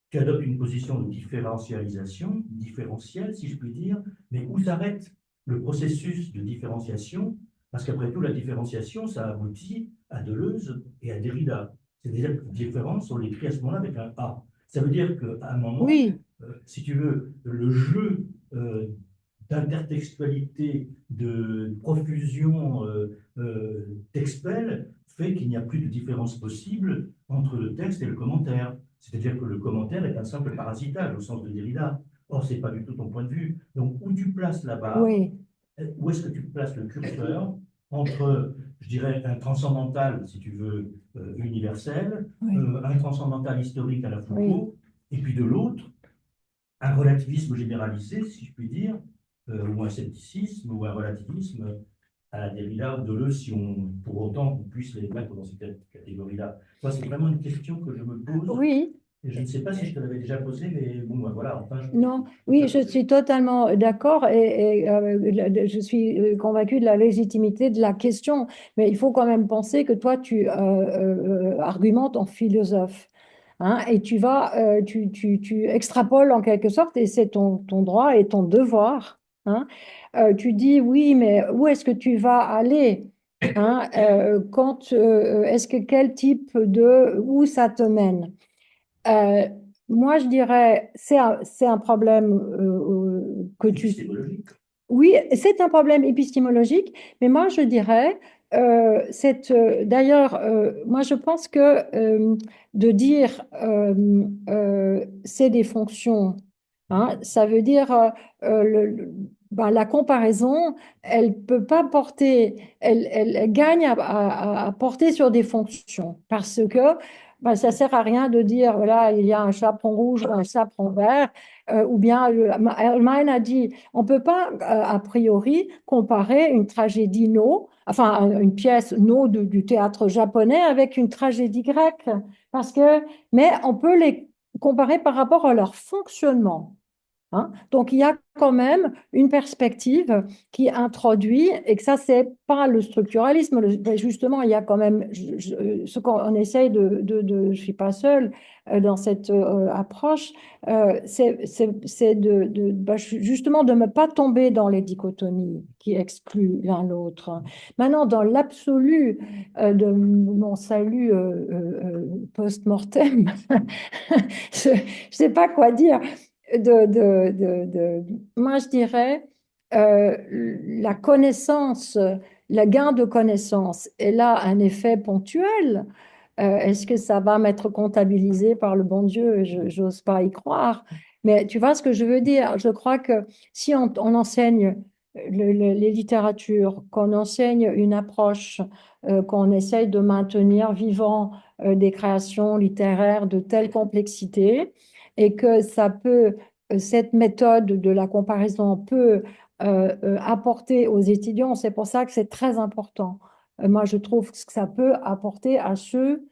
tu adoptes une position de différentialisation, différentielle, si je puis dire, mais où s'arrête le processus de différenciation? Parce qu'après tout, la différenciation, ça aboutit à Deleuze et à Derrida. C'est-à-dire que différence, on l'écrit à ce moment-là avec un A. Ça veut dire qu'à un moment, oui, si tu veux, le jeu d'intertextualité, de profusion textuelle fait qu'il n'y a plus de différence possible entre le texte et le commentaire. C'est-à-dire que le commentaire est un simple parasitage au sens de Derrida. Or, ce n'est pas du tout ton point de vue. Donc, où tu places la barre, oui, où est-ce que tu places le curseur entre, je dirais, un transcendantal, si tu veux, universel, oui, un transcendantal historique à la oui. Foucault, et puis de l'autre, un relativisme généralisé, si je puis dire, ou un scepticisme, ou un relativisme à la Derrida ou Deleuze, si on, pour autant on puisse les mettre dans cette catégorie-là. Ça, c'est vraiment une question que je me pose, Oui, et je ne sais pas si je te l'avais déjà posée, mais bon, ben voilà, enfin, non, oui, je suis totalement d'accord et je suis convaincue de la légitimité de la question, mais il faut quand même penser que toi, tu argumentes en philosophe, hein, et tu extrapoles en quelque sorte, et c'est ton droit et ton devoir, hein. Tu dis oui, mais où est-ce que tu vas aller, hein, est-ce que quel type où ça te mène? Euh, Moi, je dirais, c'est un problème que tu... épistémologique. Oui, c'est un problème épistémologique, mais moi, je dirais, d'ailleurs, moi, je pense que de dire c'est des fonctions, hein, ça veut dire ben, la comparaison, elle peut pas porter, elle gagne à porter sur des fonctions parce que ben, ça sert à rien de dire, voilà, il y a un chaperon rouge ou un chaperon vert, ou bien Hellman a dit, on ne peut pas, a priori, comparer une tragédie No, enfin une pièce No du théâtre japonais avec une tragédie grecque, mais on peut les comparer par rapport à leur fonctionnement. Hein. Donc, il y a quand même une perspective qui introduit, et que ça, c'est pas le structuralisme. Justement, il y a quand même ce qu'on essaye je suis pas seule dans cette approche, c'est justement de ne pas tomber dans les dichotomies qui excluent l'un l'autre. Maintenant, dans l'absolu de mon salut post-mortem, je ne sais pas quoi dire moi, je dirais, la connaissance, le gain de connaissance est là un effet ponctuel. Est-ce que ça va m'être comptabilisé par le bon Dieu? Je n'ose pas y croire. Mais tu vois ce que je veux dire? Je crois que si on enseigne les littératures, qu'on enseigne une approche, qu'on essaye de maintenir vivant des créations littéraires de telle complexité, et que cette méthode de la comparaison peut apporter aux étudiants. C'est pour ça que c'est très important. Moi, je trouve que ça peut apporter à ceux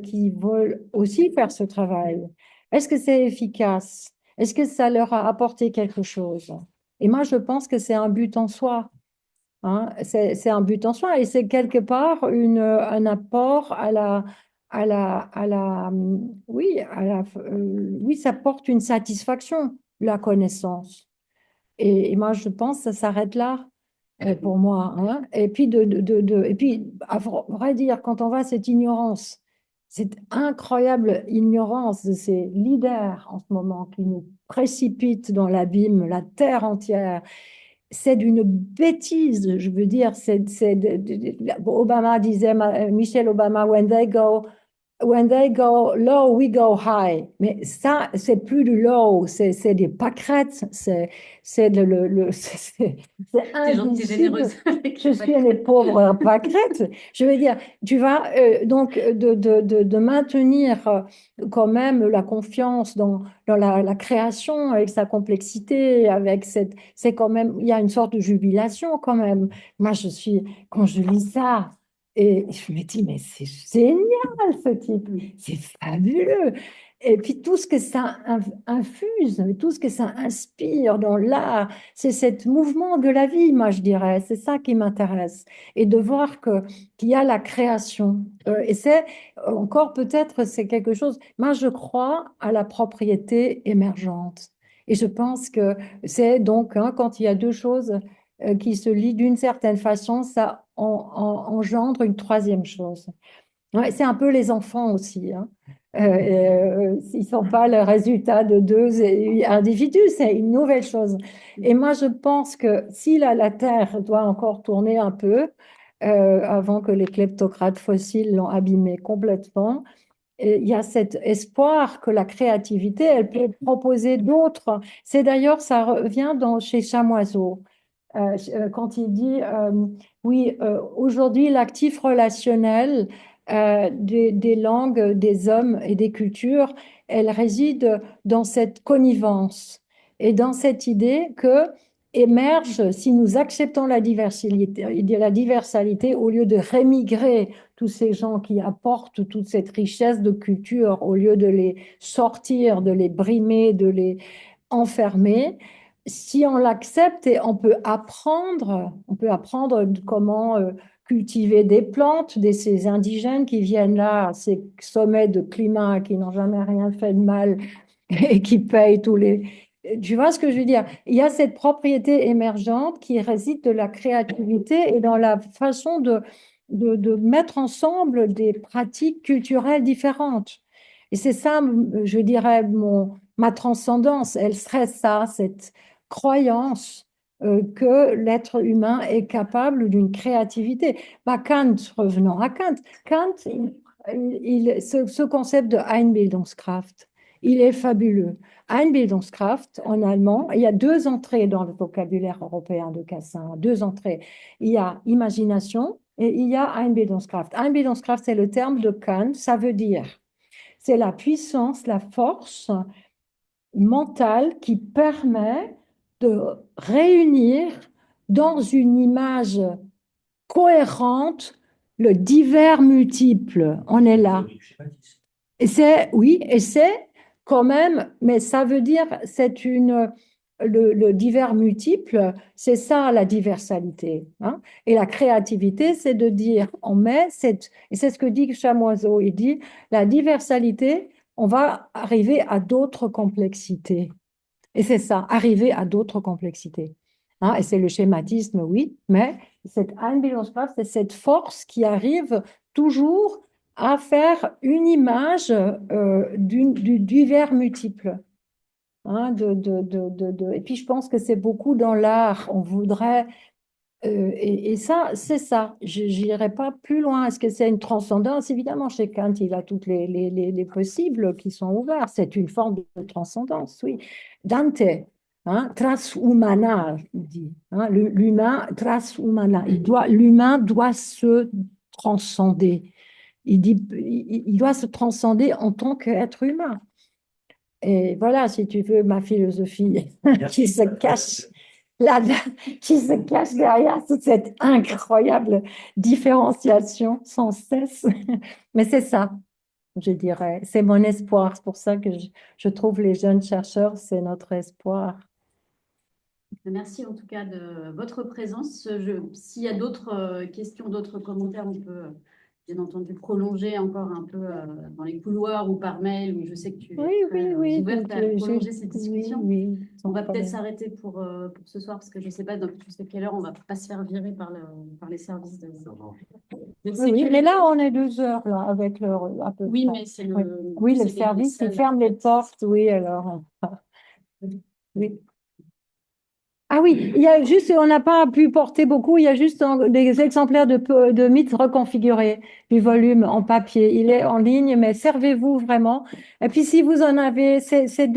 qui veulent aussi faire ce travail. Est-ce que c'est efficace? Est-ce que ça leur a apporté quelque chose? Et moi, je pense que c'est un but en soi. Hein. C'est un but en soi et c'est quelque part un apport oui, oui, ça porte une satisfaction, la connaissance. Et moi, je pense que ça s'arrête là pour moi, hein. Et puis, et puis, à vrai dire, quand on voit cette ignorance, cette incroyable ignorance de ces leaders en ce moment qui nous précipitent dans l'abîme, la terre entière, c'est d'une bêtise, je veux dire. Obama disait, Michelle Obama, when they go low, we go high. Mais ça, c'est plus du low, c'est des pâquerettes, c'est c'est T'es gentille, t'es indicible. généreuse avec Je les suis une pauvre pâquerette. Je veux dire, tu vas donc de maintenir quand même la confiance dans la création avec sa complexité, avec c'est quand même, il y a une sorte de jubilation quand même. Moi, quand je lis ça, et je me dis, mais c'est génial ce type, c'est fabuleux. Et puis tout ce que ça infuse, tout ce que ça inspire dans l'art, c'est ce mouvement de la vie, moi je dirais, c'est ça qui m'intéresse. Et de voir qu'il y a la création. Et c'est encore peut-être, c'est quelque chose, moi je crois à la propriété émergente. Et je pense que c'est donc, hein, quand il y a deux choses qui se lient d'une certaine façon, ça engendre une troisième chose. Ouais, c'est un peu les enfants aussi, hein. Ils ne sont pas le résultat de deux individus, c'est une nouvelle chose. Et moi, je pense que si la Terre doit encore tourner un peu, avant que les kleptocrates fossiles l'ont abîmée complètement, et il y a cet espoir que la créativité, elle peut proposer d'autres. C'est d'ailleurs, ça revient chez Chamoiseau. Quand il dit, oui, aujourd'hui, l'actif relationnel des langues, des hommes et des cultures, elle réside dans cette connivence et dans cette idée que émerge, si nous acceptons la diversité, au lieu de rémigrer tous ces gens qui apportent toute cette richesse de culture, au lieu de les sortir, de les brimer, de les enfermer, si on l'accepte, et on peut apprendre comment cultiver des plantes, ces indigènes qui viennent là, à ces sommets de climat, qui n'ont jamais rien fait de mal et qui payent tous les... Tu vois ce que je veux dire? Il y a cette propriété émergente qui réside de la créativité et dans la façon de mettre ensemble des pratiques culturelles différentes. Et c'est ça, je dirais, ma transcendance. Elle serait ça, cette croyance que l'être humain est capable d'une créativité. Bah, Kant, revenons à Kant. Kant, ce concept de Einbildungskraft, il est fabuleux. Einbildungskraft, en allemand, il y a deux entrées dans le vocabulaire européen de Cassin, deux entrées. Il y a imagination et il y a Einbildungskraft. Einbildungskraft, c'est le terme de Kant, ça veut dire, c'est la puissance, la force mentale qui permet de réunir dans une image cohérente le divers multiple. On est là. Et c'est, oui, et c'est quand même, mais ça veut dire, le divers multiple, c'est ça la diversalité, hein. Et la créativité, c'est de dire, et c'est ce que dit Chamoiseau, il dit, la diversalité, on va arriver à d'autres complexités. Et c'est ça, arriver à d'autres complexités, hein. Et c'est le schématisme, oui, mais cette Einbildungskraft, c'est cette force qui arrive toujours à faire une image du divers multiple, hein, Et puis je pense que c'est beaucoup dans l'art. On voudrait et ça, c'est ça. Je n'irai pas plus loin. Est-ce que c'est une transcendance? Évidemment, chez Kant, il a toutes les possibles qui sont ouverts. C'est une forme de transcendance, oui. Dante, hein, transhumana, il dit, hein, l'humain, transhumana. L'humain doit se transcender. Il dit, il doit se transcender en tant qu'être humain. Et voilà, si tu veux, ma philosophie qui se cache là, qui se cache derrière toute cette incroyable différenciation sans cesse. Mais c'est ça, je dirais. C'est mon espoir. C'est pour ça que je trouve les jeunes chercheurs, c'est notre espoir. Merci en tout cas de votre présence. S'il y a d'autres questions, d'autres commentaires, on peut bien entendu prolonger encore un peu dans les couloirs ou par mail, où je sais que tu es Oui, très ouverte donc, à prolonger cette discussion. oui, On va sans peut-être problème. s'arrêter pour ce soir, parce que je ne sais pas jusqu'à quelle heure on ne va pas se faire virer par les services de Oui, sécurité. mais là, on est 2 heures là, avec leur à peu Oui, près. mais c'est Oui, le c'est les service, il salles, ferme en les fait. portes, oui, alors. Oui. Ah oui, il y a juste, on n'a pas pu porter beaucoup, il y a juste des exemplaires de mythes reconfigurés du volume en papier. Il est en ligne, mais servez-vous vraiment. Et puis si vous en avez, c'est